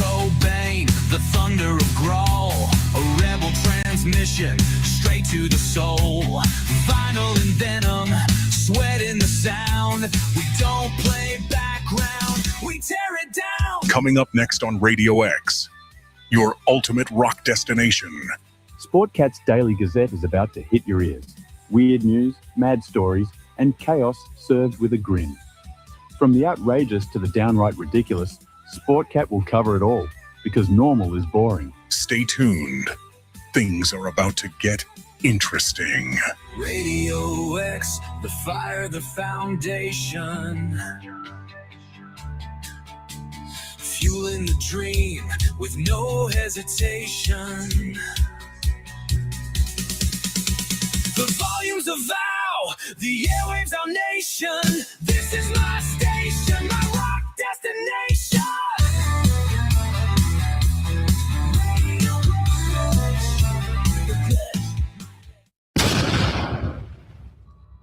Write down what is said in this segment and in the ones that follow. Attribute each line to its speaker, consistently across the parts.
Speaker 1: Cobain, the thunder of Grawl, a rebel transmission, straight to the soul. Vinyl and venom, sweat in the sound. We don't play background, we tear it down.
Speaker 2: Coming up next on Radio X, your ultimate rock destination.
Speaker 3: Sportcat's Daily Gazette is about to hit your ears. Weird news, mad stories, and chaos served with a grin. From the outrageous to the downright ridiculous, Sportcat will cover it all, because normal is boring.
Speaker 2: Stay tuned. Things are about to get interesting.
Speaker 1: Radio X, the fire, the foundation. Fueling the dream with no hesitation. The volumes of vow, the airwaves, our nation. This is my station, my rock destination.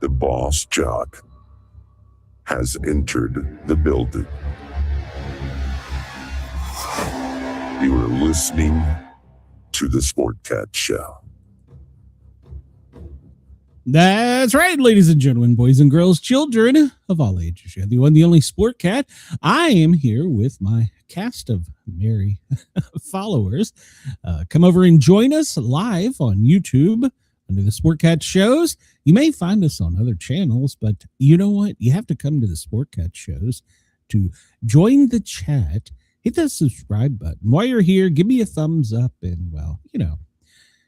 Speaker 4: The boss jock has entered the building. You are listening to the Sportcat Show.
Speaker 5: That's right, ladies and gentlemen, boys and girls, children of all ages. The one, the only Sportcat. I am here with my cast of merry followers. Come over and join us live on YouTube under the Sportcat shows. You may find us on other channels, but you know what? You have to come to the Sportcat shows to join the chat. Hit that subscribe button. While you're here, give me a thumbs up and, well, you know,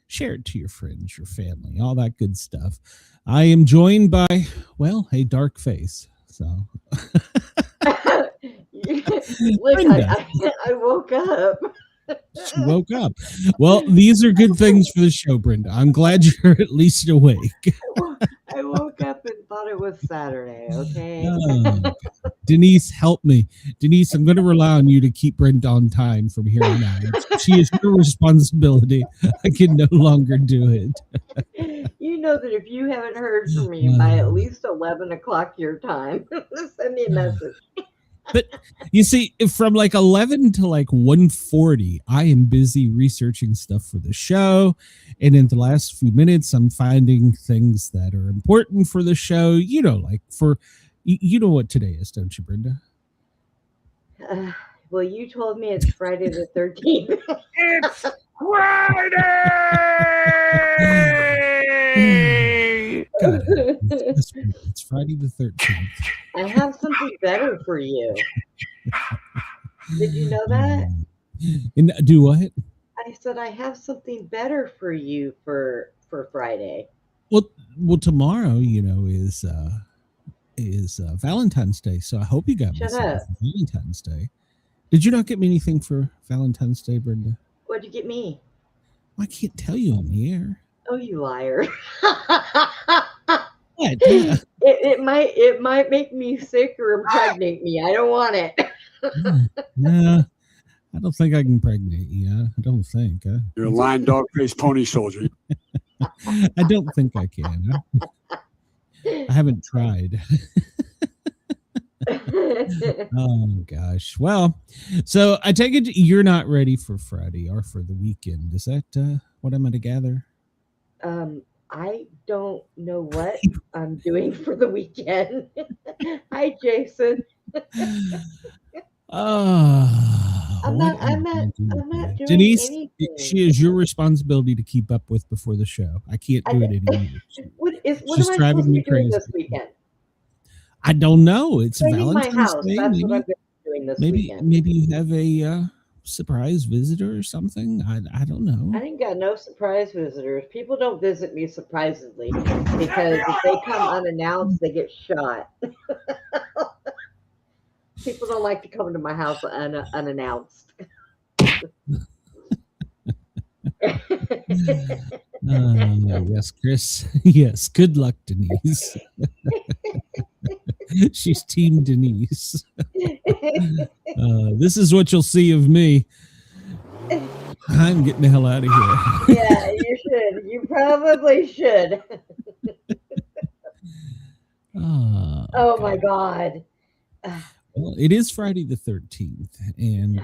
Speaker 5: share it to your friends, your family, all that good stuff. I am joined by, well, a dark face. So,
Speaker 6: look, I woke up.
Speaker 5: She woke up. Well, these are good things for the show, Brenda. I'm glad you're at least awake.
Speaker 6: I woke up and thought it was Saturday, okay?
Speaker 5: Denise, help me. Denise, I'm going to rely on you to keep Brenda on time from here on out. She is your responsibility. I can no longer do it.
Speaker 6: You know that if you haven't heard from me by at least 11 o'clock your time, send me a message.
Speaker 5: But you see, from like 11 to like 1:40, I am busy researching stuff for the show. And in the last few minutes, I'm finding things that are important for the show. You know, like you know what today is, don't you, Brenda?
Speaker 6: Well, you told me it's Friday the 13th.
Speaker 7: It's Friday!
Speaker 5: God, it's Friday the 13th.
Speaker 6: I have something better for you. Did you know that?
Speaker 5: And do what?
Speaker 6: I said I have something better for you for Friday.
Speaker 5: Well, tomorrow, you know, is Valentine's Day, so I hope you got me something for Valentine's Day. Did you not get me anything for Valentine's Day, Brenda?
Speaker 6: What'd you get me?
Speaker 5: Well, I can't tell you on the air.
Speaker 6: Oh, you liar!
Speaker 5: What?
Speaker 6: It might make me sick or impregnate me. I don't want it.
Speaker 5: Nah, I don't think I can impregnate you. I don't think.
Speaker 7: You're a lion, dog faced pony soldier.
Speaker 5: I don't think I can. I haven't tried. Oh gosh. Well, so I take it you're not ready for Friday or for the weekend. Is that what I'm going to gather?
Speaker 6: I don't know what I'm doing for the weekend. Hi, Jason. I'm not doing
Speaker 5: Denise,
Speaker 6: anything.
Speaker 5: she is your responsibility to keep up with before the show. I can't do it anymore.
Speaker 6: What
Speaker 5: She's
Speaker 6: am I
Speaker 5: driving
Speaker 6: supposed to
Speaker 5: me
Speaker 6: be doing
Speaker 5: crazy.
Speaker 6: this weekend?
Speaker 5: I don't know. It's
Speaker 6: Cleaning my
Speaker 5: Valentine's
Speaker 6: house.
Speaker 5: Day.
Speaker 6: That's
Speaker 5: Maybe,
Speaker 6: what I'm doing this
Speaker 5: maybe,
Speaker 6: weekend.
Speaker 5: maybe you have a surprise visitor or something. I don't know.
Speaker 6: I ain't got no surprise visitors. People don't visit me surprisedly because if they come unannounced, they get shot. People don't like to come to my house unannounced.
Speaker 5: Yes, Chris. Yes. Good luck, Denise. She's Team Denise. This is what you'll see of me. I'm getting the hell out of here.
Speaker 6: Yeah, you should. You probably should. Oh my God.
Speaker 5: Well, it is Friday the 13th, and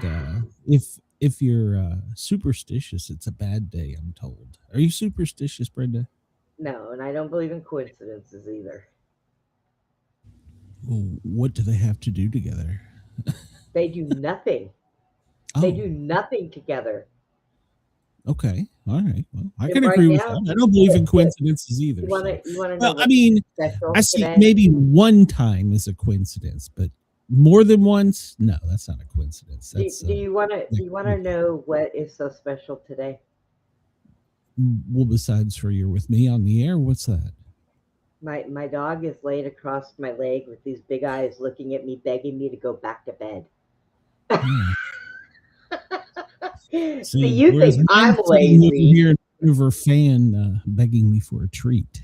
Speaker 5: if you're superstitious, it's a bad day, I'm told. Are you superstitious, Brenda?
Speaker 6: No, and I don't believe in coincidences either.
Speaker 5: Well, what do they have to do together?
Speaker 6: They do nothing. They do nothing together.
Speaker 5: Okay. All right. Well, I
Speaker 6: And
Speaker 5: can
Speaker 6: right
Speaker 5: agree with
Speaker 6: now,
Speaker 5: that. I don't believe in
Speaker 6: you
Speaker 5: coincidences either.
Speaker 6: want
Speaker 5: So.
Speaker 6: to you want to know
Speaker 5: Well, I
Speaker 6: what's
Speaker 5: mean,
Speaker 6: special
Speaker 5: I see
Speaker 6: today?
Speaker 5: maybe one time is a coincidence, but more than once, no, that's not a coincidence.
Speaker 6: Do,
Speaker 5: That's
Speaker 6: do you want to do you want to know what is so special today?
Speaker 5: well, besides for you're with me on the air, what's that?
Speaker 6: My dog is laid across my leg with these big eyes looking at me, begging me to go back to bed.
Speaker 5: Hmm.
Speaker 6: So
Speaker 5: See,
Speaker 6: you
Speaker 5: whereas
Speaker 6: think
Speaker 5: mine's
Speaker 6: I'm
Speaker 5: sitting over
Speaker 6: lazy?
Speaker 5: here in front of her fan, begging me for a treat.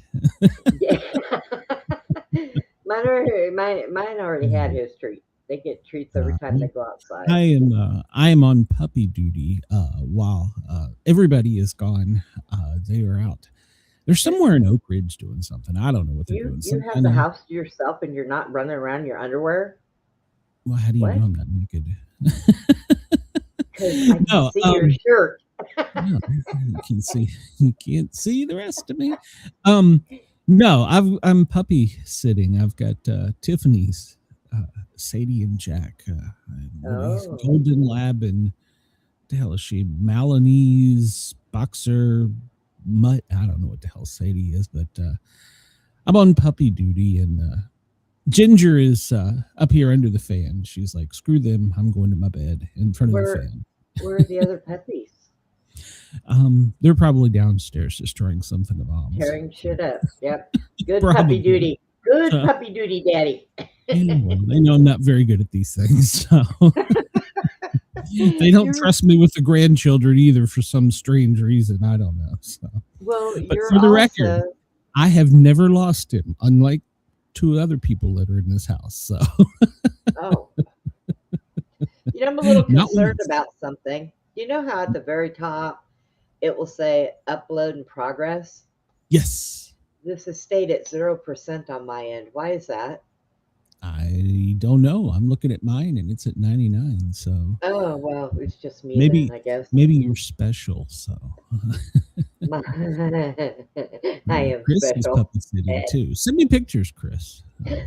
Speaker 6: Yeah. Mine already had his treat. They get treats every time they go outside.
Speaker 5: I am on puppy duty while everybody is gone. They are out. They're somewhere in Oak Ridge doing something. I don't know what they're
Speaker 6: You
Speaker 5: doing.
Speaker 6: you
Speaker 5: Some
Speaker 6: have
Speaker 5: kind
Speaker 6: the
Speaker 5: of,
Speaker 6: house to yourself and you're not running around in your underwear?
Speaker 5: well, how do you
Speaker 6: What?
Speaker 5: know I'm not naked?
Speaker 6: Because I can
Speaker 5: No,
Speaker 6: see your shirt.
Speaker 5: no, you can't see the rest of me. No, I'm puppy sitting. I've got Tiffany's, Sadie and Jack,
Speaker 6: Oh.
Speaker 5: golden lab, and what the hell is she? Malinese boxer mutt. I don't know what the hell Sadie is, but I'm on puppy duty, and Ginger is up here under the fan. She's like, "Screw them! I'm going to my bed in front of the fan."
Speaker 6: Where are the other puppies?
Speaker 5: They're probably downstairs destroying something of moms.
Speaker 6: Tearing shit up. Yep. Good
Speaker 5: Probably.
Speaker 6: puppy duty. Good puppy duty, Daddy.
Speaker 5: Yeah, well, they know I'm not very good at these things, so they don't trust me with the grandchildren either for some strange reason. I don't know. So,
Speaker 6: Well,
Speaker 5: but
Speaker 6: you're
Speaker 5: for the
Speaker 6: also,
Speaker 5: record, I have never lost him, unlike two other people that are in this house. So,
Speaker 6: oh, I'm a little
Speaker 5: Not
Speaker 6: concerned
Speaker 5: once.
Speaker 6: about something. You know how at the very top it will say upload in progress?
Speaker 5: Yes,
Speaker 6: This is stayed at 0% on my end. Why is that?
Speaker 5: I don't know. I'm looking at mine and it's at 99. So
Speaker 6: Oh, well, it's just me
Speaker 5: maybe
Speaker 6: then, I guess.
Speaker 5: maybe you're special. So
Speaker 6: I am
Speaker 5: Chris is
Speaker 6: special.
Speaker 5: puppy sitting too. Send me pictures, Chris,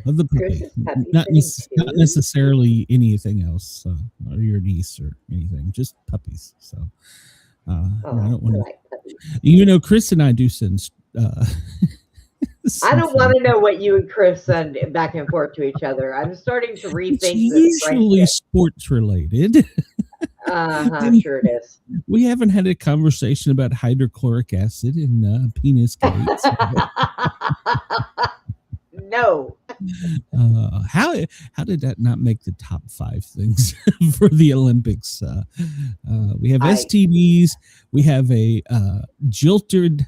Speaker 5: of the
Speaker 6: Chris
Speaker 5: puppy.
Speaker 6: is puppy
Speaker 5: Not,
Speaker 6: sitting
Speaker 5: not
Speaker 6: too.
Speaker 5: necessarily anything else, or your niece or anything. Just puppies. So I don't want
Speaker 6: I
Speaker 5: to.
Speaker 6: like puppies.
Speaker 5: Chris and I do send.
Speaker 6: I don't want to know what you and Chris send back and forth to each other. I'm starting to
Speaker 5: It's
Speaker 6: rethink this
Speaker 5: usually
Speaker 6: friendship.
Speaker 5: sports related.
Speaker 6: Sure it is.
Speaker 5: We haven't had a conversation about hydrochloric acid and penis gates.
Speaker 6: No.
Speaker 5: How did that not make the top 5 things for the Olympics? We have STDs. We have a jilted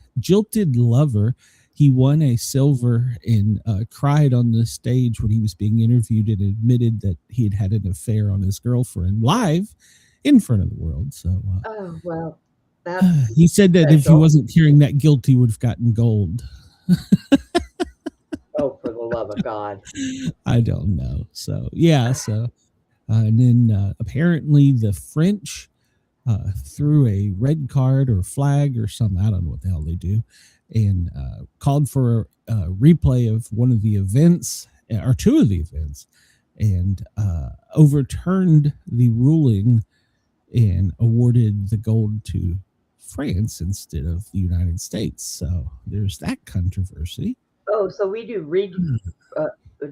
Speaker 5: lover. He won a silver and cried on the stage when he was being interviewed and admitted that he had had an affair on his girlfriend live in front of the world. So,
Speaker 6: Oh, well, that's
Speaker 5: he said that if he
Speaker 6: special.
Speaker 5: wasn't carrying that guilt, he would have gotten gold.
Speaker 6: Oh, for the love of God.
Speaker 5: I don't know. So, yeah. So, and then apparently the French threw a red card or flag or something. I don't know what the hell they do. And called for a replay of one of the events or two of the events and overturned the ruling and awarded the gold to France instead of the United States. So there's that controversy.
Speaker 6: Oh, so we do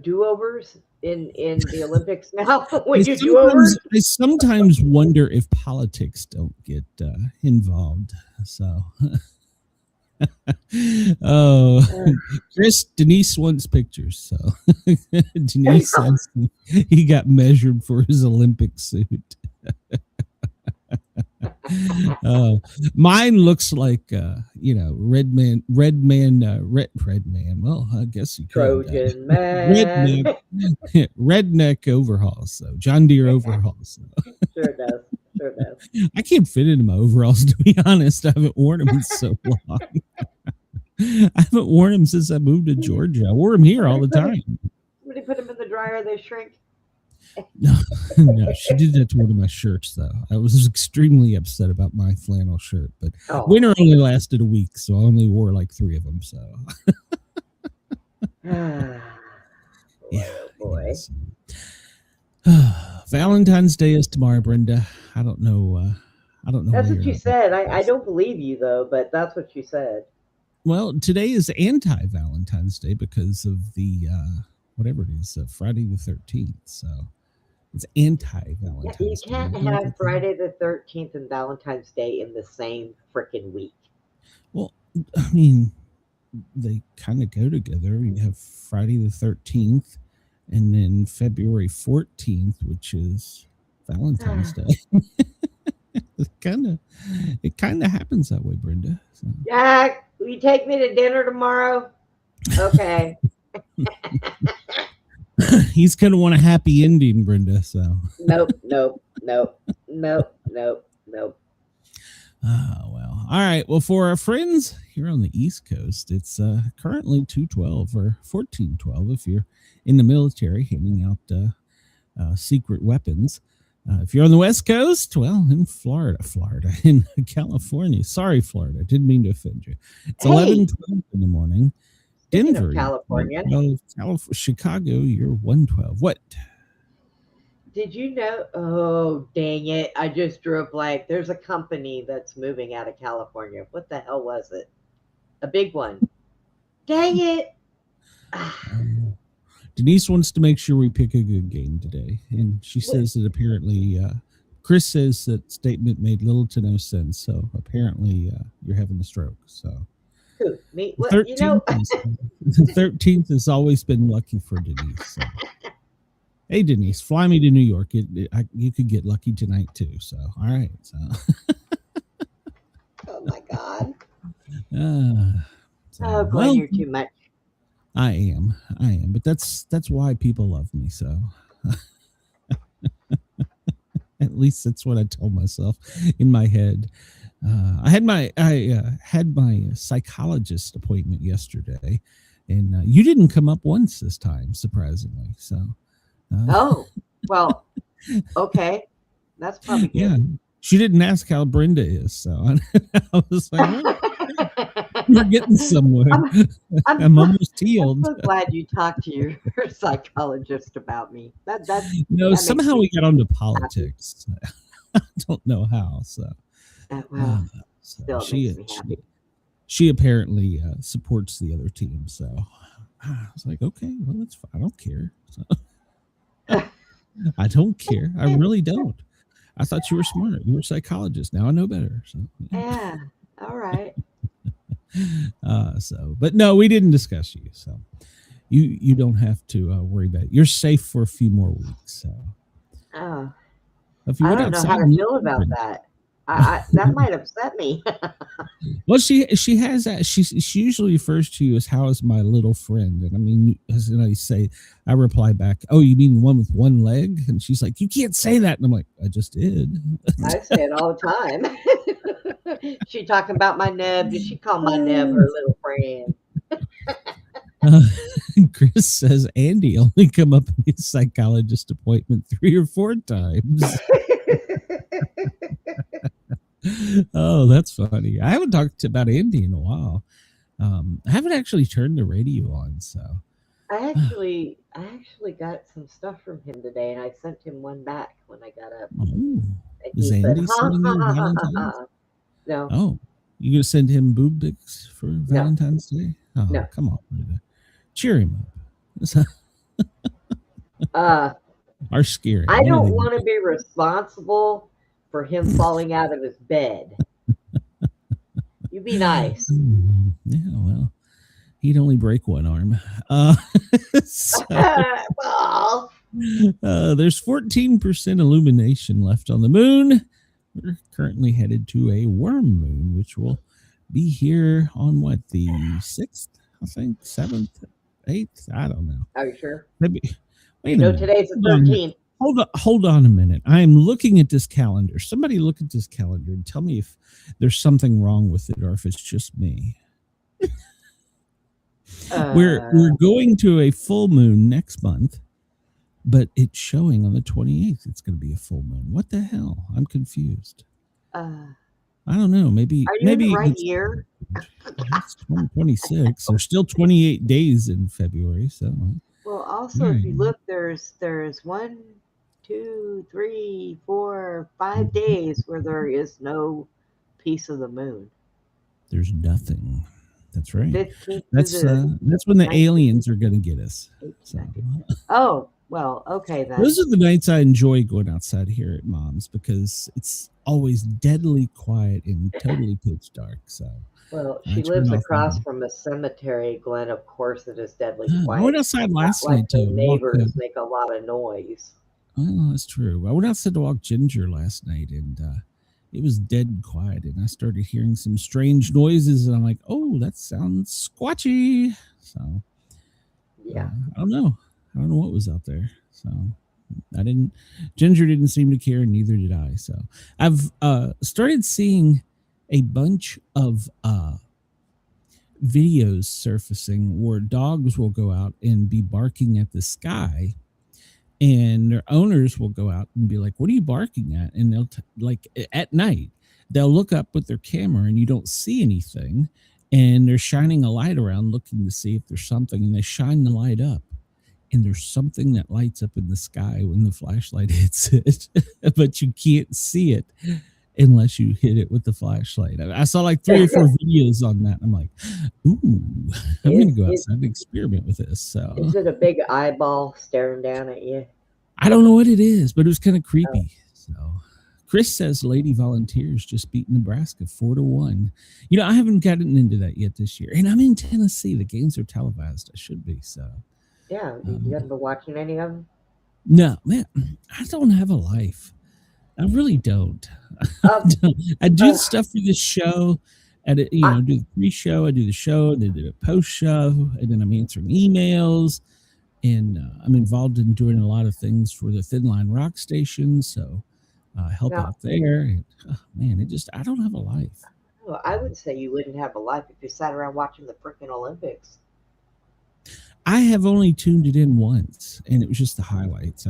Speaker 6: do-overs in the Olympics now? We do do-overs?
Speaker 5: I sometimes wonder if politics don't get involved. So... Denise wants pictures, so Denise says he got measured for his Olympic suit. Mine looks like red man. Well, I guess you could.
Speaker 6: Trojan man.
Speaker 5: Redneck overalls. So John Deere overalls. So.
Speaker 6: Sure does.
Speaker 5: I can't fit into my overalls, to be honest. I haven't worn them in so long. I haven't worn them since I moved to Georgia. I wore them here all the time.
Speaker 6: Somebody put them in the dryer, they shrink.
Speaker 5: No, no, she did that to one of my shirts, though. I was extremely upset about my flannel shirt, but
Speaker 6: Oh,
Speaker 5: winter only lasted a week, so I only wore like 3 of them. So,
Speaker 6: boy,
Speaker 5: yeah.
Speaker 6: oh boy.
Speaker 5: Valentine's Day is tomorrow, Brenda. I don't know. I don't know.
Speaker 6: That's
Speaker 5: where
Speaker 6: what
Speaker 5: you're
Speaker 6: you
Speaker 5: at.
Speaker 6: said. I don't believe you though, but that's what you said.
Speaker 5: Well, today is anti-Valentine's Day because of the whatever it is, Friday the 13th. So it's
Speaker 6: Yeah, you
Speaker 5: anti-Valentine's Day.
Speaker 6: can't have Friday the 13th and Valentine's Day in the same freaking week.
Speaker 5: Well, I mean, they kind of go together. You have Friday the 13th and then February 14th, which is Valentine's Day. It kind of happens that way, Brenda. So.
Speaker 6: Jack, will you take me to dinner tomorrow? Okay.
Speaker 5: He's going to want a happy ending, Brenda. So.
Speaker 6: Nope.
Speaker 5: Oh, well. All right. Well, for our friends here on the East Coast, it's currently 2:12 or 14:12 if you're in the military handing out secret weapons. If you're on the West Coast, well, in Florida, in California. Sorry, Florida. Didn't mean to offend you. It's
Speaker 6: Hey.
Speaker 5: 11:12 in the morning.
Speaker 6: Speaking of
Speaker 5: Denver,
Speaker 6: California.
Speaker 5: 12, Chicago, you're 1:12. What?
Speaker 6: Did you know? Oh, dang it. I just drew a blank. There's a company that's moving out of California. What the hell was it? A big one. Dang it.
Speaker 5: Denise wants to make sure we pick a good game today. And she says that apparently, Chris says that statement made little to no sense. So apparently you're having a stroke. So
Speaker 6: Who? Me?
Speaker 5: the
Speaker 6: What?
Speaker 5: 13th has always been lucky for Denise. So. Hey, Denise, fly me to New York. You could get lucky tonight, too. So, all right. So.
Speaker 6: Oh, my God.
Speaker 5: Glenn,
Speaker 6: Glenn, you're too much.
Speaker 5: I am. But that's why people love me. So, at least that's what I told myself in my head. I had my psychologist appointment yesterday, and you didn't come up once this time, surprisingly. So.
Speaker 6: Oh, well, okay. That's probably good.
Speaker 5: Yeah, she didn't ask how Brenda is, so I was like, well, we're getting somewhere. I'm almost healed.
Speaker 6: I'm so glad you talked to your psychologist about me. That
Speaker 5: somehow we got onto politics. I don't know how. So,
Speaker 6: still makes me happy.
Speaker 5: She apparently supports the other team. So I was like, okay, well, that's fine. I don't care. So. I don't care. I really don't. I thought you were smart. You were a psychologist. Now I know better. So
Speaker 6: yeah. All right.
Speaker 5: But no, we didn't discuss you. So you don't have to worry about it. You're safe for a few more weeks. So
Speaker 6: if you I don't know how to feel about that. That might upset me.
Speaker 5: Well, she has that. She usually refers to you as "How is my little friend?" And I mean, as I reply back, "Oh, you mean the one with one leg?" And she's like, "You can't say that." And I'm like, "I just did."
Speaker 6: I say it all the time. She talking about my neb. Did she call my neb her little friend?
Speaker 5: Chris says Andy only come up in his psychologist appointment 3 or 4 times. Oh, that's funny. I haven't talked about Andy in a while. I haven't actually turned the radio on, so
Speaker 6: I actually got some stuff from him today, and I sent him one back when I got up.
Speaker 5: Oh, is Andy sending you Valentine's?
Speaker 6: No.
Speaker 5: Oh, you gonna send him boob pics for Valentine's Day? Oh,
Speaker 6: no.
Speaker 5: Come on, Rita. Cheer him up. Are scary.
Speaker 6: I don't want to be responsible for him falling out of his bed. You be nice.
Speaker 5: Yeah, well, he'd only break one arm. There's 14% illumination left on the moon. We're currently headed to a worm moon, which will be here on the 6th, I think, 7th, 8th. I don't know.
Speaker 6: Are you sure?
Speaker 5: Maybe. Wait a minute.
Speaker 6: Today's the 13th.
Speaker 5: Hold on a minute. I'm looking at this calendar. Somebody look at this calendar and tell me if there's something wrong with it or if it's just me. We're going to a full moon next month, but it's showing on the 28th. It's going to be a full moon. What the hell? I'm confused.
Speaker 6: Are
Speaker 5: I don't know. Maybe
Speaker 6: you in the right
Speaker 5: it's
Speaker 6: year?
Speaker 5: 2026. There's still 28 days in February, so
Speaker 6: Well, also, if
Speaker 5: right.
Speaker 6: you look, there's 1, 2, 3, 4, 5
Speaker 5: Mm-hmm.
Speaker 6: days where there is no piece of the moon.
Speaker 5: There's nothing. That's right.
Speaker 6: 15th to the
Speaker 5: That's when the
Speaker 6: 19th.
Speaker 5: aliens are going to get us. So
Speaker 6: Oh, well, okay then.
Speaker 5: those are the nights I enjoy going outside here at Mom's because it's always deadly quiet and totally pitch dark. So
Speaker 6: Well,
Speaker 5: I
Speaker 6: she
Speaker 5: turn
Speaker 6: lives
Speaker 5: off
Speaker 6: across
Speaker 5: the-
Speaker 6: from a cemetery, Glenn. Of course, it is deadly
Speaker 5: I
Speaker 6: quiet.
Speaker 5: went outside
Speaker 6: Not
Speaker 5: last
Speaker 6: like
Speaker 5: night
Speaker 6: the
Speaker 5: to walk.
Speaker 6: neighbors make a lot of noise.
Speaker 5: Oh, that's true. I went outside to walk Ginger last night, and it was dead quiet. And I started hearing some strange noises, and I'm like, "Oh, that sounds squatchy." So
Speaker 6: Yeah.
Speaker 5: I don't know. I don't know what was out there. So Ginger didn't seem to care, and neither did I. So I've started seeing a bunch of videos surfacing where dogs will go out and be barking at the sky, and their owners will go out and be like, "What are you barking at?" And they'll like at night they'll look up with their camera and you don't see anything, and they're shining a light around looking to see if there's something, and they shine the light up, and there's something that lights up in the sky when the flashlight hits it, but you can't see it unless you hit it with the flashlight. I saw like 3 or 4 videos on that. I'm like, ooh, I'm going to go outside and experiment with this. So
Speaker 6: Is it a big eyeball staring down at you?
Speaker 5: I don't know what it is, but it was kind of creepy. So Chris says Lady Volunteers just beat Nebraska 4-1. You know, I haven't gotten into that yet this year, and I'm in Tennessee. The games are televised. I should be. So
Speaker 6: Yeah. You haven't been watching any of them?
Speaker 5: no, man, I don't have a life. I really don't. I do stuff for this show. Do the pre-show, I do the show, and then do the post-show, and then I'm answering emails, and I'm involved in doing a lot of things for the Thin Line Rock Station, so help out there. And, man, I don't have a life.
Speaker 6: Well, I would say you wouldn't have a life if you sat around watching the freaking Olympics.
Speaker 5: I have only tuned it in once, and it was just the highlights.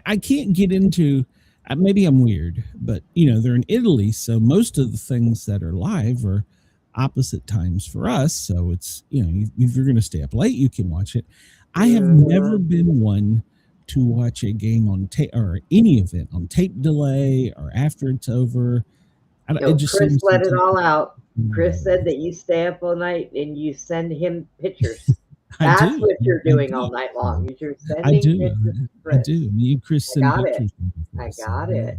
Speaker 5: I can't get into, maybe I'm weird, but they're in Italy, so most of the things that are live are opposite times for us. So it's, if you're going to stay up late, you can watch it. I have never been one to watch a game on tape or any event on tape delay or after it's over.
Speaker 6: Chris let it all out. Chris said that you stay up all night and you send him pictures. That's what you're doing all night long. You're sending pictures.
Speaker 5: I do. Me and Chris send pictures.
Speaker 6: I got it.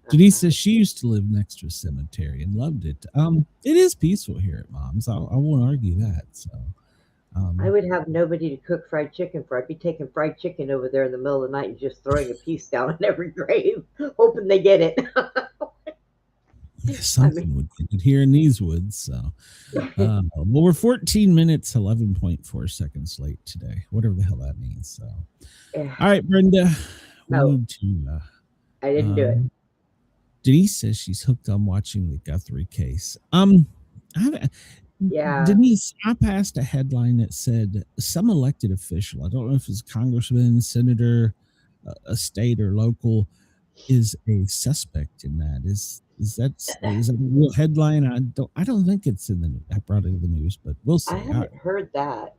Speaker 5: Denise says she used to live next to a cemetery and loved it. It is peaceful here at Mom's. I won't argue that. So
Speaker 6: I would have nobody to cook fried chicken for. I'd be taking fried chicken over there in the middle of the night and just throwing a piece down on every grave, hoping they get it.
Speaker 5: Something would get it here in these woods. So, well, we're 14 minutes, 11.4 seconds late today, whatever the hell that means. So, all right, Brenda, we need to.
Speaker 6: I didn't do it.
Speaker 5: Denise says she's hooked on watching the Guthrie case.
Speaker 6: Yeah.
Speaker 5: Denise, I passed a headline that said some elected official, I don't know if it's congressman, senator, a state or local, is a suspect in that. Is that a real headline? I don't think it's in the news. I brought it in the news, but we'll see.
Speaker 6: I haven't heard that.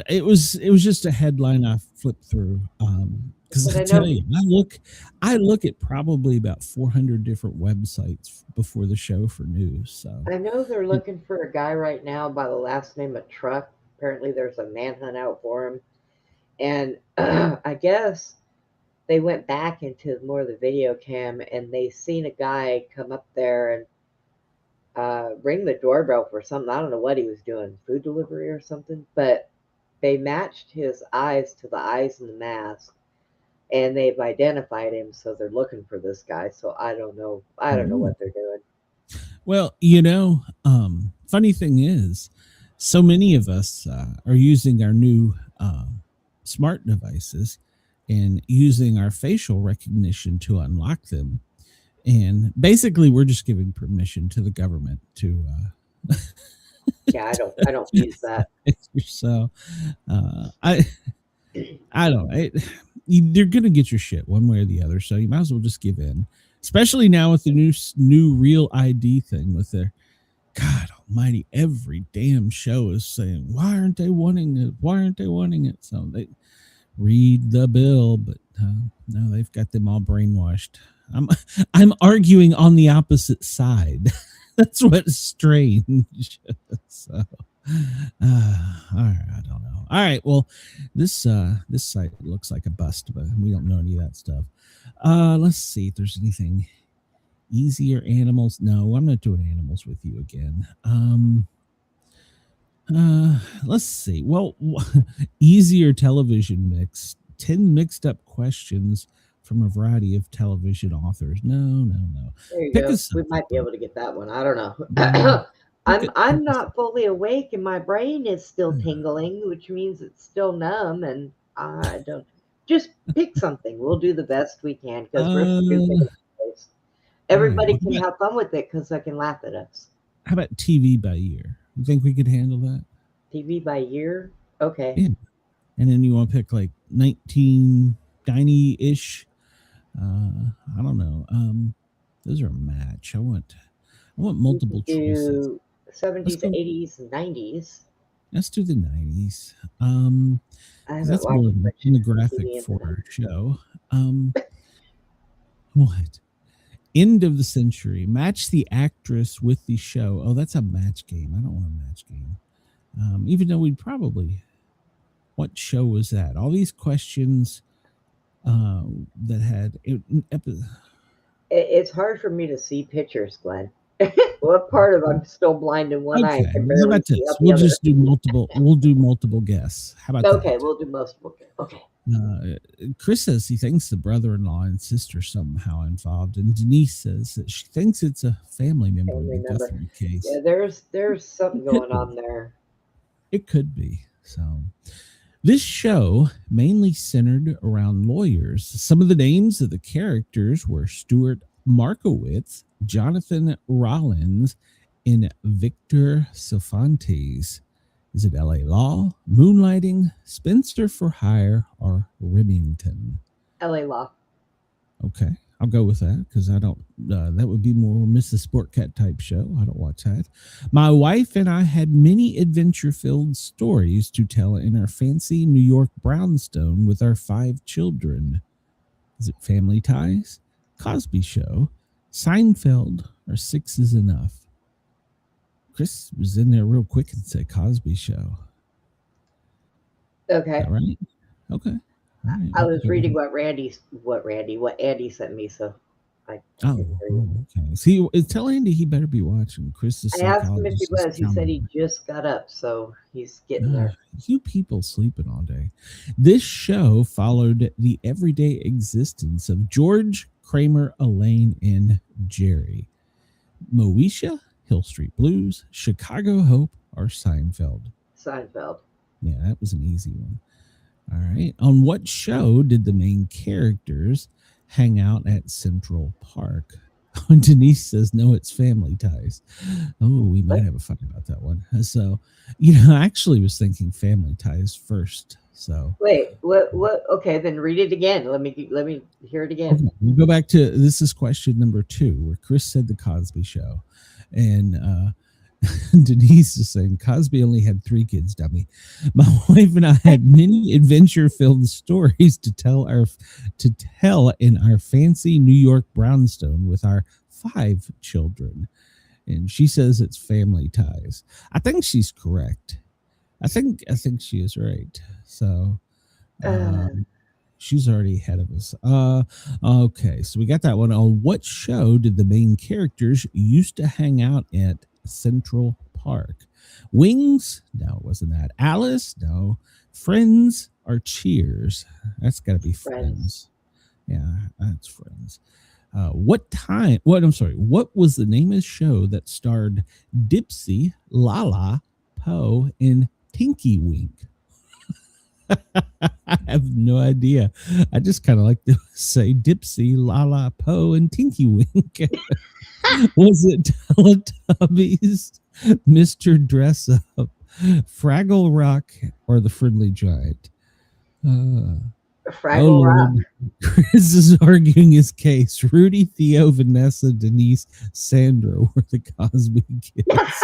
Speaker 5: It was just a headline I flipped through. Because I tell you, I look at probably about 400 different websites before the show for news. So
Speaker 6: I know they're looking for a guy right now by the last name of Truck. Apparently, there's a manhunt out for him, and I guess they went back into more of the video cam, and they seen a guy come up there and ring the doorbell for something. I don't know what he was doing, food delivery or something, but they matched his eyes to the eyes in the mask. And they've identified him, so they're looking for this guy. So I don't know. I don't know what they're doing.
Speaker 5: Well, funny thing is, so many of us are using our new smart devices and using our facial recognition to unlock them. And basically, we're just giving permission to the government to
Speaker 6: Yeah, I don't use that.
Speaker 5: So, I don't know. They're gonna get your shit one way or the other, so you might as well just give in. Especially now with the new Real ID thing with their God Almighty, every damn show is saying, "Why aren't they wanting it? Why aren't they wanting it?" So they read the bill, but no, they've got them all brainwashed. I'm arguing on the opposite side. That's what's strange. So, all right, I don't know. All right, well, this site looks like a bust, but we don't know any of that stuff. Let's see if there's anything easier. Animals? No, I'm not doing animals with you again. Let's see. Well, easier television mix. 10 mixed up questions from a variety of television authors. No.
Speaker 6: There you
Speaker 5: Pick
Speaker 6: go.
Speaker 5: us
Speaker 6: We
Speaker 5: up.
Speaker 6: might be able to get that one. I don't know. I'm not fully awake and my brain is still tingling, which means it's still numb, and I don't. Just pick something. We'll do the best we can because we're stupid. Everybody can have fun with it because they can laugh at us.
Speaker 5: How about TV by year? You think we could handle that?
Speaker 6: TV by year? Okay.
Speaker 5: Yeah. And then you want to pick like 1990-ish. I don't know. Those are a match. I want multiple choices.
Speaker 6: 70s, 80s, 90s.
Speaker 5: Let's do the 90s.
Speaker 6: That's
Speaker 5: more demographic for our show. What? End of the century. Match the actress with the show. Oh, that's a match game. I don't want a match game. Even though we'd probably. What show was that? All these questions that had.
Speaker 6: It's hard for me to see pictures, Glenn. What part of I'm still blind in one eye?
Speaker 5: How about this? We'll just do multiple. We'll do multiple guess. How about that?
Speaker 6: Okay, we'll do multiple. Okay.
Speaker 5: Chris says he thinks the brother-in-law and sister somehow involved, and Denise says that she thinks it's a family member in the Guthrie case.
Speaker 6: Yeah, there's something going on there.
Speaker 5: It could be. So, this show mainly centered around lawyers. Some of the names of the characters were Stuart Markowitz, Jonathan Rollins, and Victor Cervantes. Is it LA Law, Moonlighting, Spencer for Hire, or Remington?
Speaker 6: LA Law.
Speaker 5: Okay, I'll go with that because I don't. That would be more Mrs. Sportcat type show. I don't watch that. My wife and I had many adventure-filled stories to tell in our fancy New York brownstone with our 5 children. Is it Family Ties, Cosby Show, Seinfeld, or 6 is Enough? Chris was in there real quick and said Cosby Show.
Speaker 6: Okay.
Speaker 5: All right. Okay. All right.
Speaker 6: I was reading what Andy sent me, so I.
Speaker 5: Okay. See, tell Andy he better be watching. Chris is.
Speaker 6: I asked him if he was. He said he just got up, so he's getting there.
Speaker 5: You people sleeping all day. This show followed the everyday existence of George, Kramer, Elaine, and Jerry. Moesha, Hill Street Blues, Chicago Hope, or Seinfeld?
Speaker 6: Seinfeld.
Speaker 5: Yeah, that was an easy one. All right. On what show did the main characters hang out at Central Park? Denise says, no, it's Family Ties. Oh, we might have a fight about that one. So, I actually was thinking Family Ties first. So
Speaker 6: wait, what? Okay, then read it again. Let me hear it again.
Speaker 5: Okay, we'll go back to this is question number 2, where Chris said the Cosby Show, and Denise is saying Cosby only had 3 kids, dummy. My wife and I had many adventure-filled stories to tell in our fancy New York brownstone with our 5 children. And she says it's Family Ties. I think she's correct. I think she is right. So she's already ahead of us. Okay, so we got that one. On what show did the main characters used to hang out at Central Park? Wings? No, it wasn't that. Alice? No. Friends or Cheers? That's got to be Friends. Yeah, that's Friends. What was the name of the show that starred Dipsy, Lala, Poe, and Tinky Wink? I have no idea. I just kind of like to say Dipsy, Lala, Poe, and Tinky Wink. Was it Teletubbies, Mr. Dress Up, Fraggle Rock, or the Friendly Giant? Oh
Speaker 6: Fraggle Rock.
Speaker 5: Lord. Chris is arguing his case. Rudy, Theo, Vanessa, Denise, Sandra were the Cosby kids.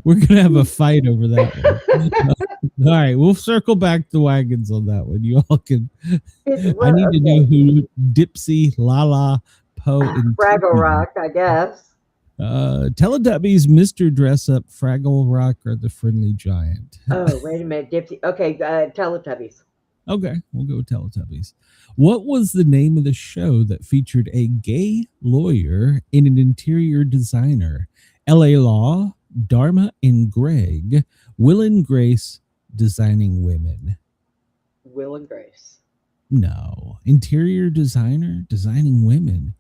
Speaker 5: We're gonna have a fight over that one. All right, we'll circle back the wagons on that one. You all can. I need to know who Dipsy, Lala, Poe, and
Speaker 6: Fraggle
Speaker 5: Tiffany.
Speaker 6: Rock, I guess.
Speaker 5: Teletubbies, Mr. Dress Up, Fraggle Rock, or the Friendly Giant.
Speaker 6: Oh, wait a minute, Dipsy. Okay, Teletubbies.
Speaker 5: Okay, we'll go with Teletubbies. What was the name of the show that featured a gay lawyer and an interior designer? L.A. Law, Dharma and Greg, Will and Grace, Designing Women.
Speaker 6: Will and Grace.
Speaker 5: No, interior designer, Designing Women.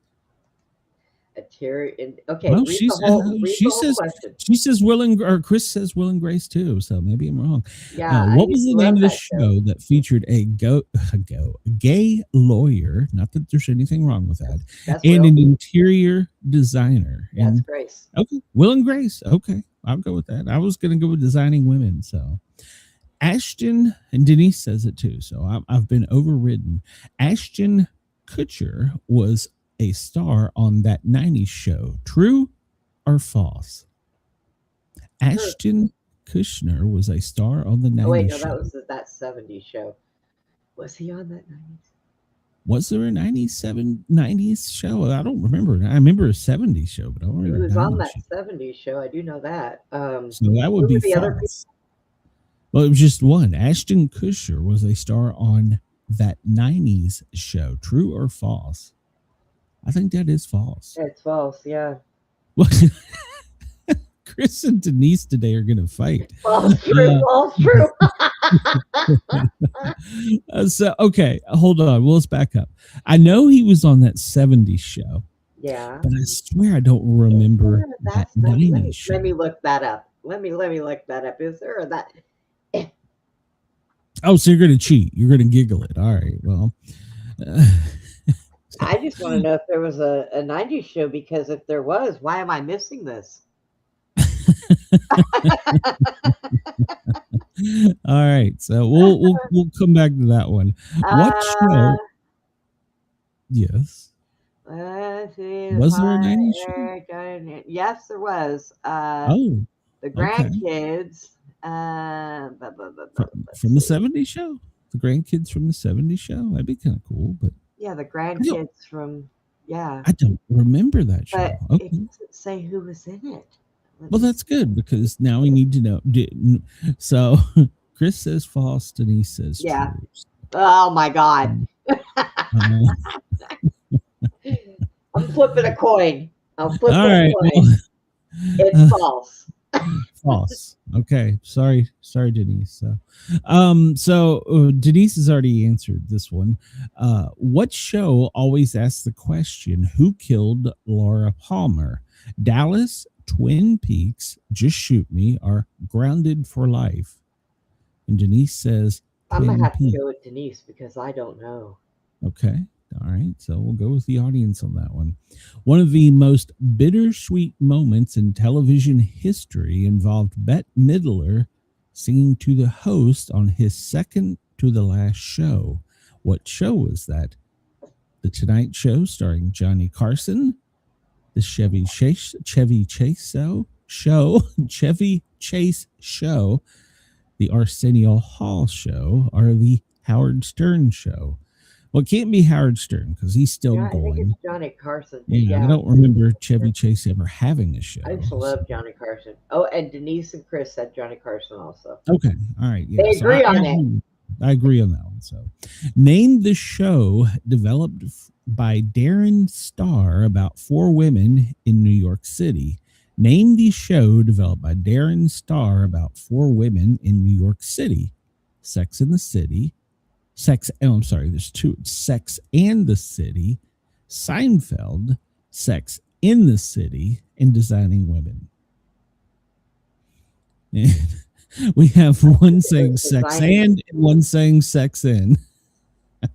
Speaker 6: Okay,
Speaker 5: Well,
Speaker 6: read the whole question.
Speaker 5: she says Will and or Chris says Will and Grace too. So maybe I'm wrong.
Speaker 6: Yeah.
Speaker 5: What was the name of the show that featured a gay lawyer? Not that there's anything wrong with that.
Speaker 6: That's
Speaker 5: And
Speaker 6: Will.
Speaker 5: an interior designer.
Speaker 6: That's
Speaker 5: And
Speaker 6: Grace.
Speaker 5: okay, Will and Grace. Okay, I'll go with that. I was going to go with Designing Women. So Ashton, and Denise says it too. So I've been overridden. Ashton Kutcher was a star on that 90s show. True or false? Ashton Kutcher was a star on the 90s
Speaker 6: Oh, wait, no,
Speaker 5: show.
Speaker 6: that was that 70s show. Was he on that 90s?
Speaker 5: Was there a 90s show? I don't remember. I remember a 70s show, but I don't
Speaker 6: He
Speaker 5: remember.
Speaker 6: was
Speaker 5: a
Speaker 6: on
Speaker 5: 90s
Speaker 6: that
Speaker 5: show.
Speaker 6: 70s show. I do know that.
Speaker 5: So that would
Speaker 6: who
Speaker 5: be
Speaker 6: were the other
Speaker 5: false. Well, it was just one. Ashton Kutcher was a star on that 90s show. True or false? I think that is false.
Speaker 6: It's false, yeah.
Speaker 5: Well, Chris and Denise today are going to fight.
Speaker 6: False, true, false, true.
Speaker 5: So, okay, hold on. Well, let's back up. I know he was on that 70s show,
Speaker 6: Yeah.
Speaker 5: but I swear I don't remember that 90s show.
Speaker 6: Let me look that up. Let me look that up. Is there that?
Speaker 5: Oh, so you're going to cheat. You're going to giggle it. All right, well.
Speaker 6: I just want to know if there was a 90s show, because if there was, why am I missing this?
Speaker 5: All right, so we'll come back to that one. What show? Yes. Was there a 90s show?
Speaker 6: Yes, there was.
Speaker 5: Oh,
Speaker 6: The
Speaker 5: okay.
Speaker 6: grandkids.
Speaker 5: From the 70s show? The grandkids from the 70s show? That'd be kind of cool, but
Speaker 6: Yeah, the grandkids from, yeah.
Speaker 5: I don't remember that show.
Speaker 6: But
Speaker 5: Okay.
Speaker 6: it doesn't say who was in it.
Speaker 5: Well, that's good, because now we need to know. So Chris says false, Denise says
Speaker 6: Yeah.
Speaker 5: true.
Speaker 6: Oh my God. I'm flipping a coin.
Speaker 5: All right.
Speaker 6: It's false.
Speaker 5: False. Okay. Sorry, Denise. So Denise has already answered this one. What show always asks the question, who killed Laura Palmer? Dallas, Twin Peaks, Just Shoot Me, or Grounded for Life? And Denise says
Speaker 6: I'm
Speaker 5: Twin
Speaker 6: gonna have to
Speaker 5: Peaks.
Speaker 6: go with Denise because I don't know.
Speaker 5: Okay. All right. So we'll go with the audience on that one. One of the most bittersweet moments in television history involved Bette Midler singing to the host on his second to the last show. What show was that? The Tonight Show starring Johnny Carson, the Chevy Chase show, the Arsenio Hall show, or the Howard Stern show? Well, it can't be Howard Stern because he's still
Speaker 6: Yeah, I think
Speaker 5: going.
Speaker 6: it's Johnny Carson.
Speaker 5: Yeah, I don't remember Chevy Chase ever having a show.
Speaker 6: I used to love Johnny Carson. Oh, and Denise and Chris said Johnny Carson also.
Speaker 5: Okay, all right. Yeah.
Speaker 6: They agree on it.
Speaker 5: I agree on that one. So, name the show developed by Darren Star about 4 women in New York City. Name the show developed by Darren Star about 4 women in New York City. Sex and the City. There's 2. Sex and the City, Seinfeld, Sex in the City, and Designing Women. And we have one saying sex and one saying sex in.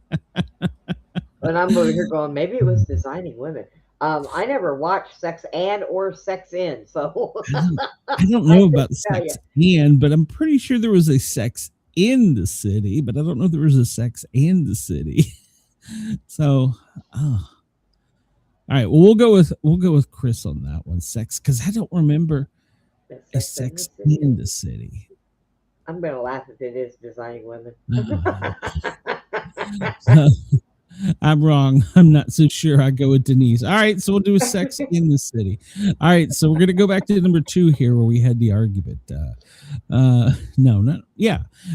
Speaker 6: But I'm over here going, maybe it was Designing Women. I never watched Sex and or Sex In, so
Speaker 5: I don't
Speaker 6: I
Speaker 5: know
Speaker 6: couldn't
Speaker 5: about
Speaker 6: tell
Speaker 5: Sex and, but I'm pretty sure there was a Sex in the City, but I don't know if there was a Sex and the City. So, all right. Well, we'll go with Chris on that one. Sex, because I don't remember a Sex in the City.
Speaker 6: I'm gonna laugh if it is Designing Women.
Speaker 5: I'm wrong. I'm not so sure. I go with Denise. All right, so we'll do a Sex in the City. All right, so we're gonna go back to number 2 here, where we had the argument.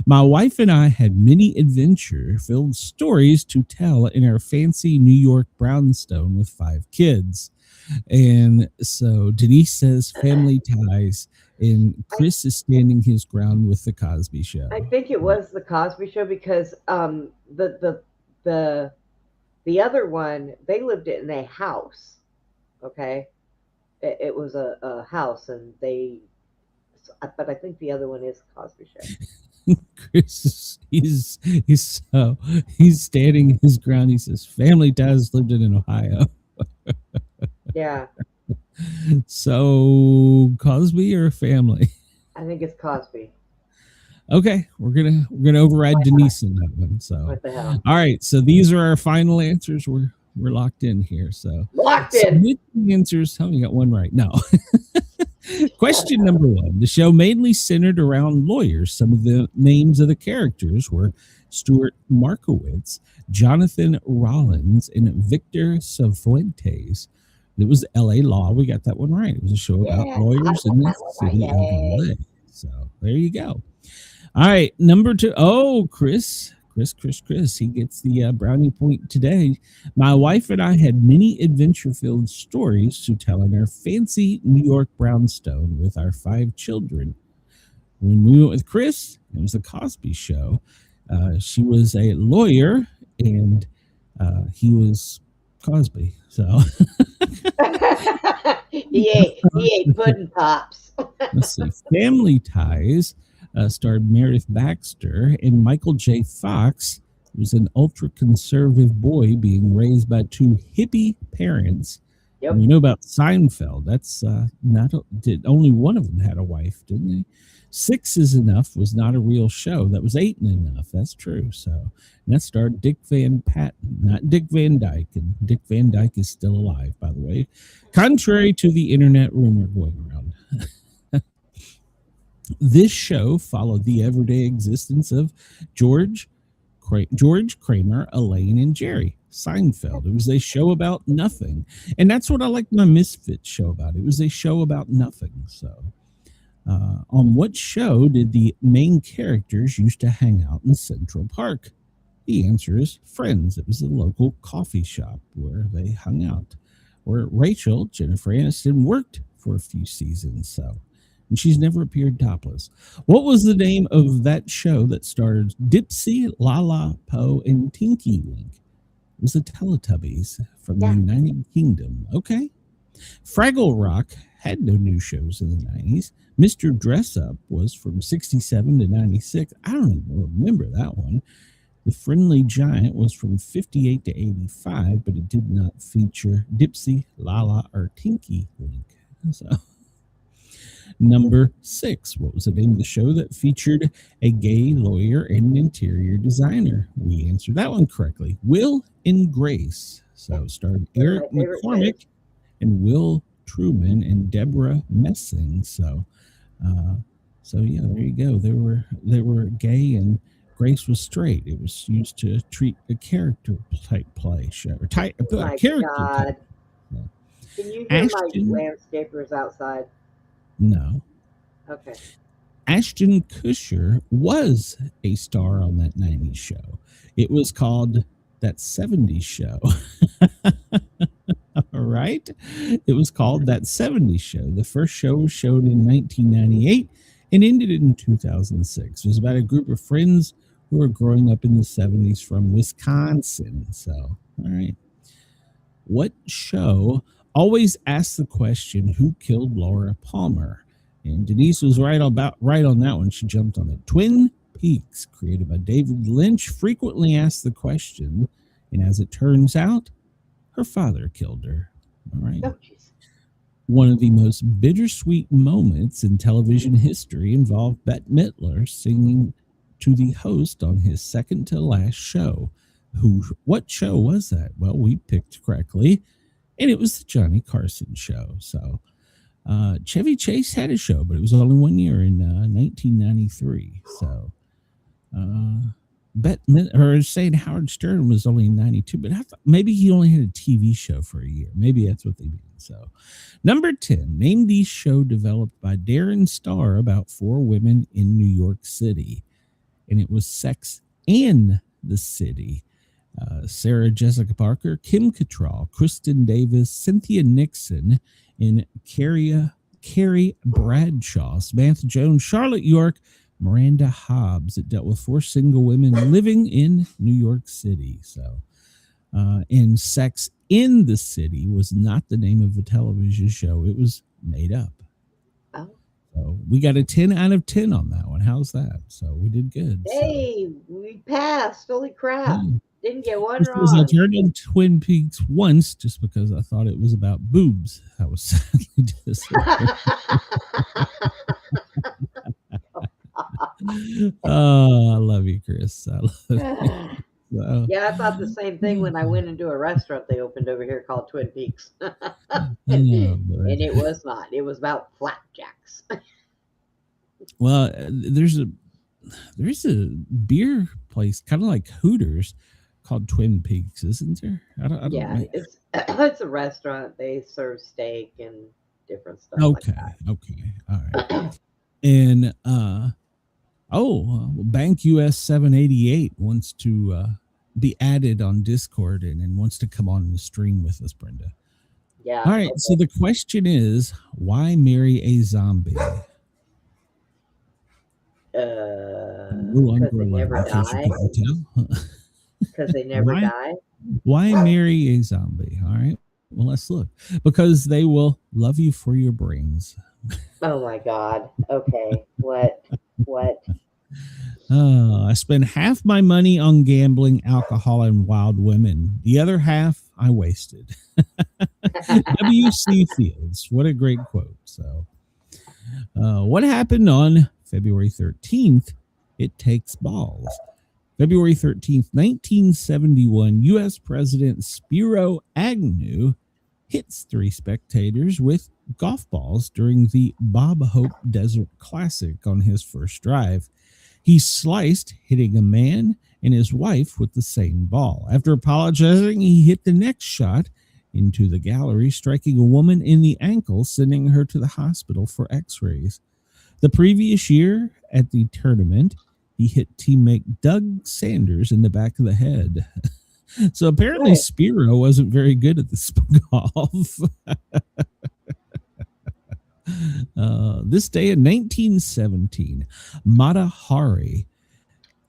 Speaker 5: My wife and I had many adventure-filled stories to tell in our fancy New York brownstone with 5 kids. And so Denise says family ties, and Chris is standing his ground with the Cosby Show.
Speaker 6: I think it was the Cosby Show because the other one, they lived in a house. Okay, it was a house, and but I think the other one is Cosby Show.
Speaker 5: Chris, he's standing his ground. He says family ties lived in Ohio.
Speaker 6: Yeah.
Speaker 5: So Cosby or family?
Speaker 6: I think it's Cosby.
Speaker 5: Okay, we're gonna override Denise in that one. So
Speaker 6: What the hell?
Speaker 5: all right, so these are our final answers. We're locked in here. So
Speaker 6: Locked in.
Speaker 5: submit the answers. Oh, you got one right. No. Question number 1. The show mainly centered around lawyers. Some of the names of the characters were Stuart Markowitz, Jonathan Rollins, and Victor Cifuentes. It was L.A. Law. We got that one right. It was a show about lawyers in the city of L.A. So there you go. All right, number 2. Oh, Chris. He gets the brownie point today. My wife and I had many adventure-filled stories to tell in our fancy New York brownstone with our 5 children. When we went with Chris, it was the Cosby Show. She was a lawyer, and he was Cosby. So
Speaker 6: he ate pudding pops.
Speaker 5: let's see. Family Ties starred Meredith Baxter, and Michael J. Fox was an ultra-conservative boy being raised by 2 hippie parents.
Speaker 6: Yep.
Speaker 5: And we know about Seinfeld. That's only one of them had a wife, didn't they? 6 is Enough was not a real show. That was 8 and Enough. That's true. So and that starred Dick Van Patten, not Dick Van Dyke. And Dick Van Dyke is still alive, by the way, contrary to the internet rumor going around. This show followed the everyday existence of George Kramer, Elaine, and Jerry. Seinfeld. It was a show about nothing. And that's what I like my Misfits show about. It was a show about nothing. So on what show did the main characters used to hang out in Central Park? The answer is Friends. It was a local coffee shop where they hung out, where Rachel, Jennifer Aniston, worked for a few seasons. So, and she's never appeared topless. What was the name of that show that starred Dipsy, Lala, Poe, and Tinky Wink? It was the Teletubbies from the United Kingdom. Okay. Fraggle Rock had no new shows in the 90s. Mr. Dress Up was from 67 to 96. I don't even remember that one. The Friendly Giant was from 58 to 85, but it did not feature Dipsy, Lala, or Tinky Wink. So, number 6. What was the name of the show that featured a gay lawyer and an interior designer? We answered that one correctly. Will and Grace. So it starred Eric McCormick and Will Truman and Deborah Messing. So yeah, there you go. They were gay and Grace was straight. It was used to treat a character type play show or type character.
Speaker 6: God.
Speaker 5: Type. Yeah.
Speaker 6: Can you hear my landscapers outside?
Speaker 5: No.
Speaker 6: Okay. Ashton
Speaker 5: Kutcher was a star on that 90s show. It was called That 70s Show. All right. It was called That 70s Show. The first show was shown in 1998 and ended in 2006. It was about a group of friends who were growing up in the 70s from Wisconsin. So, all right. What show always asks the question, who killed Laura Palmer? And Denise was right on that one. She jumped on it. Twin Peaks, created by David Lynch, frequently asked the question, and as it turns out, her father killed her. All right.
Speaker 6: Oh, jeez.
Speaker 5: One of the most bittersweet moments in television history involved Bette Midler singing to the host on his second to last show. What show was that? Well, we picked correctly, and it was the Johnny Carson show. So Chevy Chase had a show, but it was only 1 year in 1993. So saying Howard Stern was only in 92, but I thought maybe he only had a TV show for a year. Maybe that's what they mean. So number 10, name the show developed by Darren Star about 4 women in New York City. And it was Sex and the City. Sarah Jessica Parker, Kim Cattrall, Kristen Davis, Cynthia Nixon, and Carrie Bradshaw, Samantha Jones, Charlotte York, Miranda Hobbs. It dealt with 4 single women living in New York City. So, and Sex in the City was not the name of the television show. It was made up.
Speaker 6: Oh.
Speaker 5: So we got a 10 out of 10 on that one. How's that? So we did good.
Speaker 6: Hey, we passed. Holy crap.
Speaker 5: Yeah.
Speaker 6: Didn't get one
Speaker 5: Because I
Speaker 6: wrong.
Speaker 5: turned on Twin Peaks once just because I thought it was about boobs. I was sadly disappointed. Oh, I love you, Chris. I love you. So,
Speaker 6: Yeah, I thought the same thing when I went into a restaurant they opened over here called Twin Peaks.
Speaker 5: oh,
Speaker 6: And
Speaker 5: boy.
Speaker 6: it was not. It was about flapjacks.
Speaker 5: Well, there's a beer place kind of like Hooters called Twin Peaks, isn't there? I don't
Speaker 6: Yeah,
Speaker 5: know.
Speaker 6: it's a restaurant. They serve steak and different stuff
Speaker 5: Okay.
Speaker 6: like
Speaker 5: Okay. All right. And Bank US 788 wants to be added on Discord and wants to come on the stream with us, Brenda.
Speaker 6: Yeah.
Speaker 5: All right.
Speaker 6: okay.
Speaker 5: So the question is, why marry a zombie?
Speaker 6: Because they never die. Because they never
Speaker 5: Why?
Speaker 6: die.
Speaker 5: Why marry a zombie? All right. Well, let's look. Because they will love you for your brains.
Speaker 6: Oh my God. Okay. What?
Speaker 5: I spend half my money on gambling, alcohol, and wild women. The other half I wasted. W.C. Fields. What a great quote. So, what happened on February 13th? It takes balls. February 13th, 1971, U.S. President Spiro Agnew hits 3 spectators with golf balls during the Bob Hope Desert Classic on his first drive. He sliced, hitting a man and his wife with the same ball. After apologizing, he hit the next shot into the gallery, striking a woman in the ankle, sending her to the hospital for x-rays. The previous year at the tournament, he hit teammate Doug Sanders in the back of the head. So apparently Spiro wasn't very good at this golf. This day in 1917, Mata Hari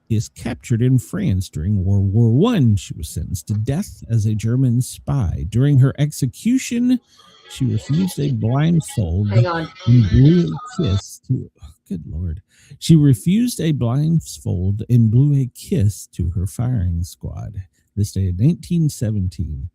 Speaker 5: is captured in France during World War I. She was sentenced to death as a German spy. During her execution, she refused a blindfold
Speaker 6: Hang on.
Speaker 5: and blew a kiss to. Good Lord. She refused a blindfold and blew a kiss to her firing squad. This day in 1917,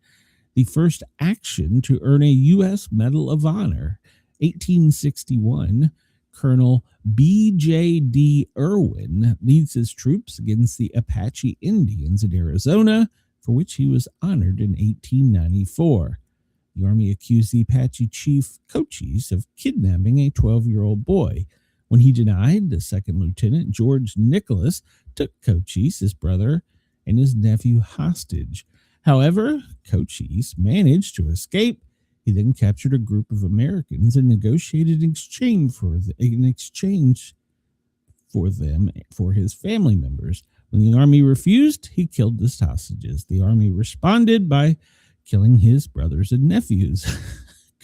Speaker 5: the first action to earn a U.S. Medal of Honor. 1861, Colonel B.J.D. Irwin leads his troops against the Apache Indians in Arizona, for which he was honored in 1894. The Army accused the Apache chief Cochise of kidnapping a 12-year-old boy. When he denied, the second lieutenant, George Nicholas, took Cochise, his brother, and his nephew hostage. However, Cochise managed to escape. He then captured a group of Americans and negotiated an exchange for them for his family members. When the Army refused, he killed the hostages. The Army responded by killing his brothers and nephews.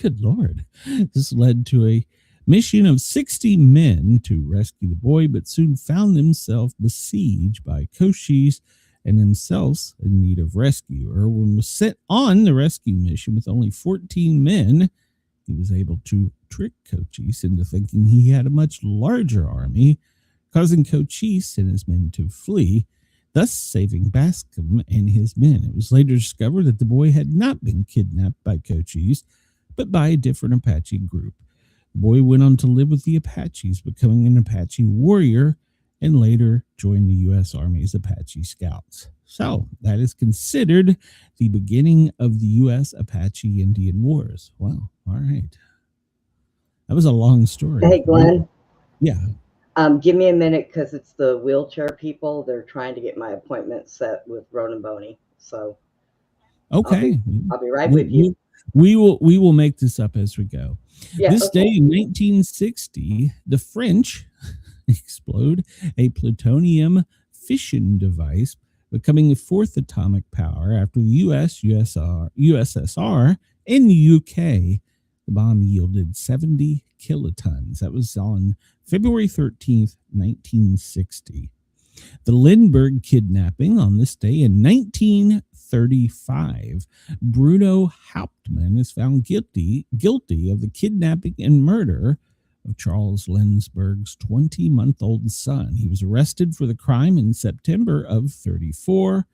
Speaker 5: Good Lord. This led to a mission of 60 men to rescue the boy, but soon found themselves besieged by Cochise and themselves in need of rescue. Irwin was sent on the rescue mission with only 14 men. He was able to trick Cochise into thinking he had a much larger army, causing Cochise and his men to flee. thus saving Bascom and his men. It was later discovered that the boy had not been kidnapped by Cochise, but by a different Apache group. The boy went on to live with the Apaches, becoming an Apache warrior, and later joined the U.S. Army's Apache Scouts. So that is considered the beginning of the U.S. Apache Indian Wars. Wow. All right. That was a long story.
Speaker 6: Hey, Glenn.
Speaker 5: Yeah.
Speaker 6: Give me a minute because it's the wheelchair people. They're trying to get my appointment set with Ronan Boney. So
Speaker 5: okay.
Speaker 6: I'll be right with you.
Speaker 5: We will make this up as we go.
Speaker 6: Yeah,
Speaker 5: This day in 1960, the French explode a plutonium fission device, becoming the fourth atomic power after the USSR, and the UK. The bomb yielded 70 kilotons. That was on February 13th, 1960. The Lindbergh kidnapping on this day in 1935. Bruno Hauptmann is found guilty of the kidnapping and murder of Charles Lindbergh's 20-month-old son. He was arrested for the crime in September of 34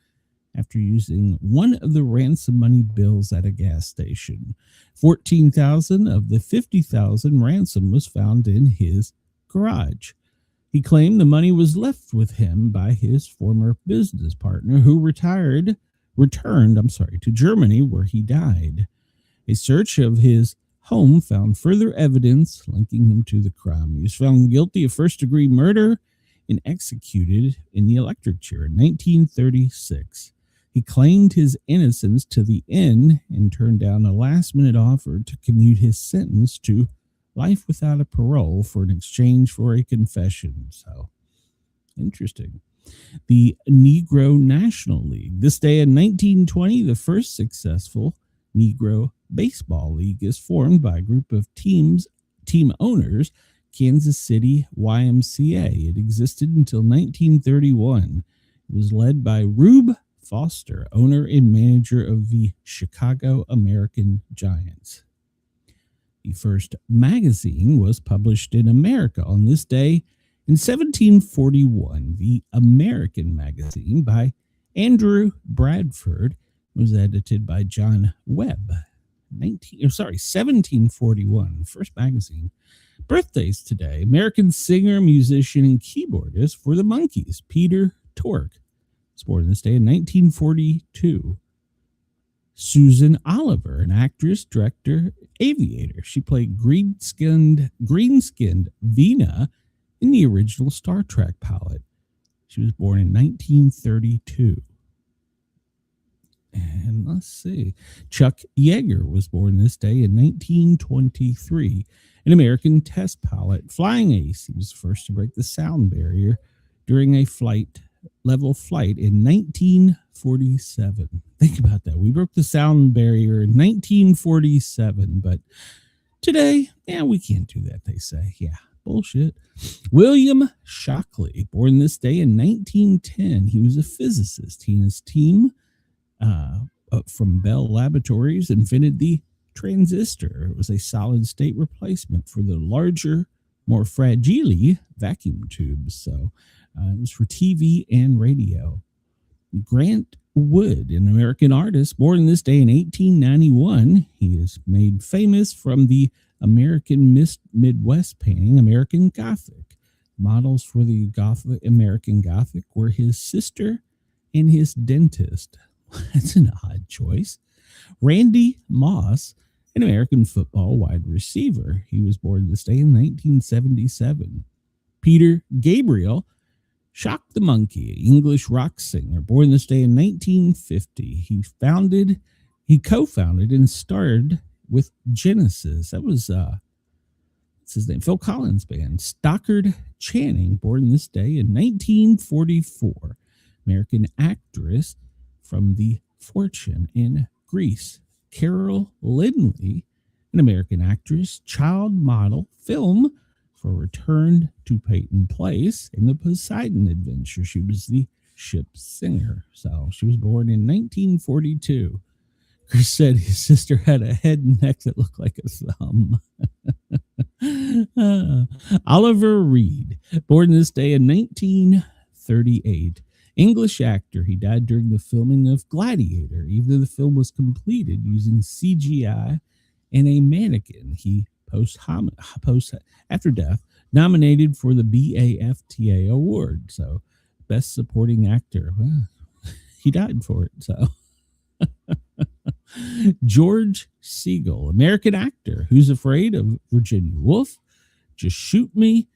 Speaker 5: after using one of the ransom money bills at a gas station. 14,000 of the 50,000 ransom was found in his garage. He claimed the money was left with him by his former business partner, who returned to Germany, where he died. A search of his home found further evidence linking him to the crime. He was found guilty of first-degree murder and executed in the electric chair in 1936. He claimed his innocence to the end and turned down a last-minute offer to commute his sentence to life without a parole for an exchange for a confession. So, interesting. The Negro National League. This day in 1920, the first successful Negro Baseball League is formed by a group of team owners, Kansas City YMCA. It existed until 1931. It was led by Rube Foster, owner and manager of the Chicago American Giants. The first magazine was published in America on this day in 1741. The American Magazine by Andrew Bradford was edited by John Webb. 1741, the first magazine. Birthdays today: American singer, musician, and keyboardist for the Monkees, Peter Tork, was born this day in 1942. Susan Oliver, an actress, director, aviator. She played green-skinned Vina in the original Star Trek pilot. She was born in 1932. And let's see. Chuck Yeager was born this day in 1923. An American test pilot, flying ace. He was the first to break the sound barrier during a level flight in 1947. Think about that. We broke the sound barrier in 1947, but today, we can't do that, they say. Yeah, bullshit. William Shockley, born this day in 1910. He was a physicist. He and his team from Bell Laboratories invented the transistor. It was a solid state replacement for the larger, more fragile vacuum tubes. So it was for TV and radio. Grant Wood, an American artist, born this day in 1891. He is made famous from the American Midwest painting, American Gothic. Models for the American Gothic were his sister and his dentist. That's an odd choice. Randy Moss, an American football wide receiver. He was born this day in 1977. Peter Gabriel, Shock the Monkey, English rock singer, born this day in 1950. He co-founded and starred with Genesis. That was what's his name? Phil Collins' band. Stockard Channing, born this day in 1944. American actress from The Fortune in Greece. Carol Lindley, an American actress, child model, film for Return to Peyton Place in the Poseidon Adventure. She was the ship's singer. So she was born in 1942. Chris said his sister had a head and neck that looked like a thumb. Oliver Reed, born this day in 1938. English actor. He died during the filming of Gladiator. Even though the film was completed using CGI and a mannequin, he after death nominated for the BAFTA award. So, best supporting actor. Well, he died for it. So, George Siegel, American actor. Who's Afraid of Virginia Woolf, Just Shoot Me,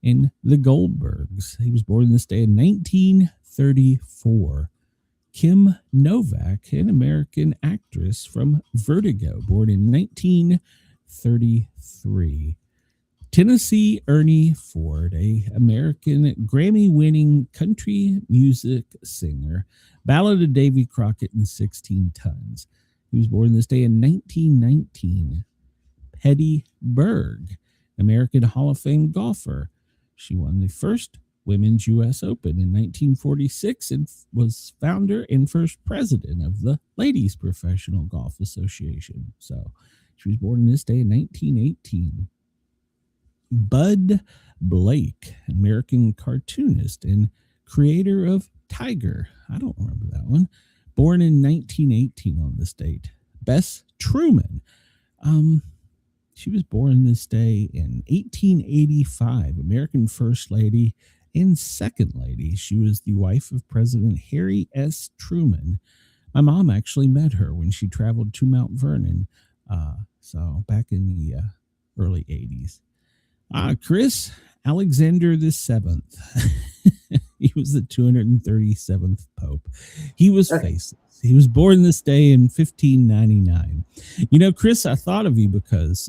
Speaker 5: and The Goldbergs. He was born this day in 1934. Kim Novak, an American actress from Vertigo, born in 1933. Tennessee Ernie Ford, a American Grammy-winning country music singer, Ballad of Davy Crockett and 16 Tons. He was born this day in 1919. Petty Berg, American Hall of Fame golfer. She won the first Women's U.S. Open in 1946 and was founder and first president of the Ladies Professional Golf Association. So she was born this day in 1918. Bud Blake, American cartoonist and creator of Tiger. I don't remember that one. Born in 1918 on this date. Bess Truman. She was born this day in 1885. American First Lady and Second Lady. She was the wife of President Harry S. Truman. My mom actually met her when she traveled to Mount Vernon. So back in the early 80s. Chris Alexander VII. He was the 237th Pope. He was faceless. He was born this day in 1599. You know, Chris, I thought of you because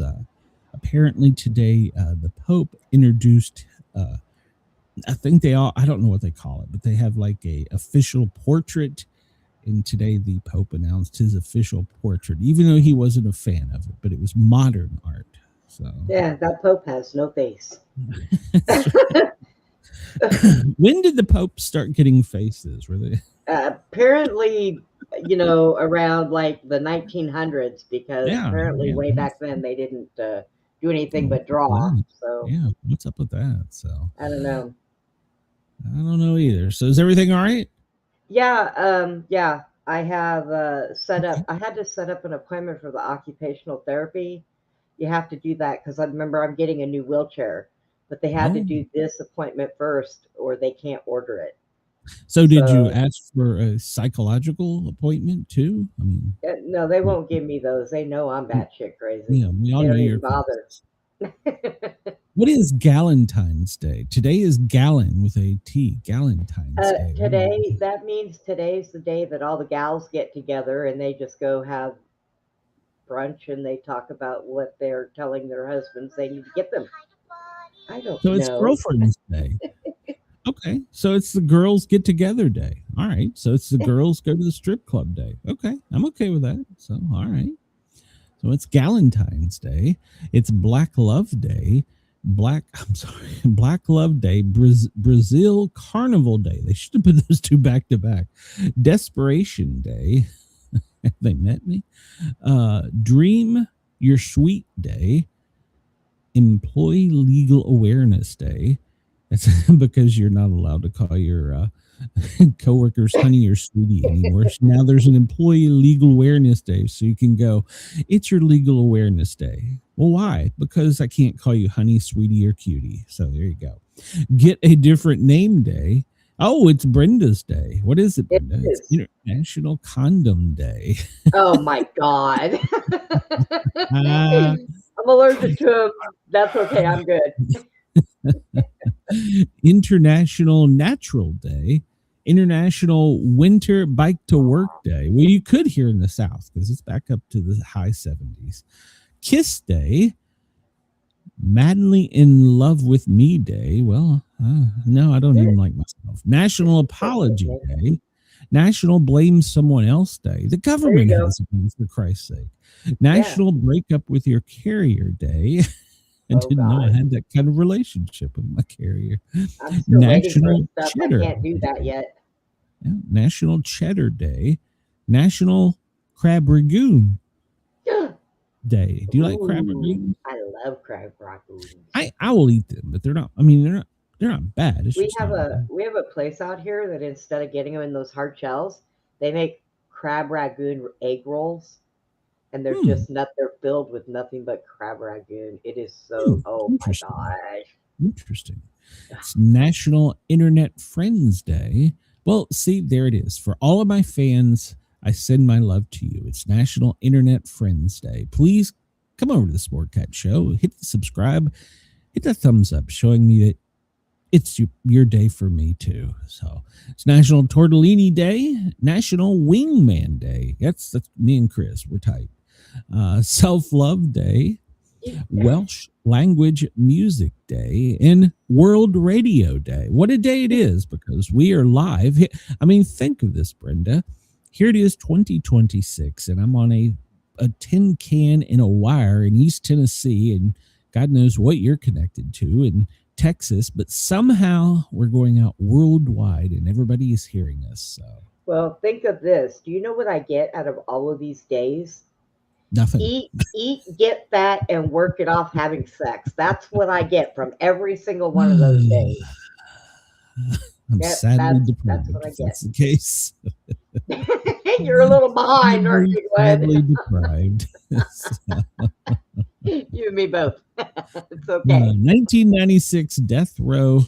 Speaker 5: apparently today the Pope introduced, I think I don't know what they call it, but they have like a official portrait. And today the Pope announced his official portrait, even though he wasn't a fan of it, but it was modern art. So
Speaker 6: yeah, that Pope has no face.
Speaker 5: When did the Pope start getting faces? Were they
Speaker 6: apparently, around like the 1900s, because apparently way back then they didn't do anything but draw.
Speaker 5: Wow.
Speaker 6: So
Speaker 5: yeah, what's up with that? So
Speaker 6: I don't know.
Speaker 5: I don't know either. So is everything all right?
Speaker 6: Yeah. I have set up. I had to set up an appointment for the occupational therapy. You have to do that because I remember I'm getting a new wheelchair, but they had to do this appointment first, or they can't order it.
Speaker 5: So did you ask for a psychological appointment too? I mean,
Speaker 6: no, they won't give me those. They know I'm batshit crazy.
Speaker 5: Yeah, we all
Speaker 6: they
Speaker 5: know
Speaker 6: don't
Speaker 5: you're
Speaker 6: even bother.
Speaker 5: What is Galentine's Day? Today is Gallon with a T. Galentine's Day.
Speaker 6: Today, that means today's the day that all the gals get together and they just go have brunch and they talk about what they're telling their husbands they need to get them. I don't know.
Speaker 5: So it's Girlfriend's Day. Okay, so it's the girls get together day. All right, so it's the girls go to the strip club day. Okay, I'm okay with that. So all right, so it's Galentine's Day. It's Black Love Day. Black Love Day. Brazil Carnival Day. They should have put those two back to back. Desperation Day. Have they met me? Dream Your Sweet Day. Employee Legal Awareness Day. That's because you're not allowed to call your coworkers honey or sweetie anymore. So now there's an Employee Legal Awareness Day, so you can go, it's your Legal Awareness Day. Well, why? Because I can't call you honey, sweetie, or cutie. So there you go. Get a Different Name Day. Oh, it's Brenda's Day. What is it, Brenda? It's International Condom Day.
Speaker 6: Oh, my God. I'm allergic to them. That's okay. I'm good.
Speaker 5: International Natural Day. International Winter Bike to Work Day. Well, you could here in the South because it's back up to the high 70s. Kiss Day. Madly in Love with Me Day. Well, no, I don't even like myself. National Apology Day. National Blame Someone Else Day. The government has it, for Christ's sake. National Break Up with Your Carrier Day. I didn't know I had that kind of relationship with my carrier.
Speaker 6: I'm still
Speaker 5: National Cheddar.
Speaker 6: I can't do that yet.
Speaker 5: Yeah, National Cheddar Day. National Crab Ragoon Day. Do you like crab ragoons?
Speaker 6: I love crab ragoons.
Speaker 5: I will eat them, but they're not They're not bad. It's
Speaker 6: We
Speaker 5: just
Speaker 6: have
Speaker 5: not
Speaker 6: a
Speaker 5: bad.
Speaker 6: we have a place out here that instead of getting them in those hard shells, they make crab ragoon egg rolls, and they're
Speaker 5: Hmm.
Speaker 6: just they're filled with nothing but crab ragoon. It is
Speaker 5: Hmm.
Speaker 6: so, oh my
Speaker 5: Interesting.
Speaker 6: gosh.
Speaker 5: Interesting. It's National Internet Friends Day. Well, see, there it is. For all of my fans, I send my love to you. It's National Internet Friends Day. Please come over to the Sportcat Show, hit the subscribe, hit the thumbs up, showing me that it's your day for me too. So it's National Tortellini Day, National Wingman Day. That's me and Chris. We're tight. Self-Love Day, Welsh Language Music Day, and World Radio Day. What a day it is, because we are live. I mean, think of this, Brenda. Here it is, 2026, and I'm on a tin can in a wire in East Tennessee, and God knows what you're connected to in Texas, but somehow we're going out worldwide and everybody is hearing us. So
Speaker 6: Well, think of this. Do you know what I get out of all of these days?
Speaker 5: nothing.
Speaker 6: Eat, get fat, and work it off having sex. That's what I get from every single one of those days.
Speaker 5: I'm
Speaker 6: Yep,
Speaker 5: sadly
Speaker 6: that's
Speaker 5: deprived
Speaker 6: what I
Speaker 5: if
Speaker 6: get.
Speaker 5: that's the case.
Speaker 6: You're a little behind, aren't you,
Speaker 5: Sadly
Speaker 6: Glenn?
Speaker 5: deprived.
Speaker 6: You and me both. It's okay.
Speaker 5: 1996 Death Row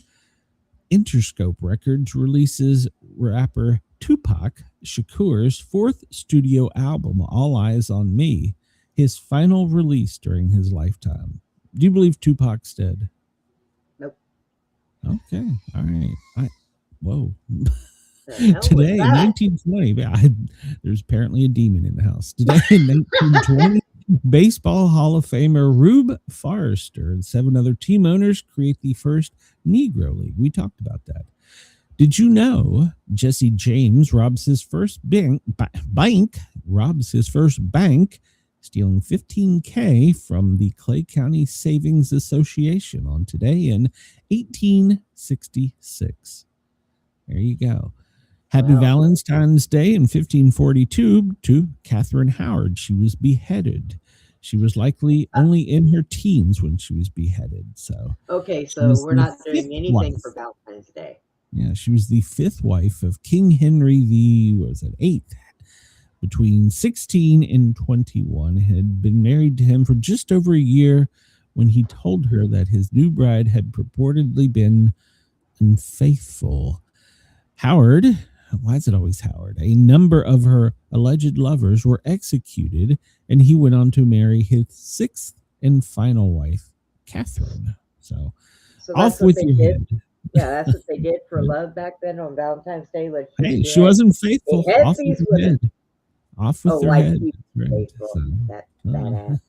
Speaker 5: Interscope Records releases rapper Tupac Shakur's fourth studio album, All Eyes on Me, his final release during his lifetime. Do you believe Tupac's dead?
Speaker 6: Nope.
Speaker 5: Okay. All right. Whoa.
Speaker 6: The hell was
Speaker 5: Today,
Speaker 6: that?
Speaker 5: 1920, there's apparently a demon in the house. Today, in 1920, Baseball Hall of Famer Rube Forrester and 7 other team owners create the first Negro League. We talked about that. Did you know Jesse James robs his first bank, stealing $15K from the Clay County Savings Association on today in 1866? There you go. Happy
Speaker 6: Wow.
Speaker 5: Valentine's Day in 1542 to Catherine Howard. She was beheaded. She was likely only in her teens when she was beheaded. So
Speaker 6: Okay,
Speaker 5: she
Speaker 6: so
Speaker 5: was
Speaker 6: we're
Speaker 5: the
Speaker 6: not doing
Speaker 5: fifth
Speaker 6: anything
Speaker 5: wife.
Speaker 6: for Valentine's Day.
Speaker 5: Yeah, she was the 5th wife of King Henry the 8th. Between 16 and 21, had been married to him for just over a year when he told her that his new bride had purportedly been unfaithful. Howard, why is it always Howard? A number of her alleged lovers were executed, and he went on to marry his 6th and final wife, Catherine. So
Speaker 6: So
Speaker 5: off
Speaker 6: that's what
Speaker 5: with
Speaker 6: they
Speaker 5: your
Speaker 6: did.
Speaker 5: head.
Speaker 6: Yeah, that's what they did for love back then on Valentine's Day. Like
Speaker 5: Hey, she wasn't faithful.
Speaker 6: They had
Speaker 5: Off
Speaker 6: these
Speaker 5: with her
Speaker 6: women.
Speaker 5: head. Off with
Speaker 6: Oh,
Speaker 5: her
Speaker 6: like
Speaker 5: head.
Speaker 6: he's
Speaker 5: Right.
Speaker 6: faithful.
Speaker 5: So,
Speaker 6: That badass.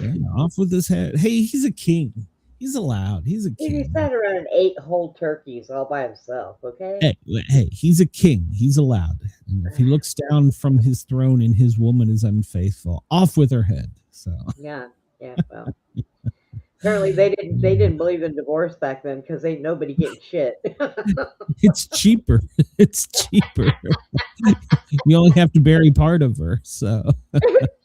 Speaker 5: yeah, off with his head. Hey, he's a king. He's allowed. He's a
Speaker 6: He
Speaker 5: king.
Speaker 6: sat around and ate whole turkeys all by himself, okay?
Speaker 5: Hey, he's a king. He's allowed. And if he looks down from his throne and his woman is unfaithful, off with her head. So
Speaker 6: Yeah, well. Apparently they didn't believe in divorce back then because ain't nobody getting shit.
Speaker 5: it's cheaper. It's cheaper. You only have to bury part of her. So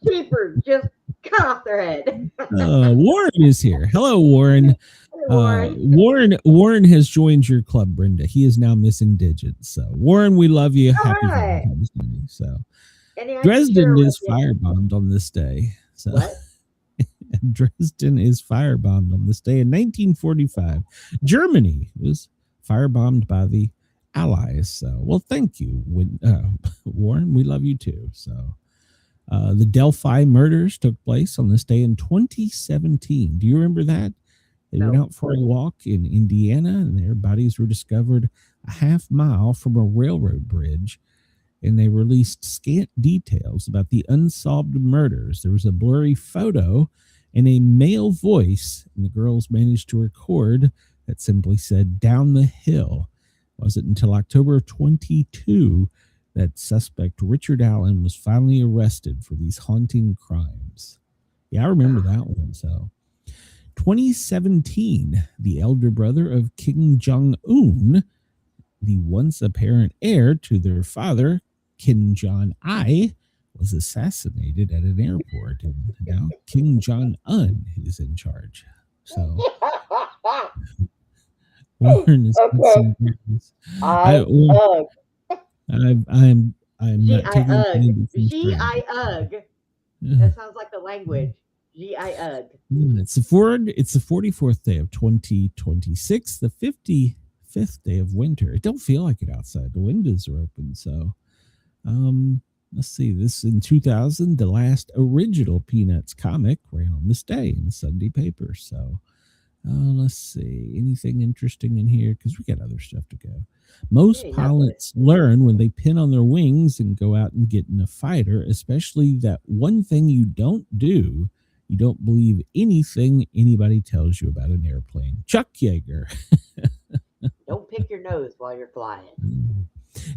Speaker 6: Cheaper, just cut off their head.
Speaker 5: Warren is here. Hello, Warren. Warren has joined your club, Brenda. He is now missing digits. So Warren, we love you.
Speaker 6: All
Speaker 5: Happy
Speaker 6: right.
Speaker 5: Valentine's Day. So
Speaker 6: Any I can
Speaker 5: Dresden
Speaker 6: share with
Speaker 5: is
Speaker 6: you.
Speaker 5: firebombed on this day. So
Speaker 6: What?
Speaker 5: Dresden is firebombed on this day in 1945. Germany was firebombed by the Allies. So, well, thank you, Warren. We love you too. So, the Delphi murders took place on this day in 2017. Do you remember that? They went
Speaker 6: No.
Speaker 5: out for a walk in Indiana, and their bodies were discovered a half mile from a railroad bridge. And they released scant details about the unsolved murders. There was a blurry photo and a male voice, and the girls managed to record that simply said, "Down the hill." It wasn't until October of 22 that suspect Richard Allen was finally arrested for these haunting crimes. Yeah, I remember that one. So 2017, the elder brother of Kim Jong-un, the once apparent heir to their father, Kim Jong-il, was assassinated at an airport, and now Kim Jong-un is in charge. So Warren is
Speaker 6: Okay.
Speaker 5: I,
Speaker 6: Ugh.
Speaker 5: I'm not taking
Speaker 6: G-I-Ugh.
Speaker 5: anything from
Speaker 6: G-I-Ugh.
Speaker 5: Fred.
Speaker 6: That sounds like a language. G-I-Ugh.
Speaker 5: It's the 44th day of 2026, the 55th day of winter. It don't feel like it outside. The windows are open. So, let's see. This in 2000, the last original Peanuts comic ran on this day in the Sunday paper. So, let's see. Anything interesting in here? Because we got other stuff to go. Most
Speaker 6: Yeah,
Speaker 5: pilots learn when they pin on their wings and go out and get in a fighter, especially that one thing you don't do. You don't believe anything anybody tells you about an airplane. Chuck Yeager.
Speaker 6: Don't pick your nose while you're flying.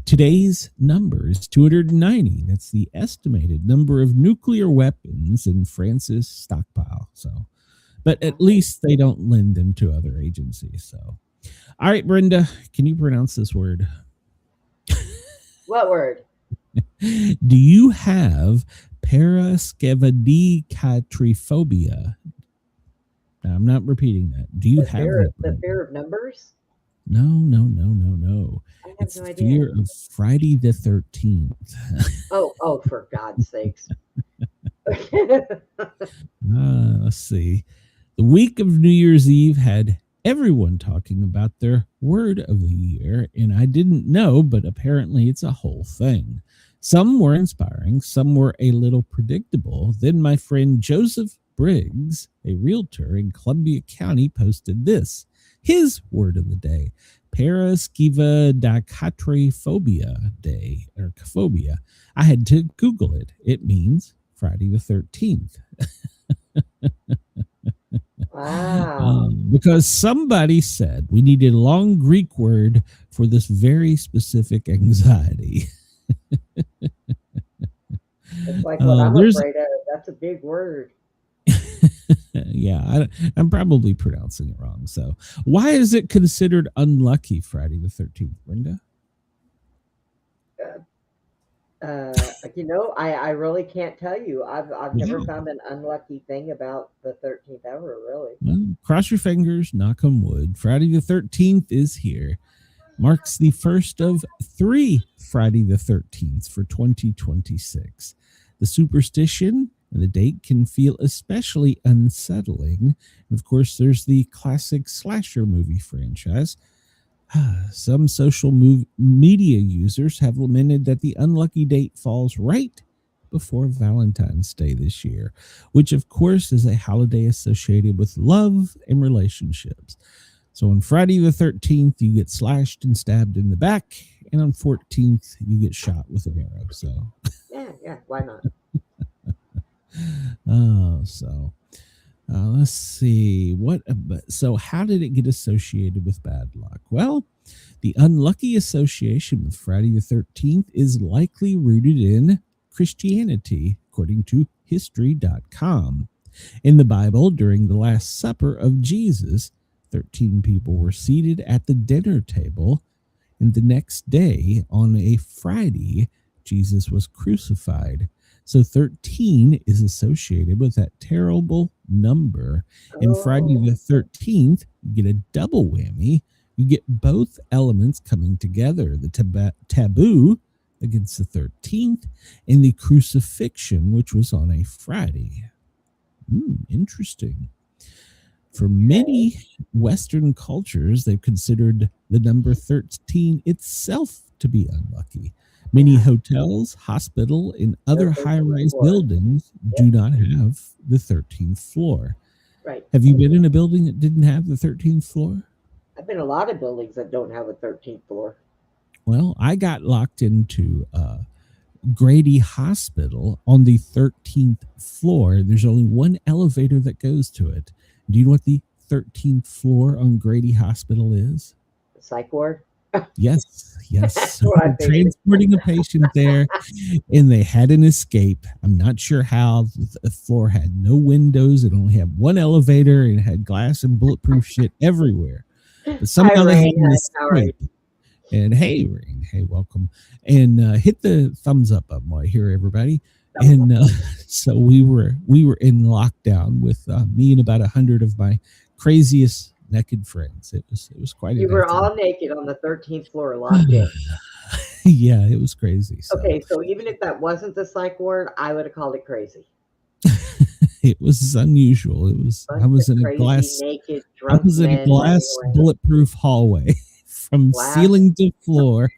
Speaker 5: Today's number is 290. That's the estimated number of nuclear weapons in France's stockpile. So, but at least they don't lend them to other agencies. So, all right, Brenda, can you pronounce this word?
Speaker 6: What word?
Speaker 5: Do you have paraskevidikatriphobia? Now, I'm not repeating that. Do you have
Speaker 6: the fear of numbers?
Speaker 5: No.
Speaker 6: I have
Speaker 5: It's
Speaker 6: no idea.
Speaker 5: fear of Friday the 13th.
Speaker 6: Oh, for God's sakes.
Speaker 5: Let's see. The week of New Year's Eve had everyone talking about their word of the year, and I didn't know, but apparently it's a whole thing. Some were inspiring, some were a little predictable. Then my friend Joseph Briggs, a realtor in Columbia County, posted this. His word of the day, paraskevidikatriphobia day, or phobia. I had to Google it. It means Friday the 13th.
Speaker 6: Wow.
Speaker 5: Because somebody said we needed a long Greek word for this very specific anxiety.
Speaker 6: It's like what I'm afraid of. That's a big word.
Speaker 5: Yeah, I'm probably pronouncing it wrong. So, why is it considered unlucky Friday the 13th, Brenda?
Speaker 6: I really can't tell you. I've never found an unlucky thing about the 13th ever, really.
Speaker 5: Well, cross your fingers, knock on wood. Friday the 13th is here. Marks the first of 3 Friday the 13th for 2026. The superstition and the date can feel especially unsettling. And of course, there's the classic slasher movie franchise. Some social media users have lamented that the unlucky date falls right before Valentine's Day this year, which of course is a holiday associated with love and relationships. So on Friday the 13th, you get slashed and stabbed in the back, and on 14th, you get shot with an arrow. So
Speaker 6: yeah, why not?
Speaker 5: Let's see so how did it get associated with bad luck? Well, the unlucky association with Friday the 13th is likely rooted in Christianity, according to history.com. In the Bible, during the Last Supper of Jesus, 13 people were seated at the dinner table, and the next day, on a Friday, Jesus was crucified. So 13 is associated with that terrible number. And Friday the 13th, you get a double whammy. You get both elements coming together, the taboo against the 13th and the crucifixion, which was on a Friday. Interesting. For many Western cultures, they've considered the number 13 itself to be unlucky. Many hotels, hospital, and other high-rise buildings do not have the 13th floor.
Speaker 6: Right.
Speaker 5: Have you been in a building that didn't have the 13th floor?
Speaker 6: I've been in a lot of buildings that don't have a 13th floor.
Speaker 5: Well, I got locked into Grady Hospital on the 13th floor. There's only one elevator that goes to it. Do you know what the 13th floor on Grady Hospital is?
Speaker 6: The psych ward?
Speaker 5: Yes.
Speaker 6: So
Speaker 5: transporting a patient there, and they had an escape. I'm not sure how. The floor had no windows. It only had one elevator, and it had glass and bulletproof shit everywhere. But somehow they had an escape. And hey, Rain, hey, welcome. And hit the thumbs up button while I hear everybody. And so we were in lockdown with me and about 100 of my craziest naked friends. It was quite.
Speaker 6: You were all naked on the 13th floor, locked in.
Speaker 5: Yeah, it was crazy. So.
Speaker 6: Okay, so even if that wasn't the psych ward, I would have called it crazy.
Speaker 5: It was unusual. It was. I was in a glass.
Speaker 6: Naked,
Speaker 5: I was in a glass bulletproof hallway from ceiling to floor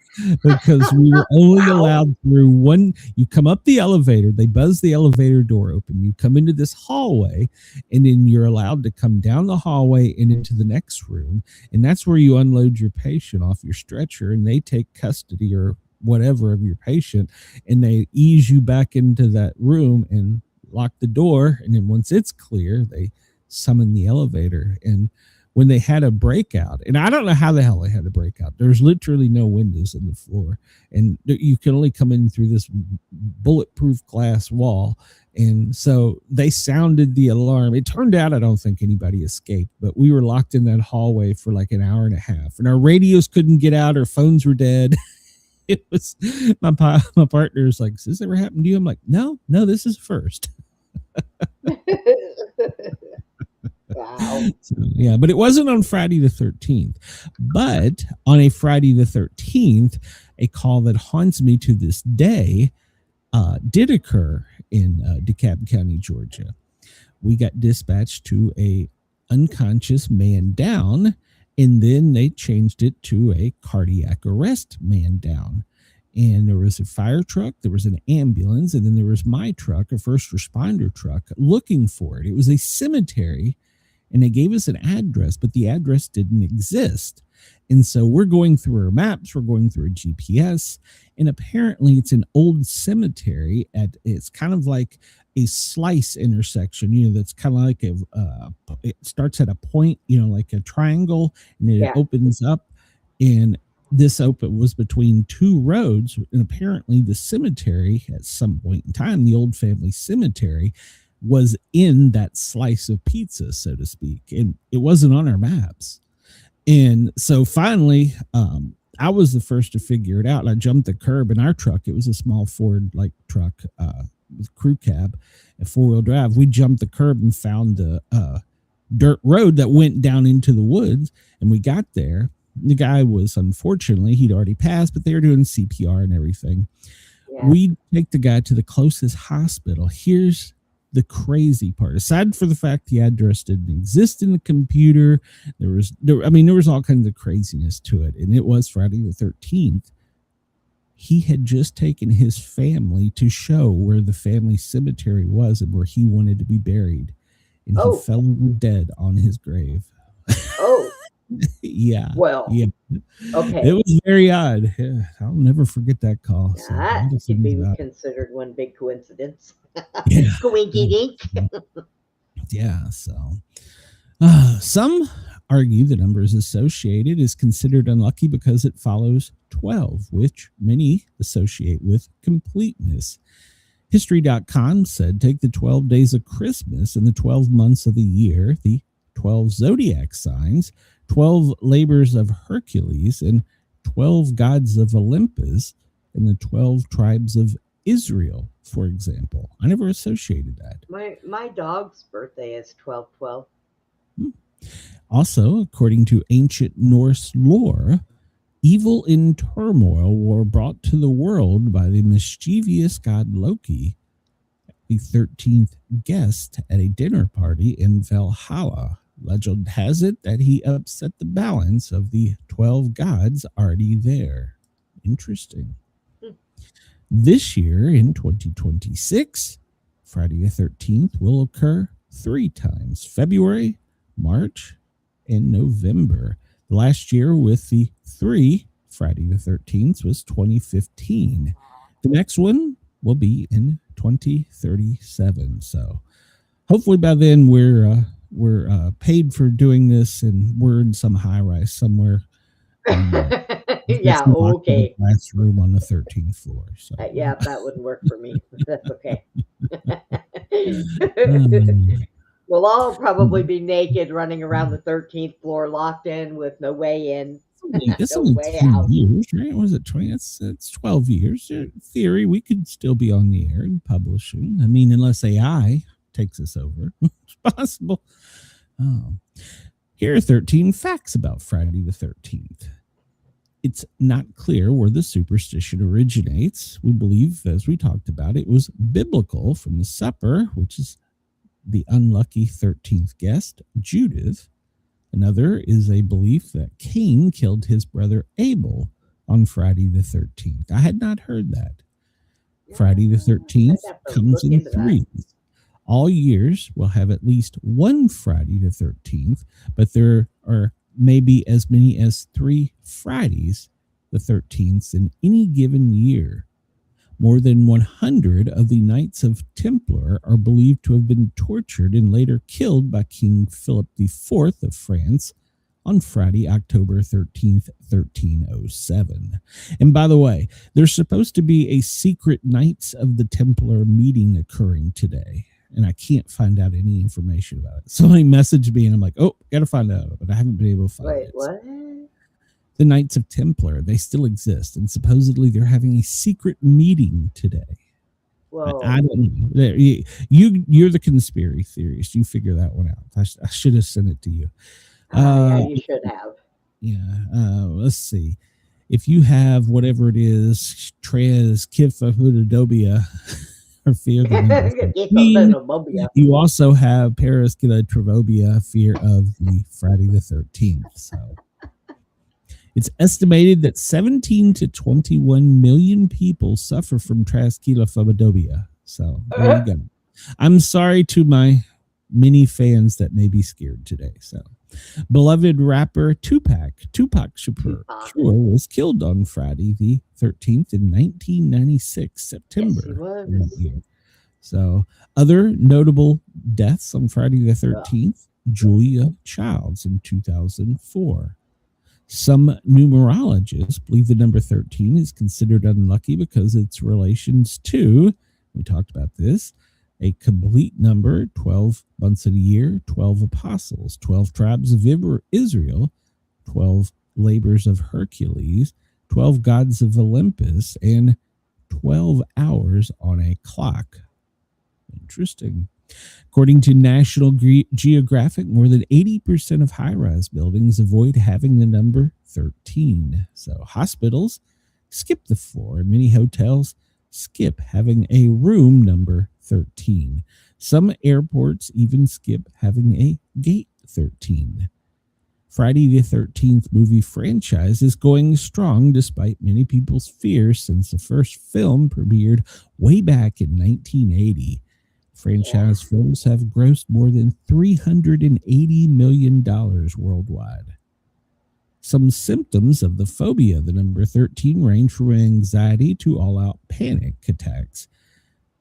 Speaker 5: because we were only allowed through one. You come up the elevator, they buzz the elevator door open. You come into this hallway, and then you're allowed to come down the hallway and into the next room. And that's where you unload your patient off your stretcher, and they take custody or whatever of your patient, and they ease you back into that room and lock the door. And then once it's clear, they summon the elevator. And when they had a breakout, and I don't know how the hell they had a breakout, there's literally no windows in the floor, and you can only come in through this bulletproof glass wall. And so they sounded the alarm. It turned out I don't think anybody escaped, but we were locked in that hallway for like an hour and a half, and our radios couldn't get out, our phones were dead. It was my partner's like, "Has this ever happened to you?" I'm like, no, this is first.
Speaker 6: Wow.
Speaker 5: So, yeah, but it wasn't on Friday the 13th. But on a Friday the 13th, a call that haunts me to this day did occur in DeKalb County, Georgia. We got dispatched to a unconscious man down, and then they changed it to a cardiac arrest man down. And there was a fire truck, there was an ambulance, and then there was my truck, a first responder truck, looking for it. It was a cemetery, and they gave us an address, but the address didn't exist. And so we're going through our maps, we're going through a GPS, and apparently it's an old cemetery. It's kind of like a slice intersection, that's kind of like it starts at a point, like a triangle, and then it opens up, and this was between two roads. And apparently the cemetery at some point in time, the old family cemetery, was in that slice of pizza, so to speak, and it wasn't on our maps. And so finally, I was the first to figure it out. And I jumped the curb in our truck. It was a small Ford like truck with crew cab and 4-wheel drive. We jumped the curb and found a dirt road that went down into the woods. And we got there. The guy was, unfortunately, he'd already passed, but they were doing CPR and everything. Yeah. We take the guy to the closest hospital. Here's the crazy part. Aside for the fact the address didn't exist in the computer, there was all kinds of craziness to it. And it was Friday the 13th. He had just taken his family to show where the family cemetery was and where he wanted to be buried. And he fell over dead on his grave.
Speaker 6: Oh.
Speaker 5: Yeah.
Speaker 6: Well.
Speaker 5: Yeah.
Speaker 6: Okay.
Speaker 5: It was very odd. Yeah, I'll never forget that call.
Speaker 6: That should be considered one big coincidence.
Speaker 5: Yeah.
Speaker 6: Coinky dink.
Speaker 5: Yeah. So, some argue the number is associated is considered unlucky because it follows 12, which many associate with completeness. History.com said, take the 12 days of Christmas and the 12 months of the year, the 12 zodiac signs, 12 labors of Hercules, and 12 gods of Olympus, and the 12 tribes of Israel, for example. I never associated that.
Speaker 6: My dog's birthday is 12/12.
Speaker 5: Also, according to ancient Norse lore, evil and turmoil were brought to the world by the mischievous god Loki, the 13th guest at a dinner party in Valhalla. Legend has it that he upset the balance of the 12 gods already there. Interesting. This year, in 2026, Friday the 13th will occur 3 times: February, March, and November. Last year with the 3 Friday the 13th was 2015. The next one will be in 2037. So hopefully by then we're paid for doing this, and we're in some high rise somewhere.
Speaker 6: Yeah, okay.
Speaker 5: Last room on the 13th floor. So.
Speaker 6: Yeah, that wouldn't work for me. That's okay. We'll all probably be naked, running around the 13th floor, locked in with no way in.
Speaker 5: It's
Speaker 6: no
Speaker 5: only
Speaker 6: way
Speaker 5: 2
Speaker 6: out.
Speaker 5: years, right? Was it 20? It's 12 years. In theory, we could still be on the air and publishing. I mean, unless AI takes us over. It's possible. Here are 13 facts about Friday the 13th. It's not clear where the superstition originates. We believe, as we talked about, it was biblical from the supper, which is the unlucky 13th guest, Judith. Another is a belief that Cain killed his brother Abel on Friday the 13th. I had not heard that. Friday the 13th comes in threes. All years will have at least one Friday the 13th, but there are maybe as many as 3 Fridays the 13th in any given year. More than 100 of the Knights of Templar are believed to have been tortured and later killed by King Philip IV of France on Friday, October 13th, 1307. And by the way, there's supposed to be a secret Knights of the Templar meeting occurring today, and I can't find out any information about it. Somebody messaged me, and I'm like, oh, got to find out, but I haven't been able to find it.
Speaker 6: Wait, what?
Speaker 5: The Knights of Templar, they still exist, and supposedly they're having a secret meeting today.
Speaker 6: Whoa.
Speaker 5: I don't know. You're the conspiracy theorist. You figure that one out. I should have sent it to you.
Speaker 6: Yeah, you should have.
Speaker 5: Yeah. Let's see. If you have whatever it is, Transkyphophobic or fear of the you also have Paraskylotrovobia, fear of the Friday the 13th. So it's estimated that 17 to 21 million people suffer from Transkyphophobic. So there you go. I'm sorry to my many fans that may be scared today. So, beloved rapper Tupac Shakur was killed on Friday the 13th in 1996, September. Yes, so, other notable deaths on Friday the 13th, Julia Childs in 2004. Some numerologists believe the number 13 is considered unlucky because its relations to, we talked about this, a complete number, 12 months of the year, 12 apostles, 12 tribes of Israel, 12 labors of Hercules, 12 gods of Olympus, and 12 hours on a clock. Interesting. According to National Geographic, more than 80% of high-rise buildings avoid having the number 13. So hospitals skip the floor, and many hotels skip having a room number 13. Some airports even skip having a gate 13. Friday the 13th movie franchise is going strong despite many people's fears since the first film premiered way back in 1980. Franchise films have grossed more than $380 million worldwide. Some symptoms of the phobia, the number 13, range from anxiety to all-out panic attacks.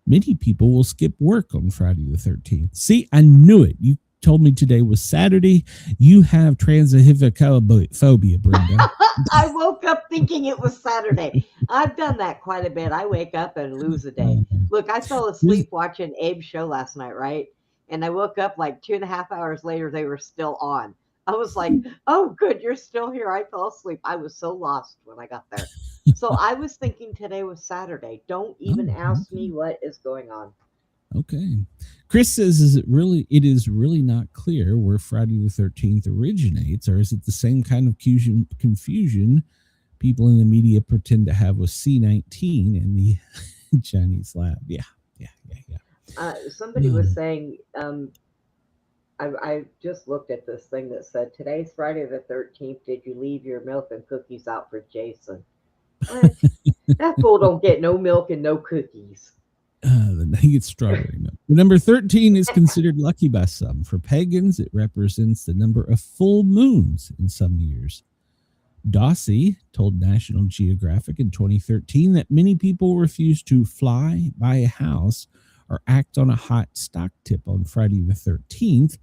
Speaker 5: Many people will skip work on Friday the 13th. See, I knew it. You told me today was Saturday. You have transphobia, Brenda.
Speaker 6: I woke up thinking it was Saturday. I've done that quite a bit. I wake up and lose a day. Look, I fell asleep watching Abe's show last night, right? And I woke up like 2.5 hours later, they were still on. I was like, oh, good, you're still here. I fell asleep. I was so lost when I got there. So I was thinking today was Saturday. Don't even ask me what is going on.
Speaker 5: Okay. Chris says, it is really not clear where Friday the 13th originates, or is it the same kind of confusion people in the media pretend to have with C-19 in the Chinese lab? Yeah.
Speaker 6: Somebody was saying, I just looked at this thing that said, today's Friday the 13th. Did you leave your milk and cookies out for Jason? What? That fool don't get no milk and no cookies.
Speaker 5: He gets strawberry milk. The number 13 is considered lucky by some. For pagans, it represents the number of full moons in some years. Dossie told National Geographic in 2013 that many people refuse to fly, buy a house, or act on a hot stock tip on Friday the 13th.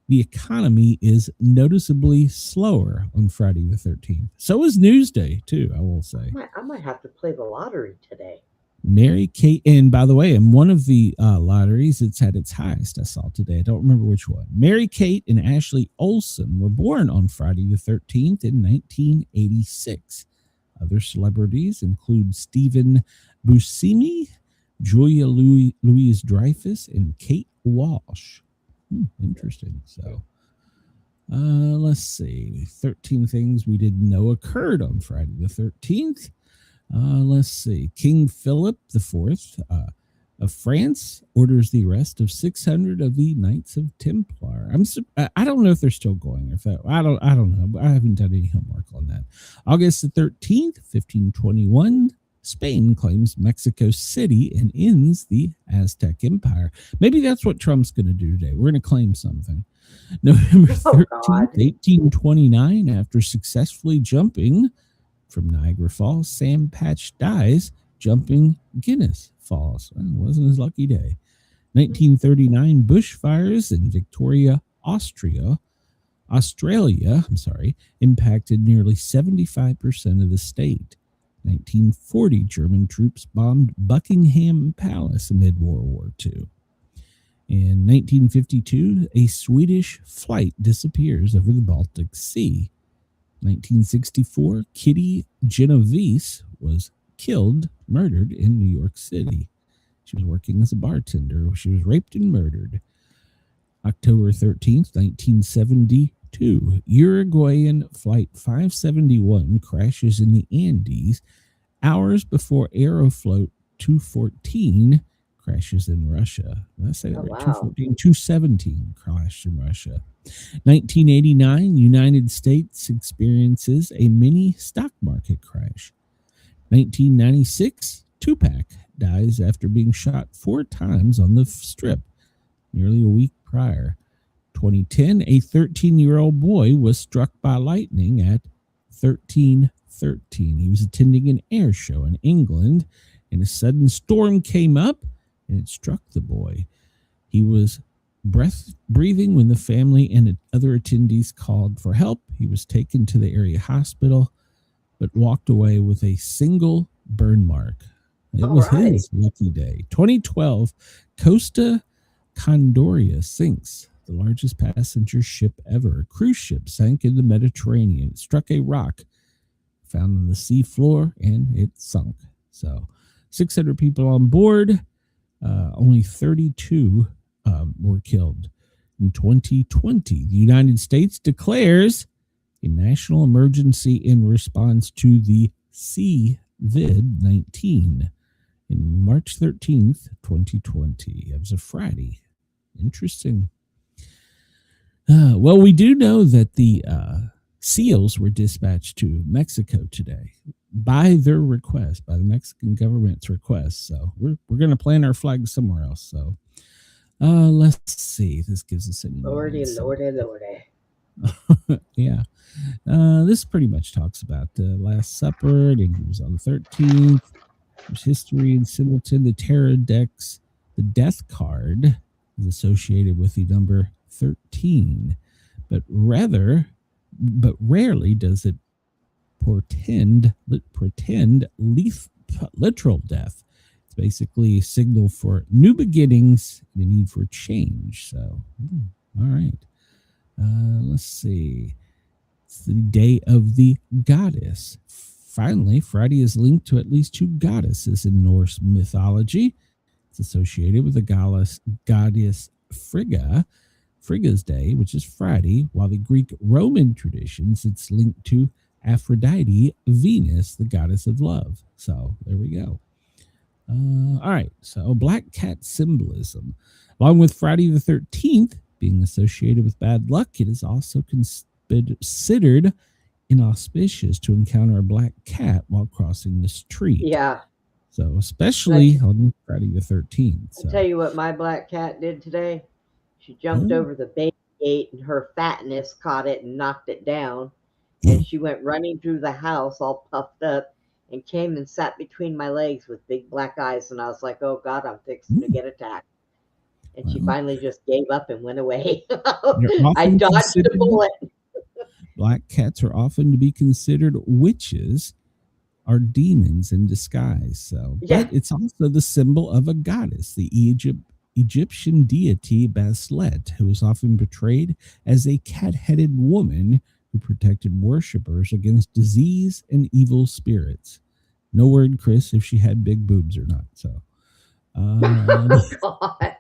Speaker 5: The economy is noticeably slower on Friday the 13th. So is Newsday, too, I will say.
Speaker 6: I might have to play the lottery today.
Speaker 5: Mary Kate, and by the way, in one of the lotteries, it's at its highest I saw today. I don't remember which one. Mary Kate and Ashley Olsen were born on Friday the 13th in 1986. Other celebrities include Stephen Buscemi, Julia Louise Dreyfus, and Kate Walsh. Interesting. So, Let's see. 13 things we didn't know occurred on Friday the 13th. Let's see. King Philip IV of France orders the arrest of 600 of the Knights of Templar. I don't know if they're still going. If I don't know. But I haven't done any homework on that. August the 13th, 1521. Spain claims Mexico City and ends the Aztec Empire. Maybe that's what Trump's going to do today. We're going to claim something. November 13th, 1829, after successfully jumping from Niagara Falls, Sam Patch dies jumping Guinness Falls. Well, it wasn't his lucky day. 1939, bushfires in Victoria, Australia, impacted nearly 75% of the state. 1940, German troops bombed Buckingham Palace amid World War II. In 1952, a Swedish flight disappears over the Baltic Sea. 1964, Kitty Genovese was murdered in New York City. She was working as a bartender. She was raped and murdered. October 13th, 1972, Uruguayan Flight 571 crashes in the Andes hours before Aeroflot 214 crashes in Russia. Did I say that right?
Speaker 6: Wow.
Speaker 5: 214, 217 crashed in Russia. 1989, United States experiences a mini stock market crash. 1996, Tupac dies after being shot 4 times on the Strip nearly a week prior. 2010, a 13-year-old boy was struck by lightning at 1313. He was attending an air show in England, and a sudden storm came up, and it struck the boy. He was breathing when the family and other attendees called for help. He was taken to the area hospital, but walked away with a single burn mark. It was his lucky day. 2012, Costa Concordia sinks, the largest passenger ship ever. A cruise ship sank in the Mediterranean. It struck a rock found on the sea floor, and it sunk. So 600 people on board. Only 32 were killed. In 2020, the United States declares a national emergency in response to the COVID-19 in March 13th, 2020. It was a Friday. Interesting. Well, we do know that the SEALs were dispatched to Mexico today by their request, by the Mexican government's request. So we're going to plant our flag somewhere else. So let's see. This gives us any
Speaker 6: Lordy.
Speaker 5: yeah. This pretty much talks about the Last Supper. It was on the 13th. There's history in Simpleton. The Terror Decks. The Death Card is associated with the number 13, but rarely does it portend literal death. It's basically a signal for new beginnings and a need for change. So, all right. Let's see. It's the day of the goddess. Finally, Friday is linked to at least 2 goddesses in Norse mythology. It's associated with the goddess Frigga's Day, which is Friday, while the Greek Roman traditions, it's linked to Aphrodite, Venus, the goddess of love. So there we go. All right. So black cat symbolism. Along with Friday the 13th being associated with bad luck, it is also considered inauspicious to encounter a black cat while crossing the street.
Speaker 6: Yeah.
Speaker 5: So especially on Friday the 13th. So.
Speaker 6: I'll tell you what my black cat did today. She jumped over the baby gate, and her fatness caught it and knocked it down. And she went running through the house all puffed up and came and sat between my legs with big black eyes. And I was like, oh, God, I'm fixing to get attacked. And she finally just gave up and went away. I dodged the bullet.
Speaker 5: Black cats are often to be considered witches or demons in disguise. So, but it's also the symbol of a goddess, the Egyptian deity Bastet, who is often portrayed as a cat-headed woman who protected worshippers against disease and evil spirits. No word, Chris, if she had big boobs or not. So,
Speaker 6: God.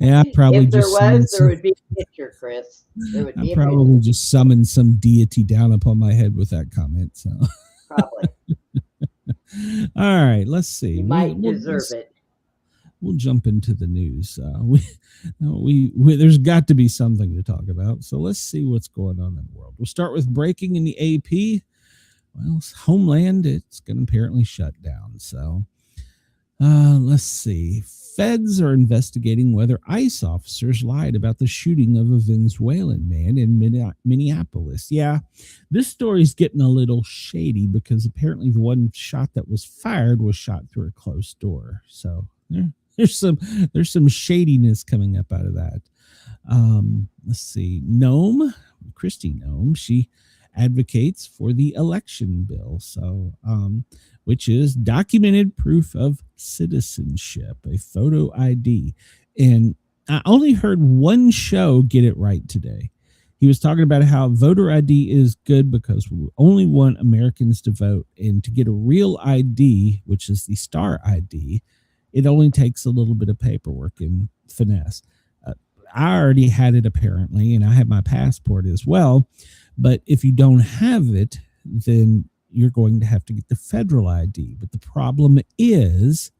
Speaker 5: yeah, probably.
Speaker 6: If there was, there would be a picture. Chris. There would
Speaker 5: I
Speaker 6: be a
Speaker 5: probably just summoned some deity down upon my head with that comment. So,
Speaker 6: probably.
Speaker 5: all right, let's see.
Speaker 6: You might deserve it.
Speaker 5: We'll jump into the news. We there's got to be something to talk about. So let's see what's going on in the world. We'll start with breaking in the AP. Well, Homeland, it's going to apparently shut down. So let's see. Feds are investigating whether ICE officers lied about the shooting of a Venezuelan man in Minneapolis. Yeah, this story's getting a little shady because apparently the one shot that was fired was shot through a closed door. So there's some shadiness coming up out of that. Let's see. Kristi Noem, she advocates for the election bill. So, which is documented proof of citizenship, a photo ID. And I only heard one show get it right today. He was talking about how voter ID is good because we only want Americans to vote. And to get a real ID, which is the star ID, it only takes a little bit of paperwork and finesse. I already had it apparently, and I have my passport as well. But if you don't have it, then you're going to have to get the federal ID. But the problem is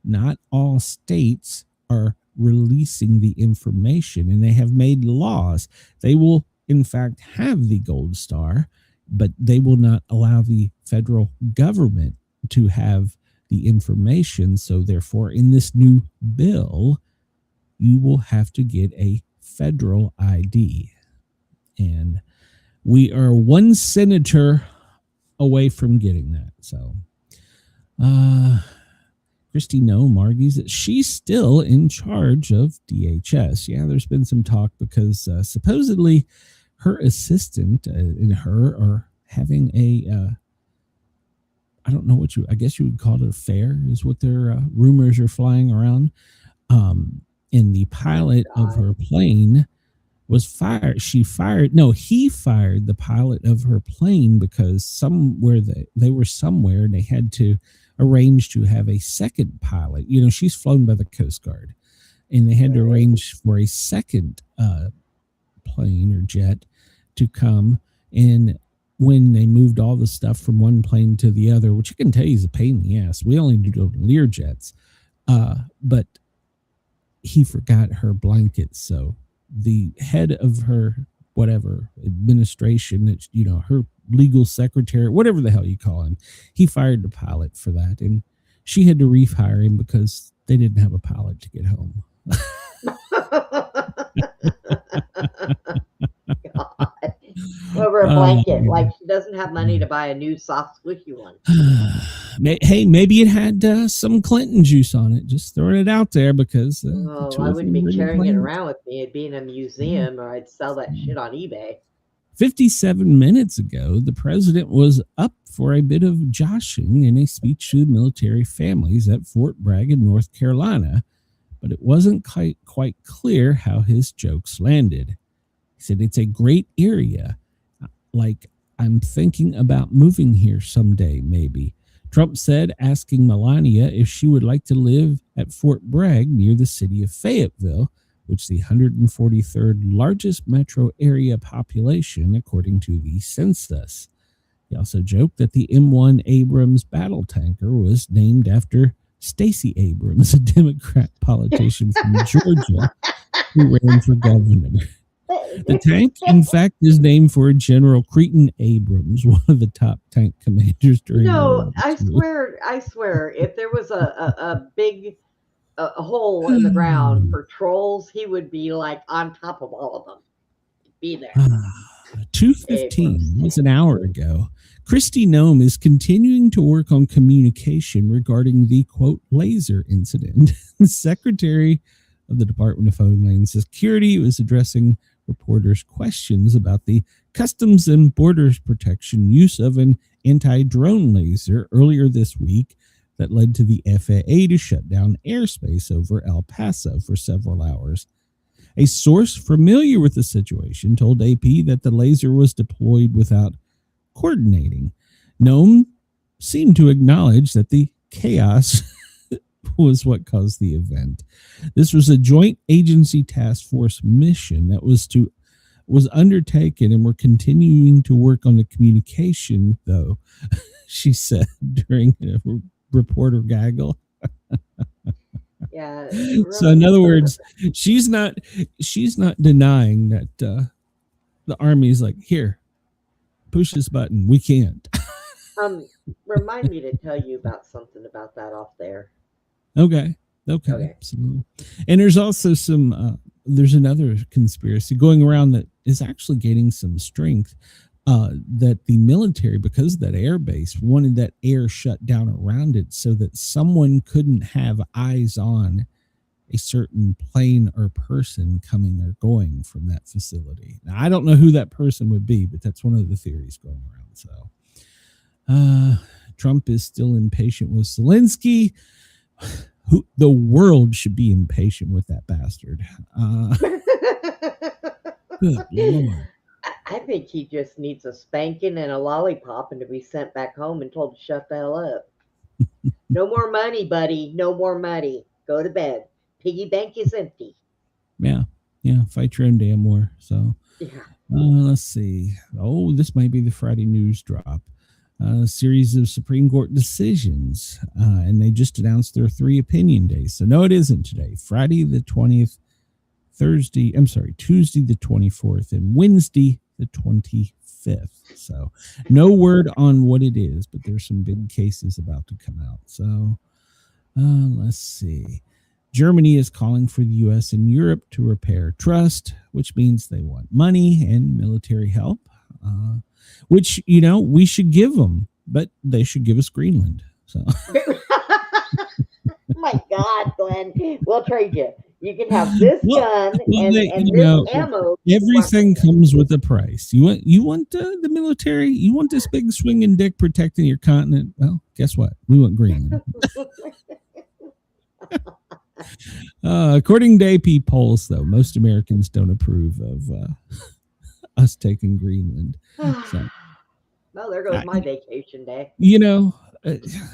Speaker 5: not all states are releasing the information, and they have made laws. They will, in fact, have the gold star, but they will not allow the federal government to have the information. So therefore, in this new bill, you will have to get a federal ID. And we are one senator away from getting that. So Kristi Noem argues that she's still in charge of DHS. Yeah, there's been some talk because supposedly her assistant and her are having a I don't know I guess you would call it, affair is what their rumors are flying around. And the pilot of her plane was fired. He fired the pilot of her plane because they were somewhere and they had to arrange to have a second pilot. You know, she's flown by the Coast Guard, and they had to arrange for a second plane or jet to come. And when they moved all the stuff from one plane to the other, which I can tell you is a pain in the ass. We only do Lear jets, but he forgot her blanket. So the head of her administration, her legal secretary, whatever the hell you call him, he fired the pilot for that, and she had to rehire him because they didn't have a pilot to get home.
Speaker 6: God. Over a blanket, like she doesn't have money to buy a new soft squishy one.
Speaker 5: Hey, maybe it had some Clinton juice on it. Just throwing it out there because
Speaker 6: I wouldn't be carrying it around with me. It'd be in a museum, or I'd sell that shit on eBay. 57
Speaker 5: minutes ago, the president was up for a bit of joshing in a speech to military families at Fort Bragg in North Carolina, but it wasn't quite clear how his jokes landed. He said, "It's a great area. Like, I'm thinking about moving here someday, maybe." Trump said, asking Melania if she would like to live at Fort Bragg near the city of Fayetteville, which is the 143rd largest metro area population, according to the census. He also joked that the M1 Abrams battle tanker was named after Stacey Abrams, a Democrat politician from Georgia who ran for governor. The tank, in fact, is named for General Cretan Abrams, one of the top tank commanders during the war.
Speaker 6: I swear, if there was a big hole in the ground for trolls, he would be like on top of all of them. Be there.
Speaker 5: 2:15 was an hour ago. Kristi Noem is continuing to work on communication regarding the, quote, laser incident. The Secretary of the Department of Homeland Security was addressing reporters' questions about the Customs and Borders Protection use of an anti-drone laser earlier this week that led to the FAA to shut down airspace over El Paso for several hours. A source familiar with the situation told AP that the laser was deployed without coordinating. Noem seemed to acknowledge that the chaos was what caused the event. This was a joint agency task force mission that was undertaken, and we're continuing to work on the communication, though, she said during a reporter gaggle.
Speaker 6: Yeah.
Speaker 5: So in other words, she's not denying that the Army's like, here, push this button. We can't.
Speaker 6: Remind me to tell you about something about that off there.
Speaker 5: Okay. So, and there's also there's another conspiracy going around that is actually gaining some strength, that the military, because of that air base, wanted that air shut down around it so that someone couldn't have eyes on a certain plane or person coming or going from that facility. Now, I don't know who that person would be, but that's one of the theories going around. So Trump is still impatient with Zelensky. Who the world should be impatient with that bastard. Good Lord.
Speaker 6: I think he just needs a spanking and a lollipop and to be sent back home and told to shut the hell up. No more money, buddy. No more money. Go to bed. Piggy bank is empty.
Speaker 5: Yeah. Fight your own damn war. So
Speaker 6: Yeah.
Speaker 5: let's see. Oh, this might be the Friday news drop. A series of Supreme Court decisions, and they just announced their 3 opinion days. So no, it isn't today. Friday the 20th, Tuesday the 24th, and Wednesday the 25th. So no word on what it is, but there's some big cases about to come out. So let's see. Germany is calling for the U.S. and Europe to repair trust, which means they want money and military help. Which, we should give them, but they should give us Greenland. So,
Speaker 6: my God, Glenn, we'll trade you. You can have this gun and this ammo.
Speaker 5: Everything comes with a price. You want the military? You want this big swinging dick protecting your continent? Well, guess what? We want Greenland. According to AP polls, though, most Americans don't approve of us taking Greenland. So,
Speaker 6: well, there goes my vacation day.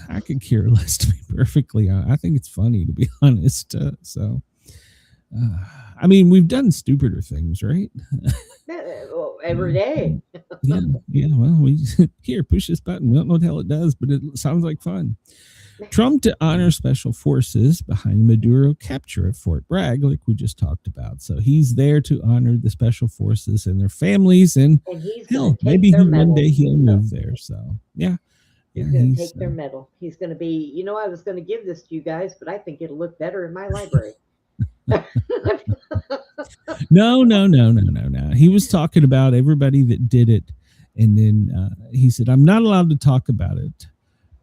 Speaker 5: I could care less, to be perfectly honest. I think it's funny, to be honest. We've done stupider things, right?
Speaker 6: Every day.
Speaker 5: Yeah. Well, we here, push this button. We don't know what the hell it does, but it sounds like fun. Trump to honor special forces behind Maduro capture of Fort Bragg, like we just talked about. So he's there to honor the special forces and their families, and hell, maybe one day he'll move there. So yeah.
Speaker 6: He's going to take their medal. He's going to be, I was going to give this to you guys, but I think it'll look better in my library.
Speaker 5: No. He was talking about everybody that did it. And then he said, I'm not allowed to talk about it.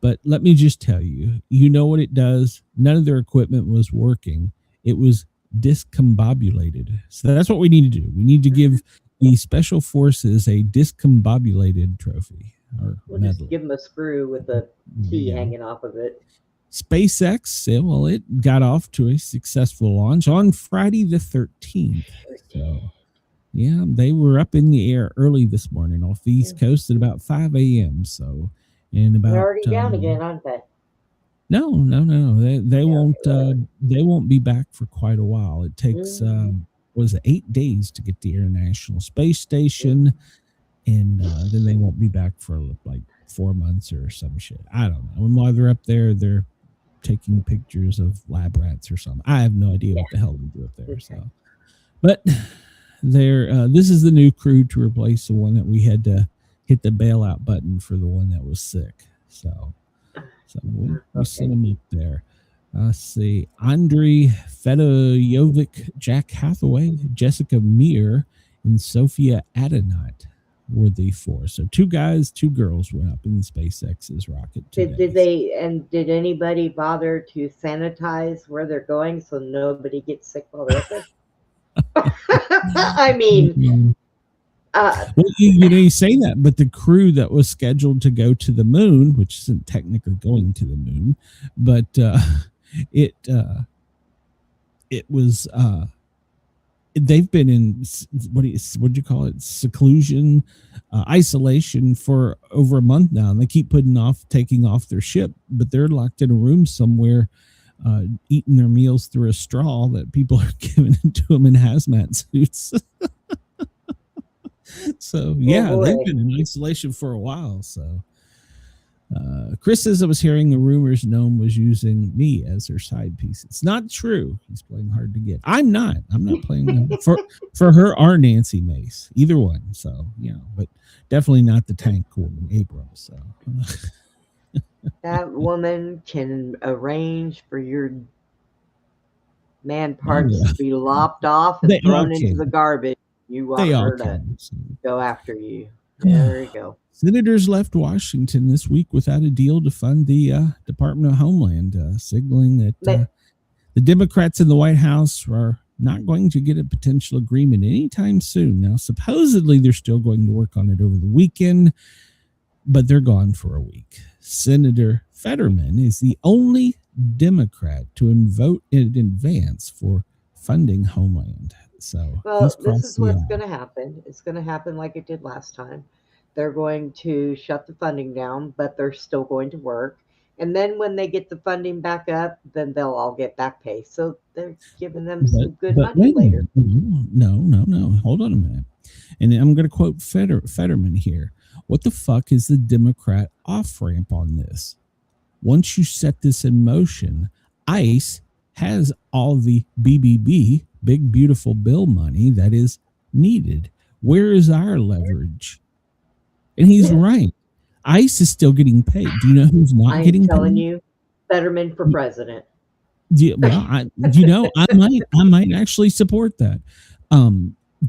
Speaker 5: But let me just tell you, you know what it does? None of their equipment was working. It was discombobulated. So that's what we need to do. We need to give the special forces a discombobulated trophy.
Speaker 6: We'll medal. Just give them a screw with a T hanging off of it.
Speaker 5: SpaceX, it got off to a successful launch on Friday the 13th. So, yeah, they were up in the air early this morning off the East Coast at about 5 a.m. So, they're
Speaker 6: already down again, aren't they?
Speaker 5: No. They won't. They won't be back for quite a while. It takes 8 days to get the International Space Station, and then they won't be back for like 4 months or some shit. I don't know. And while they're up there, they're taking pictures of lab rats or something. I have no idea what the hell they do up there. So, but this is the new crew to replace the one that we had to hit the bailout button for, the one that was sick. So we sent them up there. Let's see. Andrei Fedorovich, Jack Hathaway, Jessica Meir, and Sophia Adenauer were the 4. So 2 guys, 2 girls went up in SpaceX's rocket today.
Speaker 6: Did anybody bother to sanitize where they're going so nobody gets sick while they're up there? I mean,
Speaker 5: well, you say that, but the crew that was scheduled to go to the moon, which isn't technically going to the moon, but it was they've been in what'd you call it, seclusion, isolation for over a month now, and they keep taking off their ship, but they're locked in a room somewhere eating their meals through a straw that people are giving it to them in hazmat suits. So yeah,
Speaker 6: boy.
Speaker 5: they've been in isolation for a while. So Chris says, I was hearing the rumors Gnome was using me as her side piece. It's not true. He's playing hard to get. I'm not playing for her or Nancy Mace, either one. So, but definitely not the tank woman, Abrams. So
Speaker 6: That woman can arrange for your man parts to be lopped off and thrown into the garbage. You want her to go after you. There you go.
Speaker 5: Senators left Washington this week without a deal to fund the Department of Homeland, signaling that the Democrats in the White House are not going to get a potential agreement anytime soon. Now, supposedly, they're still going to work on it over the weekend, but they're gone for a week. Senator Fetterman is the only Democrat to vote in advance for funding Homeland. So,
Speaker 6: well, this is what's going to happen. It's going to happen like it did last time. They're going to shut the funding down, but they're still going to work. And then when they get the funding back up, then they'll all get back pay. So they're giving them some good money later.
Speaker 5: No. Hold on a minute. And I'm going to quote Fetterman here. What the fuck is the Democrat off-ramp on this? Once you set this in motion, ICE has all the BBB, big beautiful bill money that is needed. Where is our leverage? And he's right. ICE is still getting paid. Do you know who's not getting paid?
Speaker 6: I'm telling you, Fetterman for president.
Speaker 5: Yeah, well, I might actually support that.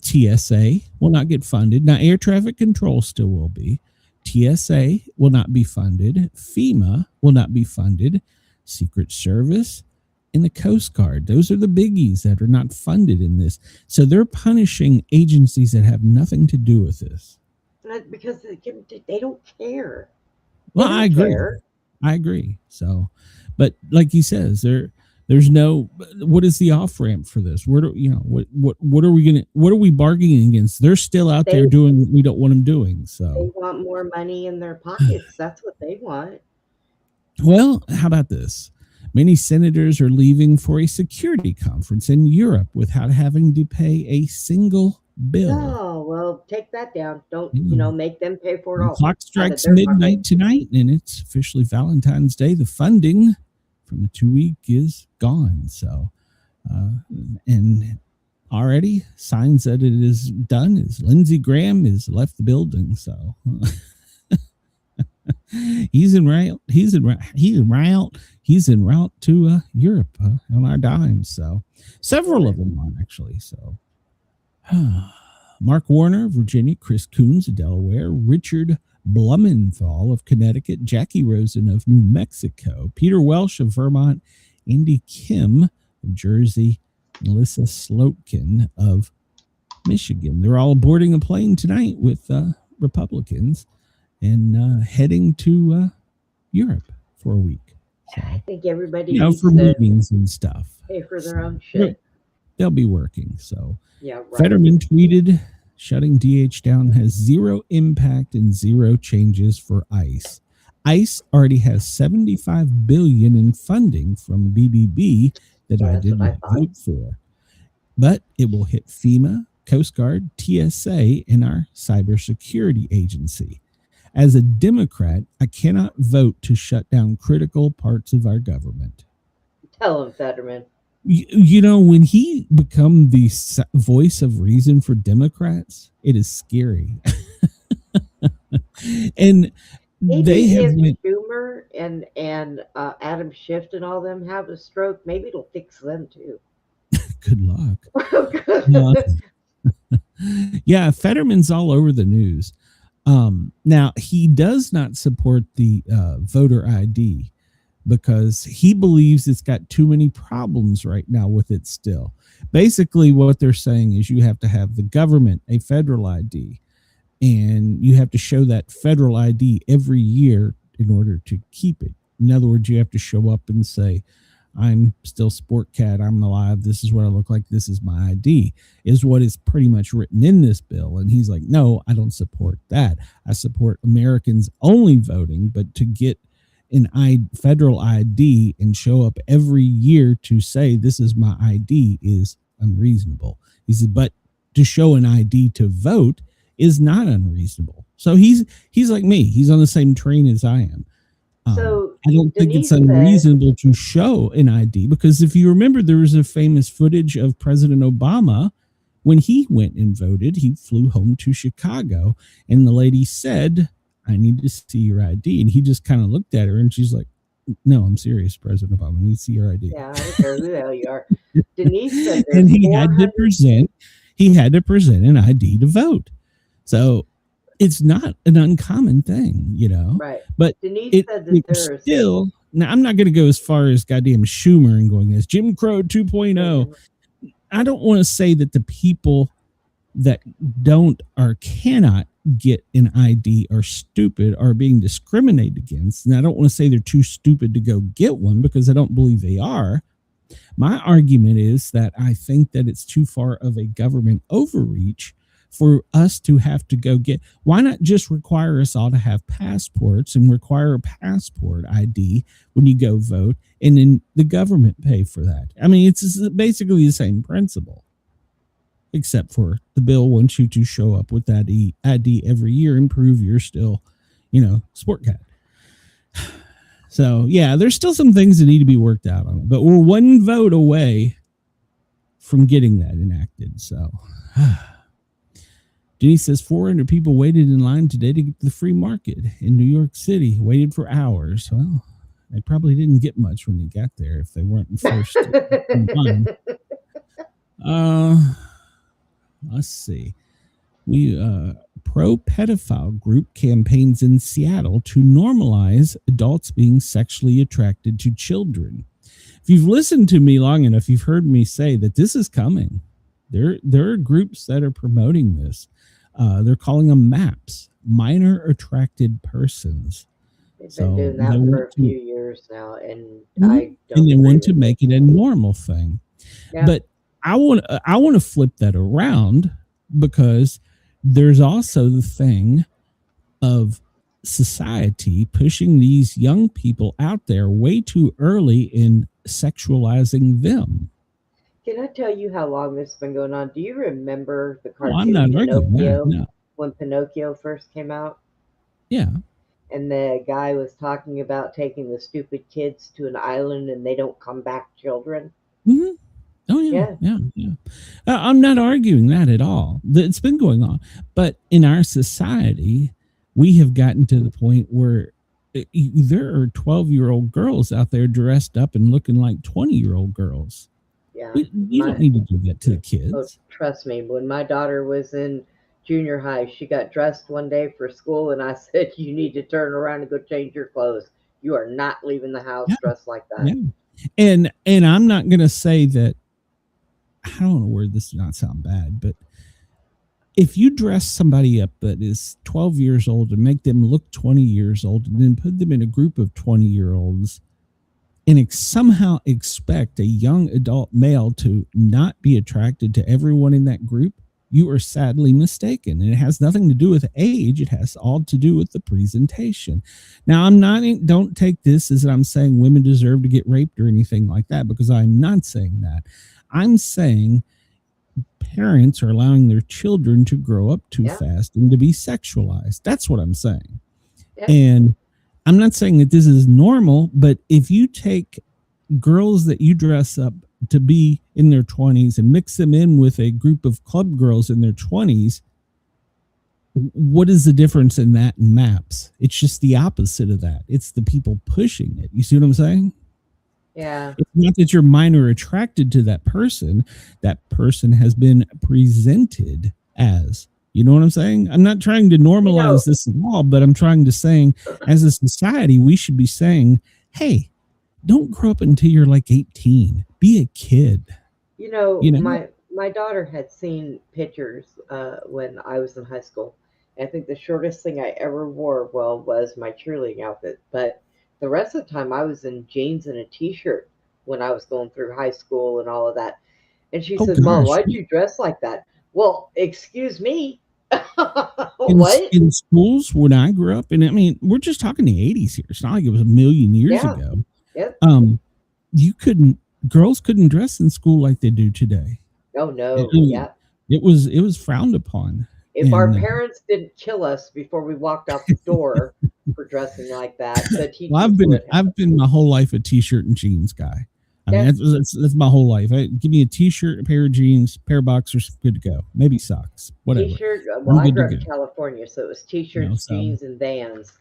Speaker 5: TSA will not get funded. Now, air traffic control still will be. TSA will not be funded. FEMA will not be funded. Secret Service and the Coast Guard. Those are the biggies that are not funded in this. So they're punishing agencies that have nothing to do with this.
Speaker 6: Because they don't care.
Speaker 5: Well, I agree. So, but like he says, there's no. What is the off ramp for this? What are we bargaining against? They're still out there doing what we don't want them doing. So
Speaker 6: they want more money in their pockets. That's what they want.
Speaker 5: Well, how about this? Many senators are leaving for a security conference in Europe without having to pay a single bill.
Speaker 6: Oh, well, take that down. Don't, make them pay for it all.
Speaker 5: The clock strikes midnight tonight, and it's officially Valentine's Day. The funding from the 2 week is gone. So, and already signs that it is done is Lindsey Graham has left the building. So he's en route to Europe on our dime. So several of them are actually. So Mark Warner, Virginia, Chris Coons of Delaware, Richard Blumenthal of Connecticut, Jackie Rosen of New Mexico, Peter Welsh of Vermont, Andy Kim of Jersey, Melissa Slotkin of Michigan. They're all boarding a plane tonight with Republicans and heading to Europe for a week. So,
Speaker 6: I think everybody
Speaker 5: for meetings and stuff.
Speaker 6: Pay for their own shit.
Speaker 5: They'll be working. So
Speaker 6: yeah, right.
Speaker 5: Fetterman tweeted, shutting DH down has zero impact and zero changes for ICE. ICE already has $75 billion in funding from BBB that I did not vote for. But it will hit FEMA, Coast Guard, TSA, and our cybersecurity agency. As a Democrat, I cannot vote to shut down critical parts of our government.
Speaker 6: Tell him, Fetterman.
Speaker 5: When he become the voice of reason for Democrats, it is scary. And
Speaker 6: maybe if Schumer and Adam Schiff and all them have a stroke, maybe it'll fix them too.
Speaker 5: Good luck. Yeah, Fetterman's all over the news. Now, he does not support the voter ID because he believes it's got too many problems right now with it still. Basically, what they're saying is you have to have the government, a federal ID, and you have to show that federal ID every year in order to keep it. In other words, you have to show up and say, I'm still Sportcat, I'm alive, this is what I look like, this is my ID, is what is pretty much written in this bill. And he's like, no, I don't support that. I support Americans only voting, but to get federal ID and show up every year to say this is my ID is unreasonable. He said, but to show an ID to vote is not unreasonable. So he's like me. He's on the same train as I am.
Speaker 6: So
Speaker 5: I don't think it's
Speaker 6: Denise said-
Speaker 5: unreasonable to show an ID, because if you remember, there was a famous footage of President Obama when he went and voted. He flew home to Chicago, and the lady said, "I need to see your ID." And he just kind of looked at her, and she's like, "No, I'm serious, President Obama. I need to see your ID."
Speaker 6: Yeah, I don't care who the hell you are. Denise said
Speaker 5: And
Speaker 6: there's
Speaker 5: he had to present an ID to vote. So it's not an uncommon thing, you know.
Speaker 6: right.
Speaker 5: But
Speaker 6: Denise said that
Speaker 5: it's
Speaker 6: there's
Speaker 5: still, now I'm not going to go as far as goddamn Schumer and going as Jim Crow 2.0. I don't want to say that the people that don't or cannot get an ID are stupid or being discriminated against. And I don't want to say they're too stupid to go get one, because I don't believe they are. My argument is that I think that it's too far of a government overreach for us to have to go get. Why not just require us all to have passports and require a passport ID when you go vote, and then the government pay for that? I mean, it's basically the same principle, except for the bill wants you to show up with that ID every year and prove you're still, Sportcat. So yeah, there's still some things that need to be worked out on it, but we're one vote away from getting that enacted. So Denise says 400 people waited in line today to get to the free market in New York City. Waited for hours. Well, they probably didn't get much when they got there if they weren't in first in line. Let's see. We pro-pedophile group campaigns in Seattle to normalize adults being sexually attracted to children. If you've listened to me long enough, you've heard me say that this is coming. There are groups that are promoting this. They're calling them MAPS, minor attracted persons.
Speaker 6: They've been doing that for a few years now, and I don't.
Speaker 5: And they want to make it a normal thing.
Speaker 6: Yeah.
Speaker 5: But I want to flip that around, because there's also the thing of society pushing these young people out there way too early in sexualizing them.
Speaker 6: Can I tell you how long this has been going on? Do you remember the cartoon
Speaker 5: I'm not arguing
Speaker 6: Pinocchio,
Speaker 5: that, no.
Speaker 6: when Pinocchio first came out?
Speaker 5: Yeah.
Speaker 6: And the guy was talking about taking the stupid kids to an island and they don't come back children.
Speaker 5: Mm-hmm. Oh, yeah. I'm not arguing that at all. It's been going on. But in our society, we have gotten to the point where there are 12-year-old girls out there dressed up and looking like 20-year-old girls.
Speaker 6: Yeah.
Speaker 5: You don't need to do that to the kids.
Speaker 6: Oh, trust me, when my daughter was in junior high, she got dressed one day for school, and I said, "You need to turn around and go change your clothes. You are not leaving the house dressed like that."
Speaker 5: Yeah. And I'm not going to say that, I don't want to word this to not sound bad, but if you dress somebody up that is 12 years old and make them look 20 years old, and then put them in a group of 20-year-olds and somehow expect a young adult male to not be attracted to everyone in that group, you are sadly mistaken. And it has nothing to do with age. It has all to do with the presentation. Now, don't take this as I'm saying women deserve to get raped or anything like that, because I'm not saying that. I'm saying parents are allowing their children to grow up too fast and to be sexualized. That's what I'm saying. Yeah. And I'm not saying that this is normal, but if you take girls that you dress up to be in their 20s and mix them in with a group of club girls in their 20s, what is the difference in that and MAPS? It's just the opposite of that. It's the people pushing it. You see what I'm saying?
Speaker 6: Yeah.
Speaker 5: It's not that you're minor attracted to that person. That person has been presented as. You know what I'm saying? I'm not trying to normalize this at all, but I'm trying to saying, as a society, we should be saying, hey, don't grow up until you're like 18. Be a kid.
Speaker 6: You know? My daughter had seen pictures when I was in high school. I think the shortest thing I ever wore, was my cheerleading outfit. But the rest of the time, I was in jeans and a T-shirt when I was going through high school and all of that. And she said, "Mom, why'd you dress like that?" Well, excuse me. What?
Speaker 5: In schools when I grew up, and I mean, we're just talking the 80s here. It's not like it was a million years
Speaker 6: Yeah.
Speaker 5: ago.
Speaker 6: Yep.
Speaker 5: Girls couldn't dress in school like they do today.
Speaker 6: Oh no.
Speaker 5: It,
Speaker 6: Yeah.
Speaker 5: it was frowned upon.
Speaker 6: If our
Speaker 5: And,
Speaker 6: parents didn't kill us before we walked out the door for dressing like that, the teachers
Speaker 5: well, I've been my whole life a t-shirt and jeans guy. I mean, that's my whole life. Give me a t-shirt, a pair of jeans, pair of boxers, good to go. Maybe socks, whatever.
Speaker 6: T-shirt. Well, I
Speaker 5: good
Speaker 6: grew
Speaker 5: to
Speaker 6: up in
Speaker 5: go.
Speaker 6: California, so it was t-shirts, jeans, and Vans.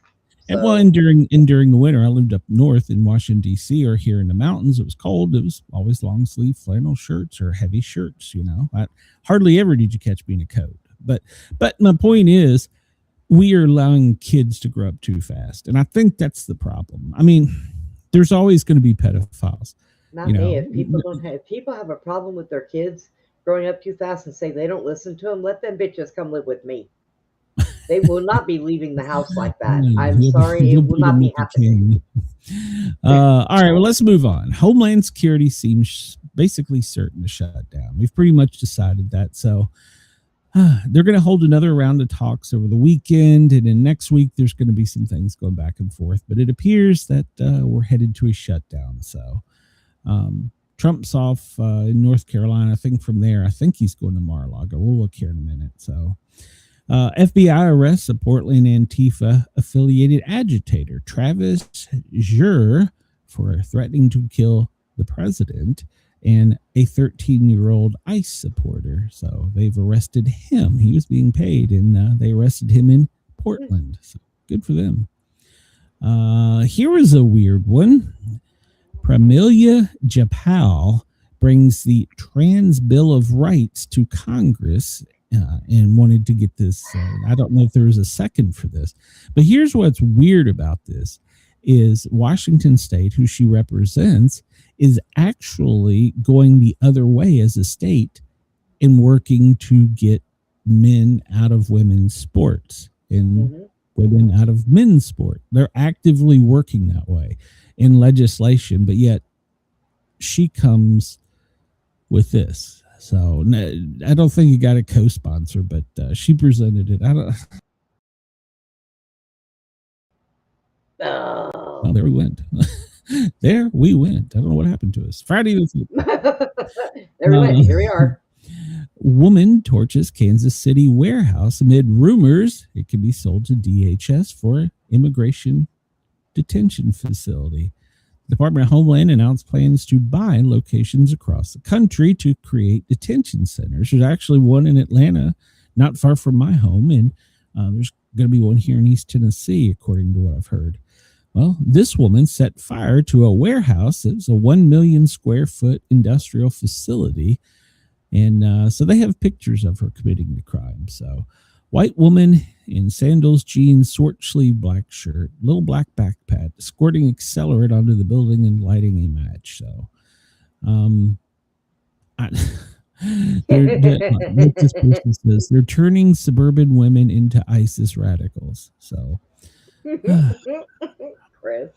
Speaker 5: And
Speaker 6: So-
Speaker 5: well, and during the winter, I lived up north in Washington D.C. or here in the mountains. It was cold. It was always long sleeve flannel shirts or heavy shirts. You know, hardly ever did you catch me in a coat. But my point is, we are allowing kids to grow up too fast, and I think that's the problem. I mean, there's always going to be pedophiles.
Speaker 6: Not me. If people have a problem with their kids growing up too fast and say they don't listen to them, let them bitches come live with me. They will not be leaving the house like that. I'm sorry, it will not be happening.
Speaker 5: All right, well, let's move on. Homeland Security seems basically certain to shut down. We've pretty much decided that. So they're going to hold another round of talks over the weekend, and then next week there's going to be some things going back and forth. But it appears that we're headed to a shutdown. So Trump's off in North Carolina. I think from there, I think he's going to Mar-a-Lago. We'll look here in a minute. So FBI arrests a Portland Antifa affiliated agitator, Travis Jur, for threatening to kill the president and a 13-year-old ICE supporter. So they've arrested him. He was being paid, and they arrested him in Portland. So good for them. Here is a weird one. Pramila Jayapal brings the Trans Bill of Rights to Congress and wanted to get this. I don't know if there was a second for this, but here's what's weird about this is Washington State, who she represents, is actually going the other way as a state in working to get men out of women's sports and women out of men's sport. They're actively working that way in legislation, but yet she comes with this. So I don't think you got a co-sponsor, but she presented it. I don't.
Speaker 6: Oh.
Speaker 5: Well, there we went. There we went. I don't know what happened to us. Friday.
Speaker 6: There we went. Here we are.
Speaker 5: Woman torches Kansas City warehouse amid rumors it could be sold to DHS for immigration detention facility. The Department of Homeland announced plans to buy locations across the country to create detention centers. There's actually one in Atlanta, not far from my home, and there's going to be one here in East Tennessee, according to what I've heard. Well, this woman set fire to a warehouse. It was a 1 million square foot industrial facility. And so they have pictures of her committing the crime. So white woman in sandals, jeans, short sleeve black shirt, little black backpack, squirting accelerant onto the building and lighting a match. So what this person says, they're turning suburban women into ISIS radicals. So
Speaker 6: Chris.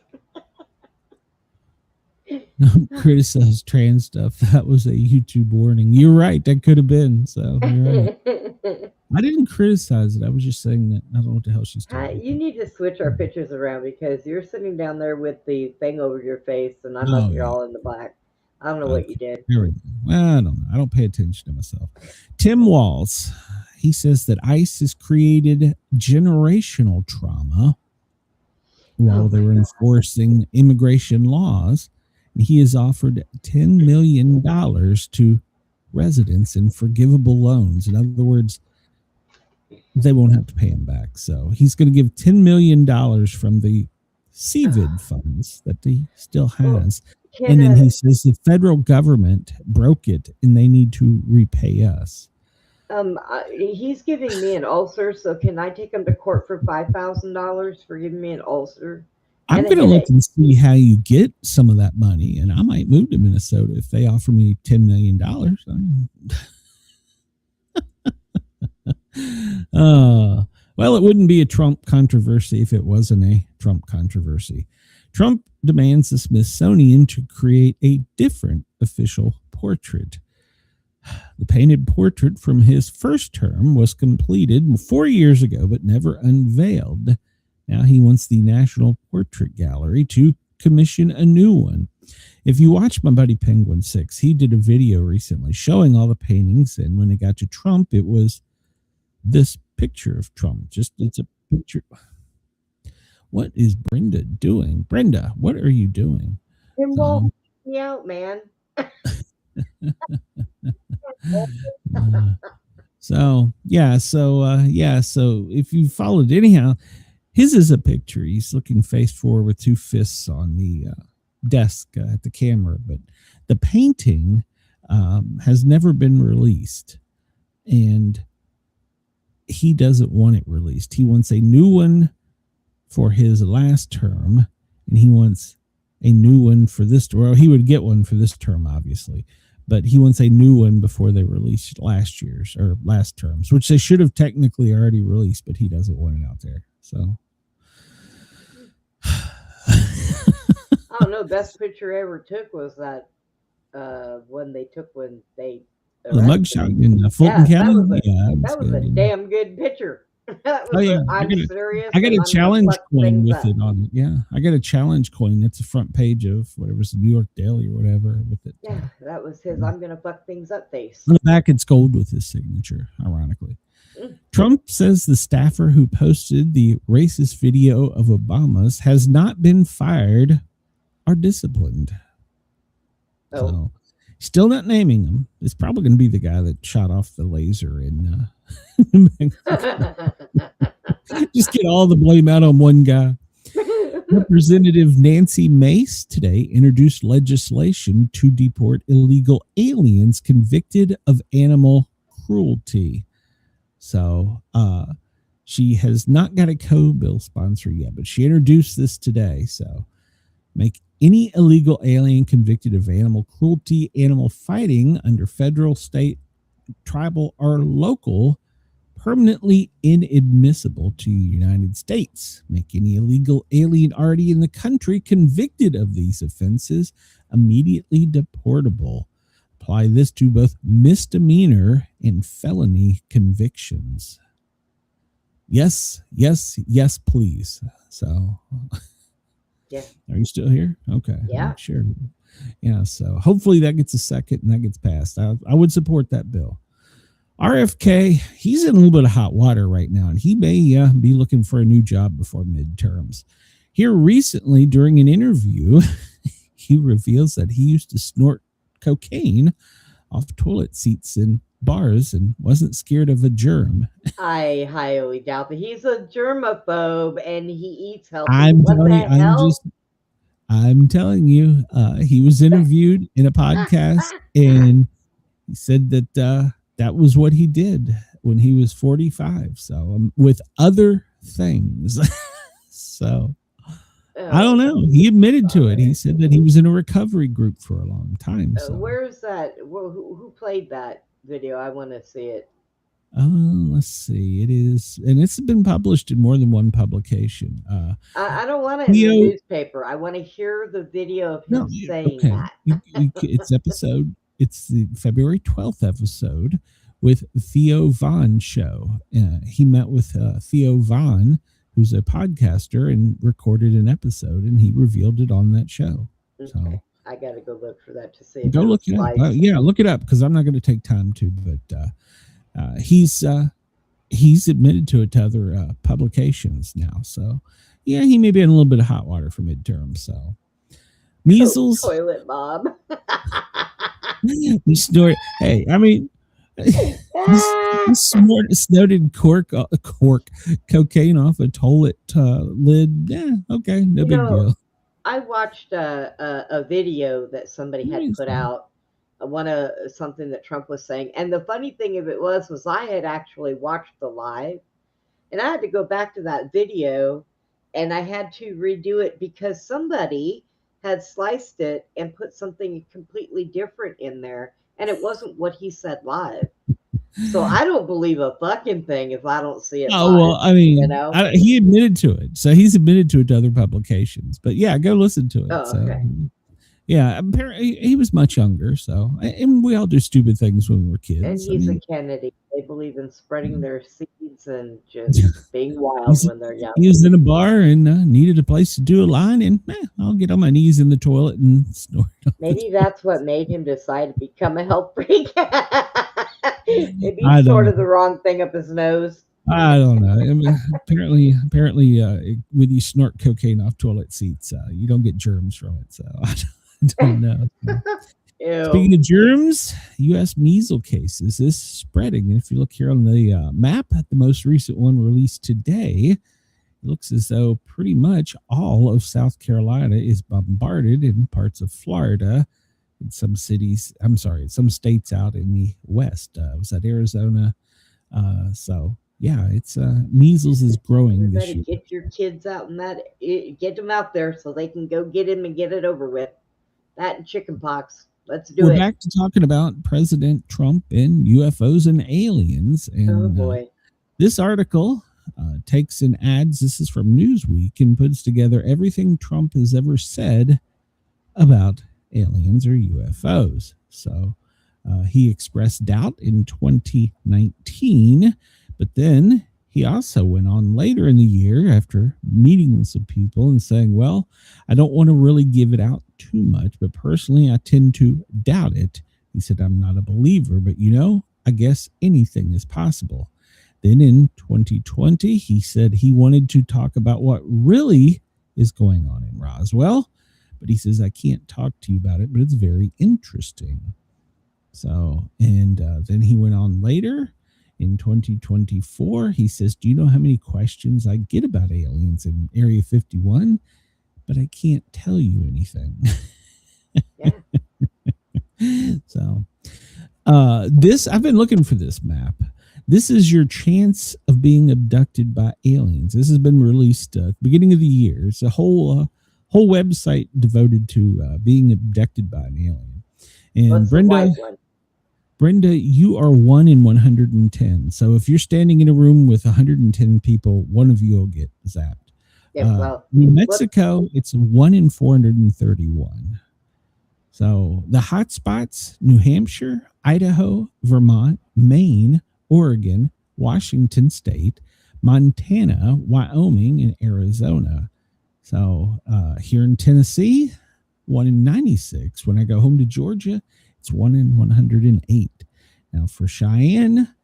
Speaker 5: Criticize trans stuff. That was a YouTube warning. You're right. That could have been. So you're right. I didn't criticize it. I was just saying that I don't know what the hell she's talking
Speaker 6: You need to switch our pictures around because you're sitting down there with the thing over your face and I'm up here all in the black. I don't know what you did.
Speaker 5: There we go. Well, I don't know. I don't pay attention to myself. Tim Walz, he says that ICE has created generational trauma while they were enforcing immigration laws. He has offered $10 million to residents in forgivable loans. In other words, they won't have to pay him back. So he's going to give $10 million from the CVID funds that he still has. And then he says the federal government broke it and they need to repay us.
Speaker 6: He's giving me an ulcer, so can I take him to court for $5,000 for giving me an ulcer?
Speaker 5: I'm going to look and see how you get some of that money, and I might move to Minnesota if they offer me $10 million. Well, it wouldn't be a Trump controversy if it wasn't a Trump controversy. Trump demands the Smithsonian to create a different official portrait. The The painted portrait from his first term was completed 4 years ago, but never unveiled. Now he wants the National Portrait Gallery to commission a new one. If you watch my buddy Penguin 6, he did a video recently showing all the paintings, and when it got to Trump, it was this picture of Trump. It's a picture. What is Brenda doing? Brenda, what are you doing?
Speaker 6: It won't me out, man.
Speaker 5: So if you followed anyhow, his is a picture. He's looking face forward with two fists on the desk at the camera, but the painting has never been released, and he doesn't want it released. He wants a new one for his last term, and he wants a new one for this. Well, he would get one for this term, obviously, but he wants a new one before they released last year's or last terms, which they should have technically already released, but he doesn't want it out there. So
Speaker 6: I don't know. Best picture I ever took was that when they
Speaker 5: the mugshot in Fulton County.
Speaker 6: That was a damn good picture. I'm serious.
Speaker 5: I got a challenge coin with it on it. Yeah, I got a challenge coin. That's the front page of whatever's the New York Daily or whatever with it.
Speaker 6: Yeah, that was his. I'm gonna fuck things up face.
Speaker 5: On the back, it's gold with his signature. Ironically, Trump says the staffer who posted the racist video of Obama's has not been fired or disciplined.
Speaker 6: Oh.
Speaker 5: So, still not naming him. It's probably going to be the guy that shot off the laser in just get all the blame out on one guy. Representative Nancy Mace today introduced legislation to deport illegal aliens convicted of animal cruelty. So she has not got a co-bill sponsor yet, but she introduced this today. So make any illegal alien convicted of animal cruelty, animal fighting under federal, state, tribal, or local permanently inadmissible to the United States. Make any illegal alien already in the country convicted of these offenses immediately deportable. Apply this to both misdemeanor and felony convictions. Yes, please. So
Speaker 6: yeah.
Speaker 5: Are you still here? Okay.
Speaker 6: Yeah.
Speaker 5: Sure. Yeah. So hopefully that gets a second and that gets passed. I would support that bill. RFK, he's in a little bit of hot water right now, and he may be looking for a new job before midterms. Here recently, during an interview, he reveals that he used to snort cocaine off toilet seats in bars and wasn't scared of a germ.
Speaker 6: I highly doubt that. He's a germaphobe and he eats healthy.
Speaker 5: I'm telling you, he was interviewed in a podcast and he said that that was what he did when he was 45. So with other things. So I don't know. He admitted to it. He said that he was in a recovery group for a long time. So.
Speaker 6: Where's that? Who played that video? I want to see it.
Speaker 5: Let's see. It is, and it's been published in more than one publication.
Speaker 6: I don't want it in the newspaper. I want to hear the video of him saying that.
Speaker 5: It's episode. It's the February 12th episode with Theo Von show. He met with Theo Von, who's a podcaster, and recorded an episode, and he revealed it on that show.
Speaker 6: Okay.
Speaker 5: So
Speaker 6: I got to go look for that to see.
Speaker 5: Go look it up. Yeah, look it up because I'm not going to take time to. But he's admitted to it to other publications now. So yeah, he may be in a little bit of hot water for midterm. So measles,
Speaker 6: toilet Bob.
Speaker 5: He snorted. Hey, I mean, he snorted cocaine off a toilet lid. Yeah, okay, no big deal.
Speaker 6: I watched a video that somebody had put out, something that Trump was saying, and the funny thing of it was I had actually watched the live, and I had to go back to that video, and I had to redo it because somebody had sliced it and put something completely different in there, and it wasn't what he said live. So I don't believe a fucking thing if I don't see it.
Speaker 5: Oh, live, well, I mean, he admitted to it, so he's admitted to it to other publications. But yeah, go listen to it.
Speaker 6: Oh, okay.
Speaker 5: Yeah, apparently he was much younger. So, and we all do stupid things when we were kids.
Speaker 6: And he's a Kennedy. They believe in spreading their seeds and just being wild when they're young.
Speaker 5: He was in a bar and needed a place to do a line, and I'll get on my knees in the toilet and snort.
Speaker 6: Maybe that's what made him decide to become a health freak. Maybe
Speaker 5: I don't
Speaker 6: sort of
Speaker 5: know.
Speaker 6: the wrong thing up his nose.
Speaker 5: I don't know. I mean, apparently, when you snort cocaine off toilet seats, you don't get germs from it. So I don't know.
Speaker 6: Ew.
Speaker 5: Speaking of germs, U.S. measles cases is spreading. And if you look here on the map, the most recent one released today, it looks as though pretty much all of South Carolina is bombarded, in parts of Florida, in some cities. I'm sorry, some states out in the west. Was that Arizona? So yeah, it's measles is growing
Speaker 6: You
Speaker 5: this
Speaker 6: better
Speaker 5: year.
Speaker 6: get your kids out and get them out there so they can go get him and get it over with. That and chicken pox. Let's do
Speaker 5: We're
Speaker 6: it.
Speaker 5: back to talking about President Trump and UFOs and aliens. And
Speaker 6: Oh boy.
Speaker 5: this article takes and adds, this is from Newsweek, and puts together everything Trump has ever said about aliens or UFOs. So he expressed doubt in 2019, but then he also went on later in the year after meeting with some people and saying, well, I don't want to really give it out too much, but personally, I tend to doubt it. He said, I'm not a believer, but I guess anything is possible. Then in 2020, he said he wanted to talk about what really is going on in Roswell, but he says, I can't talk to you about it, but it's very interesting. So, and then he went on later in 2024. He says, do you know how many questions I get about aliens in Area 51? But I can't tell you anything.
Speaker 6: Yeah.
Speaker 5: So, I've been looking for this map. This is your chance of being abducted by aliens. This has been released at the beginning of the year. It's a whole website devoted to being abducted by an alien. And
Speaker 6: What's the white one?
Speaker 5: Brenda, you are 1 in 110. So if you're standing in a room with 110 people, one of you will get zapped.
Speaker 6: Yeah, well,
Speaker 5: New Mexico, it's 1 in 431. So the hot spots: New Hampshire, Idaho, Vermont, Maine, Oregon, Washington State, Montana, Wyoming, and Arizona. So here in Tennessee, 1 in 96. When I go home to Georgia, it's 1 in 108. Now for Cheyenne,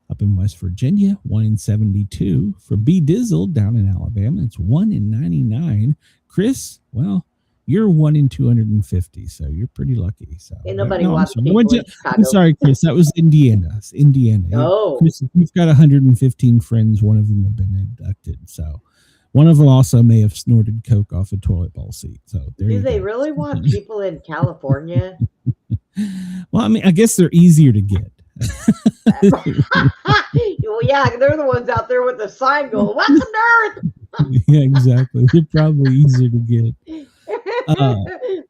Speaker 5: up in West Virginia, 1 in 72. For B Dizzle down in Alabama, it's 1 in 99. Chris, well, you're 1 in 250, so you're pretty lucky. So
Speaker 6: ain't nobody
Speaker 5: I'm
Speaker 6: wants
Speaker 5: sorry.
Speaker 6: people in Chicago.
Speaker 5: I'm sorry, Chris. That was Indiana. It's Indiana.
Speaker 6: Oh.
Speaker 5: Chris, if you've got 115 friends, one of them have been abducted. So one of them also may have snorted coke off a toilet bowl seat. So there
Speaker 6: Do
Speaker 5: you
Speaker 6: they
Speaker 5: go.
Speaker 6: really want people in California?
Speaker 5: Well, I mean, I guess they're easier to get.
Speaker 6: Well, yeah, they're the ones out there with the sign going, "What's on earth?"
Speaker 5: Yeah, exactly. They're probably easier to get.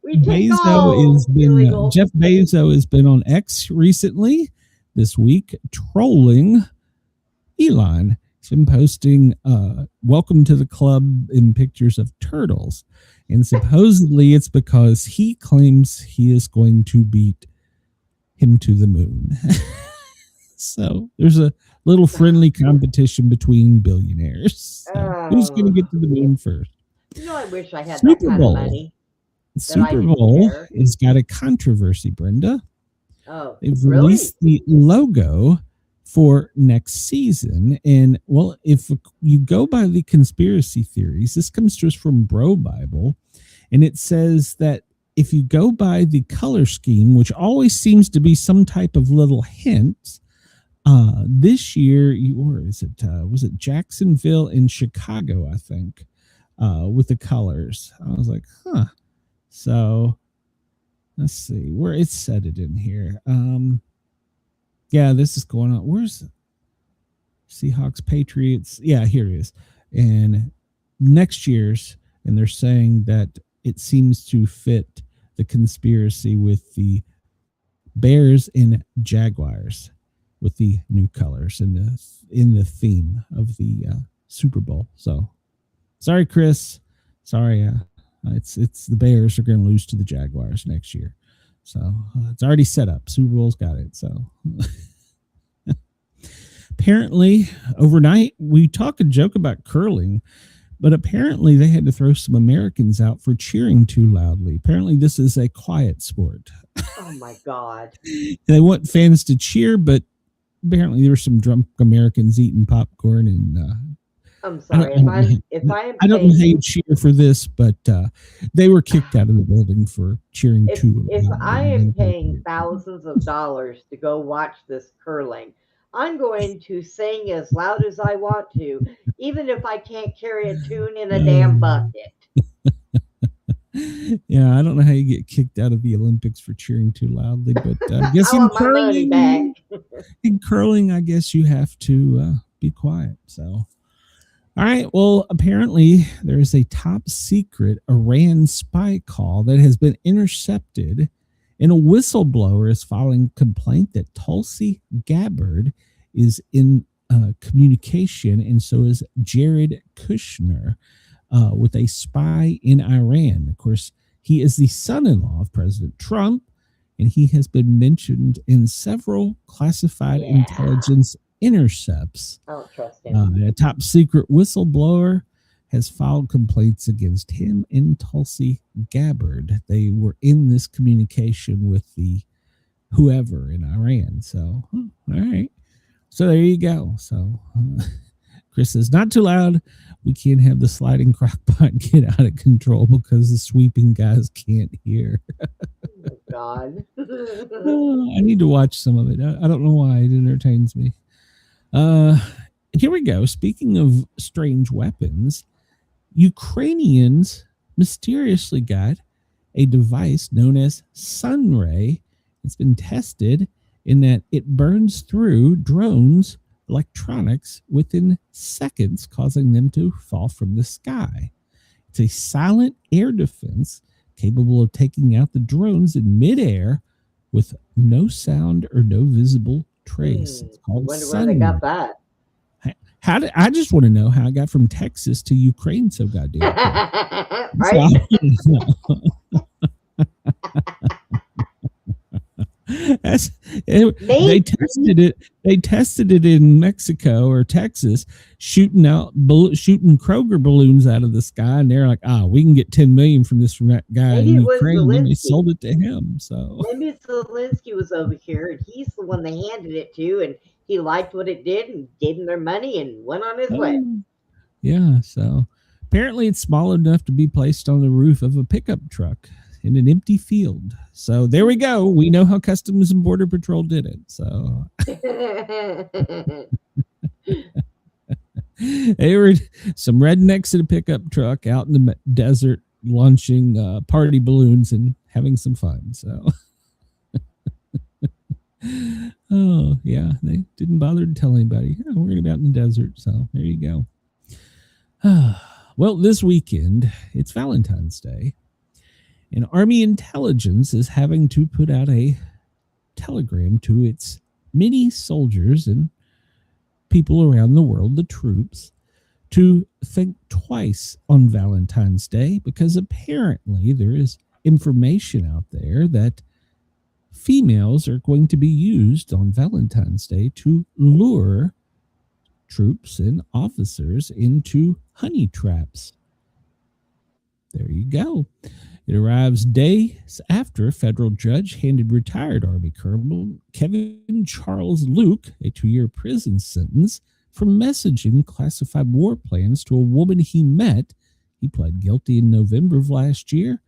Speaker 6: We take
Speaker 5: Jeff Bezos has been on X recently this week trolling Elon. He's been posting welcome to the club in pictures of turtles. And supposedly it's because he claims he is going to beat him to the moon. So there's a little friendly competition between billionaires. So who's going to get to the moon first?
Speaker 6: I wish I had
Speaker 5: Super
Speaker 6: that kind
Speaker 5: Bowl.
Speaker 6: of money.
Speaker 5: Super Bowl has got a controversy, Brenda.
Speaker 6: Oh,
Speaker 5: They've
Speaker 6: really?
Speaker 5: released the logo for next season. And, well, if you go by the conspiracy theories, this comes to us from Bro Bible, and it says that if you go by the color scheme, which always seems to be some type of little hint, this year, was it Jacksonville and Chicago, I think, with the colors. I was like, huh. So let's see where it's set it in here. Yeah, this is going on. Where's Seahawks, Patriots? Yeah, here it is. And next year's, and they're saying that it seems to fit the conspiracy with the Bears and Jaguars with the new colors and in the theme of the Super Bowl. So sorry, Chris. Sorry, It's the Bears are going to lose to the Jaguars next year. So it's already set up. Super Bowl's got it. So apparently overnight, we talk and joke about curling, but apparently they had to throw some Americans out for cheering too loudly. Apparently this is a quiet sport.
Speaker 6: Oh my God.
Speaker 5: They want fans to cheer, but apparently there were some drunk Americans eating popcorn and
Speaker 6: I'm sorry.
Speaker 5: I don't know how you cheer for this, but they were kicked out of the building for cheering too loud.
Speaker 6: If I am paying thousands of dollars to go watch this curling, I'm going to sing as loud as I want to, even if I can't carry a tune in a damn bucket.
Speaker 5: Yeah, I don't know how you get kicked out of the Olympics for cheering too loudly, but I guess
Speaker 6: I want my money back.
Speaker 5: in curling, I guess you have to be quiet. So, all right. Well, apparently there is a top secret Iran spy call that has been intercepted, and a whistleblower is filing complaint that Tulsi Gabbard is in communication, and so is Jared Kushner, with a spy in Iran. Of course, he is the son-in-law of President Trump, and he has been mentioned in several classified intelligence intercepts.
Speaker 6: I don't trust him.
Speaker 5: A top secret whistleblower has filed complaints against him and Tulsi Gabbard. They were in this communication with the whoever in Iran. So, all right. So there you go. So Chris says, not too loud. We can't have the sliding crock pot get out of control because the sweeping guys can't hear.
Speaker 6: Oh, God.
Speaker 5: I need to watch some of it. I don't know why it entertains me. Here we go. Speaking of strange weapons, Ukrainians mysteriously got a device known as Sunray. It's been tested in that it burns through drones' electronics within seconds, causing them to fall from the sky. It's a silent air defense capable of taking out the drones in midair with no sound or no visible trace. It's called
Speaker 6: I wonder where they got that.
Speaker 5: I just want to know how I got from Texas to Ukraine so goddamn quick.
Speaker 6: Right?
Speaker 5: They tested it in Mexico or Texas, shooting Kroger balloons out of the sky, and they're like, we can get 10 million from that guy in Ukraine, and they sold it to him. So
Speaker 6: maybe Zelensky was over here, and he's the one they handed it to, and he liked what it did and gave him their money and went on his way.
Speaker 5: Yeah, so apparently it's small enough to be placed on the roof of a pickup truck in an empty field. So there we go. We know how Customs and Border Patrol did it. So they were some rednecks in a pickup truck out in the desert launching party balloons and having some fun. So oh yeah, they didn't bother to tell anybody. We're going to be out in the desert. So there you go. Well, this weekend it's Valentine's Day. And Army intelligence is having to put out a telegram to its many soldiers and people around the world, the troops, to think twice on Valentine's Day, because apparently there is information out there that females are going to be used on Valentine's Day to lure troops and officers into honey traps. There you go. It arrives days after a federal judge handed retired Army Colonel Kevin Charles Luke a 2-year prison sentence for messaging classified war plans to a woman he met. He pled guilty in November of last year.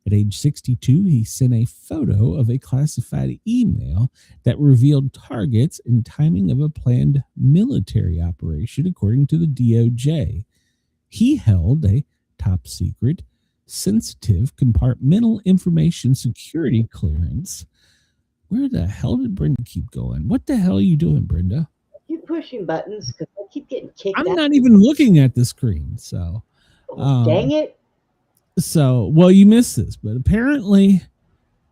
Speaker 5: At age 62, he sent a photo of a classified email that revealed targets and timing of a planned military operation, according to the DOJ. He held a top secret sensitive compartmental information security clearance. Where the hell did Brenda keep going? What the hell are you doing, Brenda?
Speaker 6: I keep pushing buttons because I keep getting kicked out.
Speaker 5: I'm not even looking at the screen. So
Speaker 6: dang it.
Speaker 5: So, well, you missed this, but apparently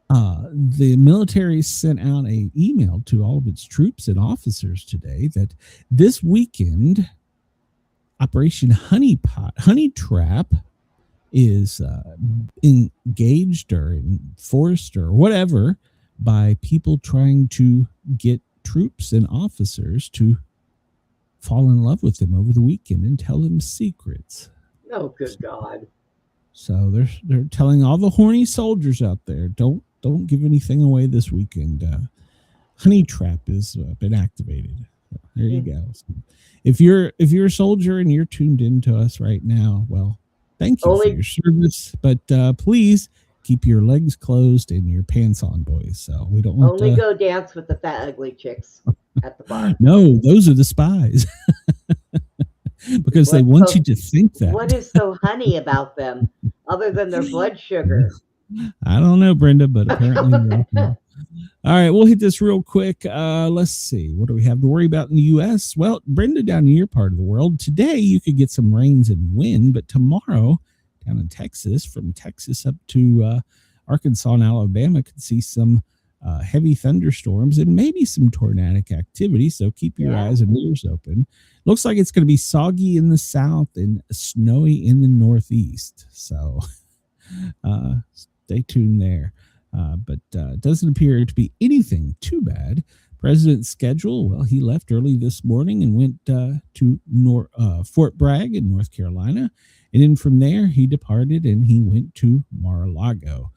Speaker 5: the military sent out an email to all of its troops and officers today that this weekend Operation Honey Trap is engaged or enforced or whatever by people trying to get troops and officers to fall in love with him over the weekend and tell him secrets.
Speaker 6: Oh, good God.
Speaker 5: So they're telling all the horny soldiers out there, don't give anything away this weekend. Honey trap has been activated. There you go. So if you're a soldier and you're tuned into us right now, well, thank you for your service, but please keep your legs closed and your pants on, boys. So we don't want
Speaker 6: only go dance with the fat ugly chicks at the bar.
Speaker 5: No, those are the spies. Because they want you to think that.
Speaker 6: What is so honey about them other than their blood sugar?
Speaker 5: I don't know, Brenda, but apparently. All right, we'll hit this real quick. Let's see. What do we have to worry about in the U.S.? Well, Brenda, down in your part of the world, today you could get some rains and wind, but tomorrow down in Texas, from Texas up to Arkansas and Alabama, could see some heavy thunderstorms and maybe some tornadic activity. So keep your eyes and ears open. Looks like it's going to be soggy in the south and snowy in the northeast. So stay tuned there. But it doesn't appear to be anything too bad. President's schedule, well, he left early this morning and went to Fort Bragg in North Carolina. And then from there, he departed and he went to Mar-a-Lago.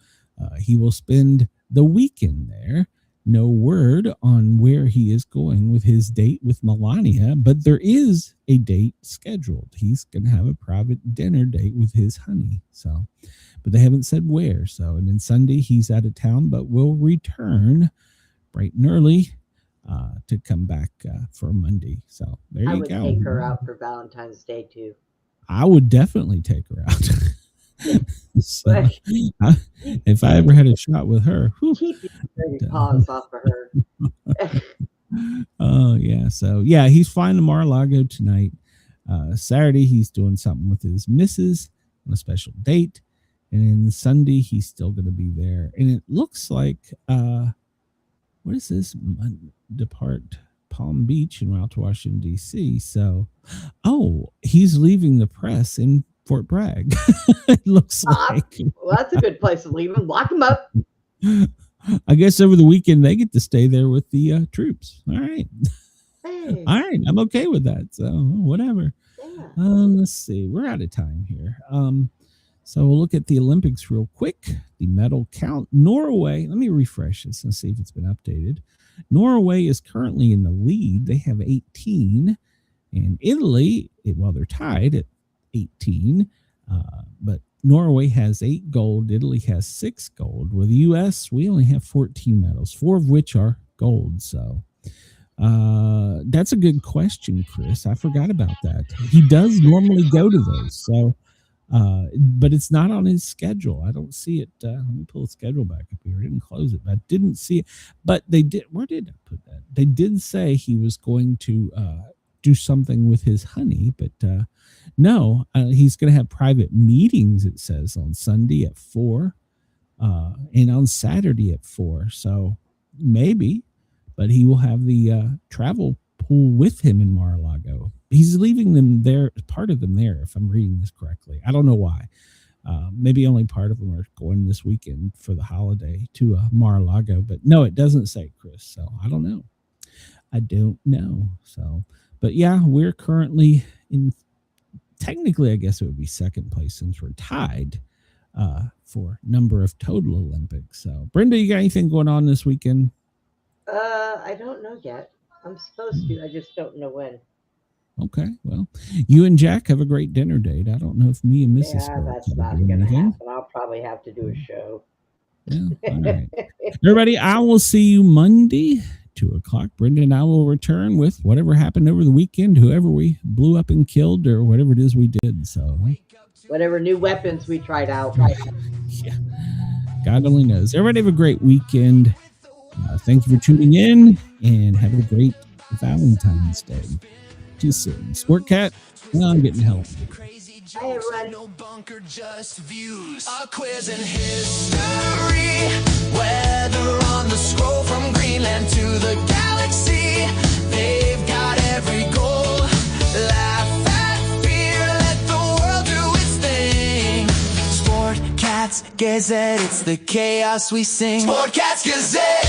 Speaker 5: He will spend the weekend there. No word on where he is going with his date with Melania, but there is a date scheduled. He's going to have a private dinner date with his honey. So, but they haven't said where. So, and then Sunday he's out of town, but will return bright and early to come back for Monday. So there you go.
Speaker 6: I would take her out for Valentine's Day too.
Speaker 5: I would definitely take her out. So, if I ever had a shot with her,
Speaker 6: keep your dirty paws off of her.
Speaker 5: Oh yeah, so yeah, he's flying to Mar-a-Lago tonight. Saturday he's doing something with his missus on a special date, and then Sunday he's still going to be there. And it looks like what is this? Depart Palm Beach and route to Washington D.C. So, he's leaving the press in Fort Bragg. It looks like.
Speaker 6: Well, that's a good place to leave him. Lock him up.
Speaker 5: I guess over the weekend they get to stay there with the troops. All right.
Speaker 6: Hey.
Speaker 5: All right. I'm okay with that. So whatever.
Speaker 6: Yeah.
Speaker 5: Let's see. We're out of time here. So we'll look at the Olympics real quick. The medal count. Norway. Let me refresh this and see if it's been updated. Norway is currently in the lead. They have 18. And Italy, well, they're tied at 18, but Norway has 8 gold. Italy has 6 gold. With the U.S., we only have 14 medals, 4 of which are gold. So that's a good question, Chris. I forgot about that. He does normally go to those. So, but it's not on his schedule. I don't see it. Let me pull the schedule back up here. I didn't close it, but I didn't see it. But they did. Where did I put that? They did say he was going to do something with his honey, but no, he's going to have private meetings, it says, on Sunday at 4 and on Saturday at 4. So maybe, but he will have the travel pool with him in Mar-a-Lago. He's leaving them there, part of them there, if I'm reading this correctly. I don't know why. Maybe only part of them are going this weekend for the holiday to Mar-a-Lago, but no, it doesn't say, Chris. So I don't know. So, but yeah, we're currently in, technically, I guess it would be second place since we're tied for number of total Olympics. So, Brenda, you got anything going on this weekend?
Speaker 6: I don't know yet. I'm supposed to. I just don't know when.
Speaker 5: Okay, well, you and Jack have a great dinner date. I don't know if me and Mrs.
Speaker 6: Yeah, that's not going to happen. I'll probably have to do a show.
Speaker 5: Yeah, all right. Everybody, I will see you Monday, 2:00. Brenda and I will return with whatever happened over the weekend, whoever we blew up and killed, or whatever it is we did. So,
Speaker 6: whatever new weapons we tried out.
Speaker 5: Yeah, God only knows. Everybody have a great weekend. Thank you for tuning in, and have a great Valentine's Day. See you soon. Sportcat, I'm getting help.
Speaker 6: Hi, everyone.
Speaker 1: No bunker, just views. A quiz in history. Weather on the scroll from Greenland to the galaxy. They've got every goal. Laugh at fear, let the world do its thing. Gazette, it's the chaos we sing. Sportcat's Gazette,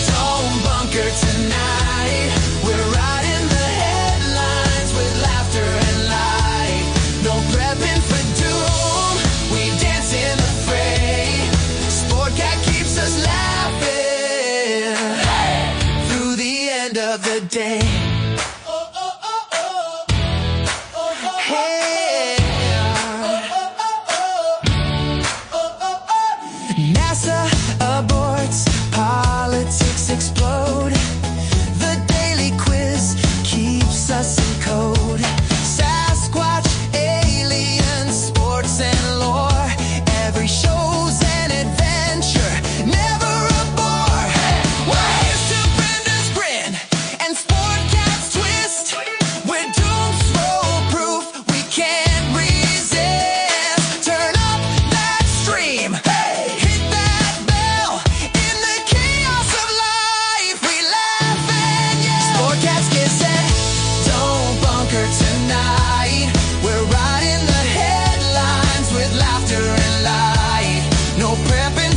Speaker 1: don't bunker tonight. We're riding the headlines with laughter and light. No prepping for doom, we dance in the fray. Sportcat keeps us laughing through the end of the day. NASA aborts, politics explode. The daily quiz keeps us in code. Sasquatch, aliens, sports and lore. Every show's an adventure, never a bore. Waves to Brenda's grin and Sportcat's twist. We're doom proof, we can't resist. Turn up that stream. Hit that bell. In the chaos of life, we laugh and yell. Sportcats Gazette, don't bunker tonight. We're riding the headlines with laughter and light. No prepping